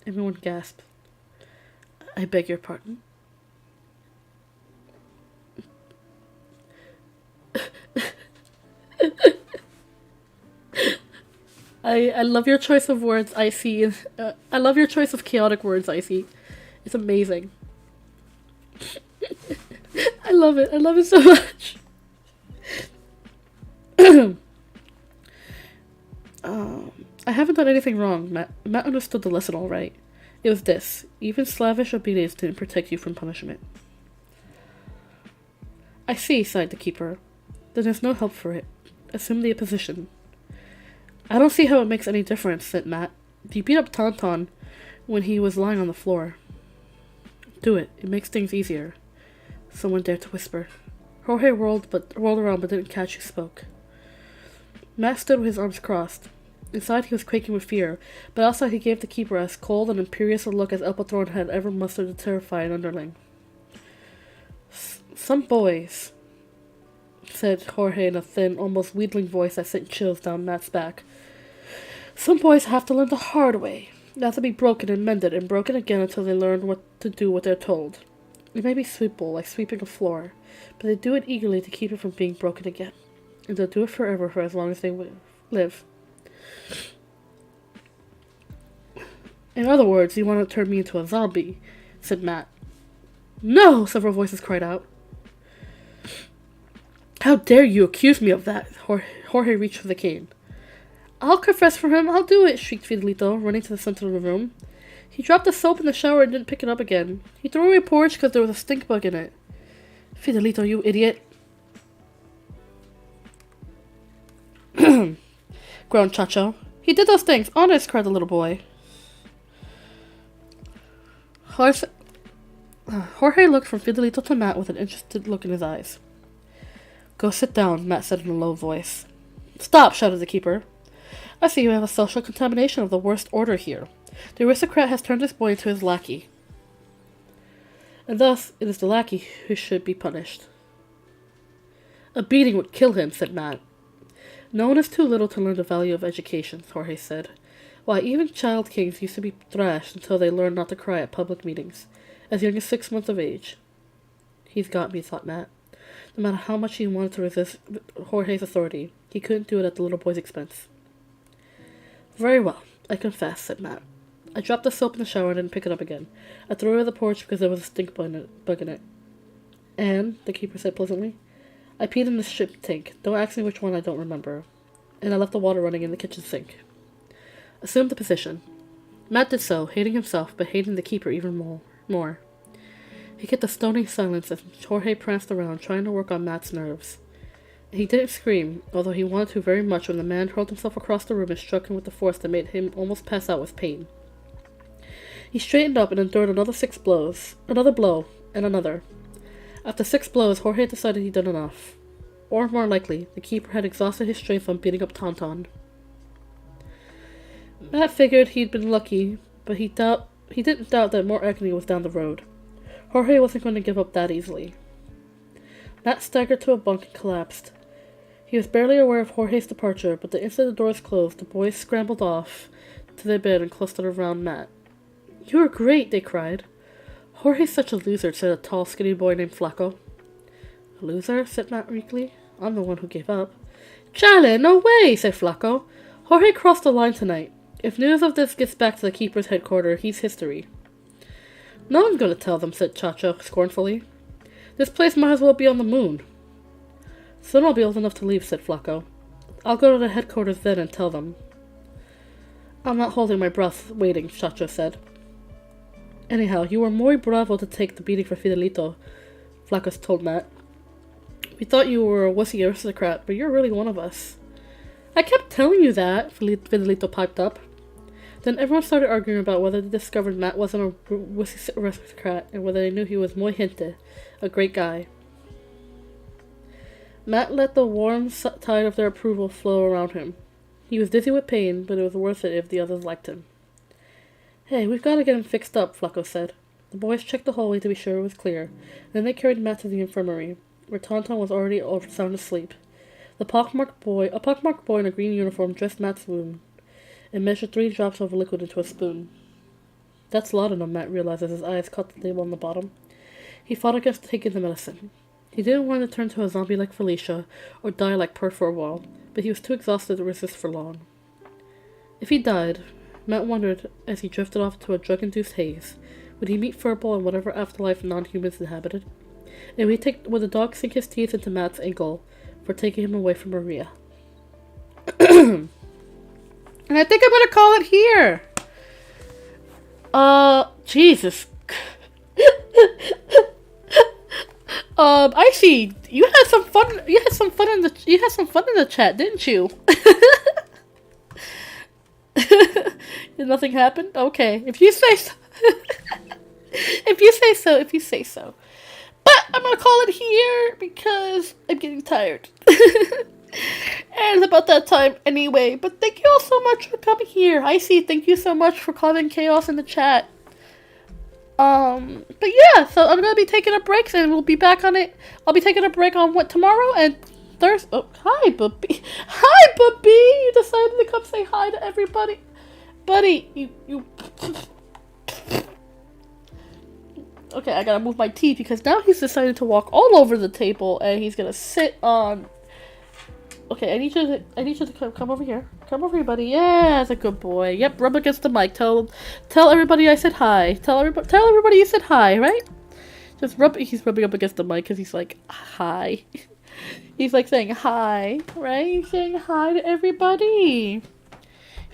Everyone gasped. I beg your pardon? I love your choice of words, Icy. I love your choice of chaotic words, Icy. It's amazing. I love it. I love it so much. I haven't done anything wrong, Matt. Matt understood the lesson all right. It was this. Even slavish obedience didn't protect you from punishment. I see, sighed the keeper. Then there's no help for it. Assume the opposition. I don't see how it makes any difference, said Matt. You beat up Tauntaun when he was lying on the floor. Do it. It makes things easier. Someone dared to whisper. Jorge whirled around but didn't catch who spoke. Matt stood with his arms crossed. Inside he was quaking with fear, but outside he gave the keeper as cold and imperious a look as El Patron had ever mustered to terrify an underling. Some boys, said Jorge in a thin, almost wheedling voice that sent chills down Matt's back. Some boys have to learn the hard way. They have to be broken and mended and broken again until they learn what to do what they're told. It may be simple, like sweeping a floor, but they do it eagerly to keep it from being broken again. And they'll do it forever for as long as they live. In other words, you want to turn me into a zombie, said Matt. No! Several voices cried out. How dare you accuse me of that? Jorge reached for the cane. I'll confess for him, I'll do it, shrieked Fidelito, running to the center of the room. He dropped the soap in the shower and didn't pick it up again. He threw away a porridge because there was a stink bug in it. Fidelito, you idiot. Groaned Chacho. He did those things, honest, cried the little boy. Jorge looked from Fidelito to Matt with an interested look in his eyes. Go sit down, Matt said in a low voice. Stop, shouted the keeper. I see you have a social contamination of the worst order here. The aristocrat has turned this boy into his lackey. And thus, it is the lackey who should be punished. A beating would kill him, said Matt. No one is too little to learn the value of education, Jorge said. Why, even child kings used to be thrashed until they learned not to cry at public meetings, as young as 6 months of age. He's got me, thought Matt. No matter how much he wanted to resist Jorge's authority, he couldn't do it at the little boy's expense. Very well, I confess, said Matt. I dropped the soap in the shower and didn't pick it up again. I threw it on the porch because there was a stink bug in it. And, the keeper said pleasantly, I peed in the ship tank. Don't ask me which one, I don't remember. And I left the water running in the kitchen sink. Assume the position. Matt did so, hating himself, but hating the keeper even more. He kept a stony silence as Jorge pranced around, trying to work on Matt's nerves. He didn't scream, although he wanted to very much when the man hurled himself across the room and struck him with a force that made him almost pass out with pain. He straightened up and endured another 6 blows, another blow, and another. After 6 blows, Jorge decided he'd done enough. Or, more likely, the keeper had exhausted his strength on beating up Tauntaun. Matt figured he'd been lucky, but he didn't doubt that more agony was down the road. Jorge wasn't going to give up that easily. Matt staggered to a bunk and collapsed. He was barely aware of Jorge's departure, but the instant the doors closed, the boys scrambled off to their bed and clustered around Matt. You were great, they cried. Jorge's such a loser, said a tall, skinny boy named Flaco. A loser? Said Matt weakly. I'm the one who gave up. Chale, no way, said Flaco. Jorge crossed the line tonight. If news of this gets back to the keeper's headquarters, he's history. No one's going to tell them, said Chacha scornfully. This place might as well be on the moon. Soon I'll be old enough to leave, said Flaco. I'll go to the headquarters then and tell them. I'm not holding my breath, waiting, Chacha said. Anyhow, you were muy bravo to take the beating for Fidelito, Flaco told Matt. We thought you were a wussy aristocrat, but you're really one of us. I kept telling you that, Fidelito piped up. Then everyone started arguing about whether they discovered Matt wasn't a wussy aristocrat and whether they knew he was muy gente, a great guy. Matt let the warm tide of their approval flow around him. He was dizzy with pain, but it was worth it if the others liked him. Hey, we've got to get him fixed up, Flaco said. The boys checked the hallway to be sure it was clear, and then they carried Matt to the infirmary, where Tauntaun was already sound asleep. A pockmarked boy in a green uniform dressed Matt's wound and measured 3 drops of liquid into a spoon. That's laudanum, Matt realized as his eyes caught the label on the bottom. He fought against taking the medicine. He didn't want to turn to a zombie like Felicia or die like Pert for a while, but he was too exhausted to resist for long. If he died, Matt wondered as he drifted off into a drug-induced haze, would he meet Furball in whatever afterlife non-humans inhabited? And would the dog sink his teeth into Matt's ankle for taking him away from Maria? And I think I'm gonna call it here. Jesus. I see. You had some fun in the chat, didn't you? Nothing happened? Okay. If you say so. If you say so. But I'm gonna call it here because I'm getting tired. And it's about that time anyway. But thank you all so much for coming here. I see. Thank you so much for causing chaos in the chat. But yeah, so I'm gonna be taking a break and we'll be back on it. I'll be taking a break on tomorrow and Thursday. Oh, hi, Bubby. Hi, Bubby. You decided to come say hi to everybody. Buddy, you. Okay, I gotta move my teeth because now he's decided to walk all over the table and he's gonna sit on. Okay, I need you to come over here. Come over here, buddy. Yeah, that's a good boy. Yep, rub against the mic. Tell everybody I said hi. Tell everybody you said hi, right? Just rub. He's rubbing up against the mic because he's like, hi. He's like saying hi, right? He's saying hi to everybody.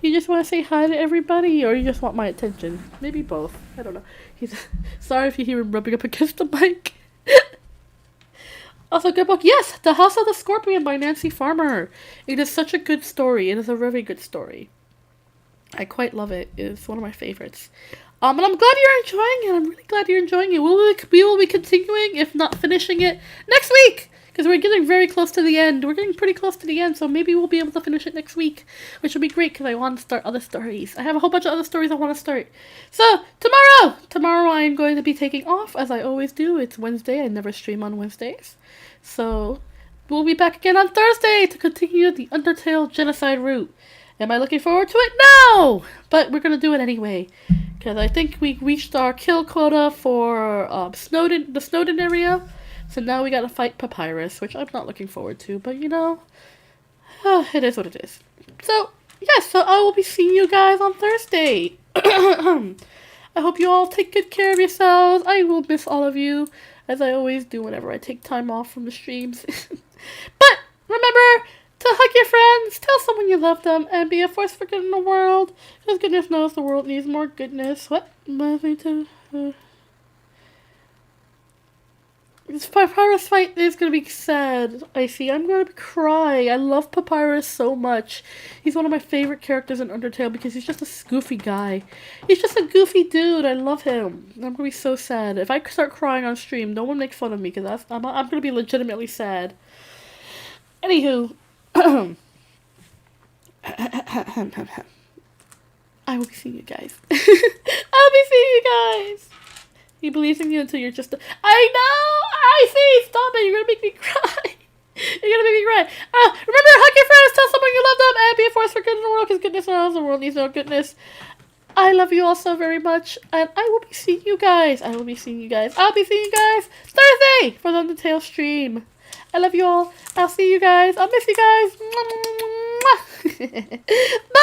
You just want to say hi to everybody, or you just want my attention? Maybe both. I don't know. He's sorry if you hear him rubbing up against the mic. Also, good book. Yes, The House of the Scorpion by Nancy Farmer. It is such a good story. It is a very good story. I quite love it. It's one of my favorites. And I'm glad you're enjoying it. I'm really glad you're enjoying it. We will be continuing, if not finishing it, next week. Because we're getting very close to the end. We're getting pretty close to the end, so maybe we'll be able to finish it next week. Which will be great, because I want to start other stories. I have a whole bunch of other stories I want to start. So, tomorrow I'm going to be taking off, as I always do. It's Wednesday. I never stream on Wednesdays. So, we'll be back again on Thursday to continue the Undertale genocide route. Am I looking forward to it? No! But we're going to do it anyway. Because I think we reached our kill quota for the Snowden area. So now we gotta fight Papyrus, which I'm not looking forward to, but you know, it is what it is. So, yes, so I will be seeing you guys on Thursday. I hope you all take good care of yourselves. I will miss all of you, as I always do whenever I take time off from the streams. But remember to hug your friends, tell someone you love them, and be a force for good in the world. Because goodness knows the world needs more goodness. What? This Papyrus fight is gonna be sad, Icy. I'm gonna cry. I love Papyrus so much. He's one of my favorite characters in Undertale because he's just a goofy guy. He's just a goofy dude. I love him. I'm gonna be so sad. If I start crying on stream, no one make fun of me because I'm gonna be legitimately sad. Anywho, I will be seeing you guys. I'll be seeing you guys. He believes in you until you're just I know! Icy! Stop it! You're gonna make me cry! You're gonna make me cry! Remember, hug your friends, tell someone you love them, and be a force for good in the world, because goodness knows the world needs no goodness. I love you all so very much, and I will be seeing you guys. I'll be seeing you guys Thursday for the Undertale stream. I love you all. I'll see you guys. I'll miss you guys. Bye!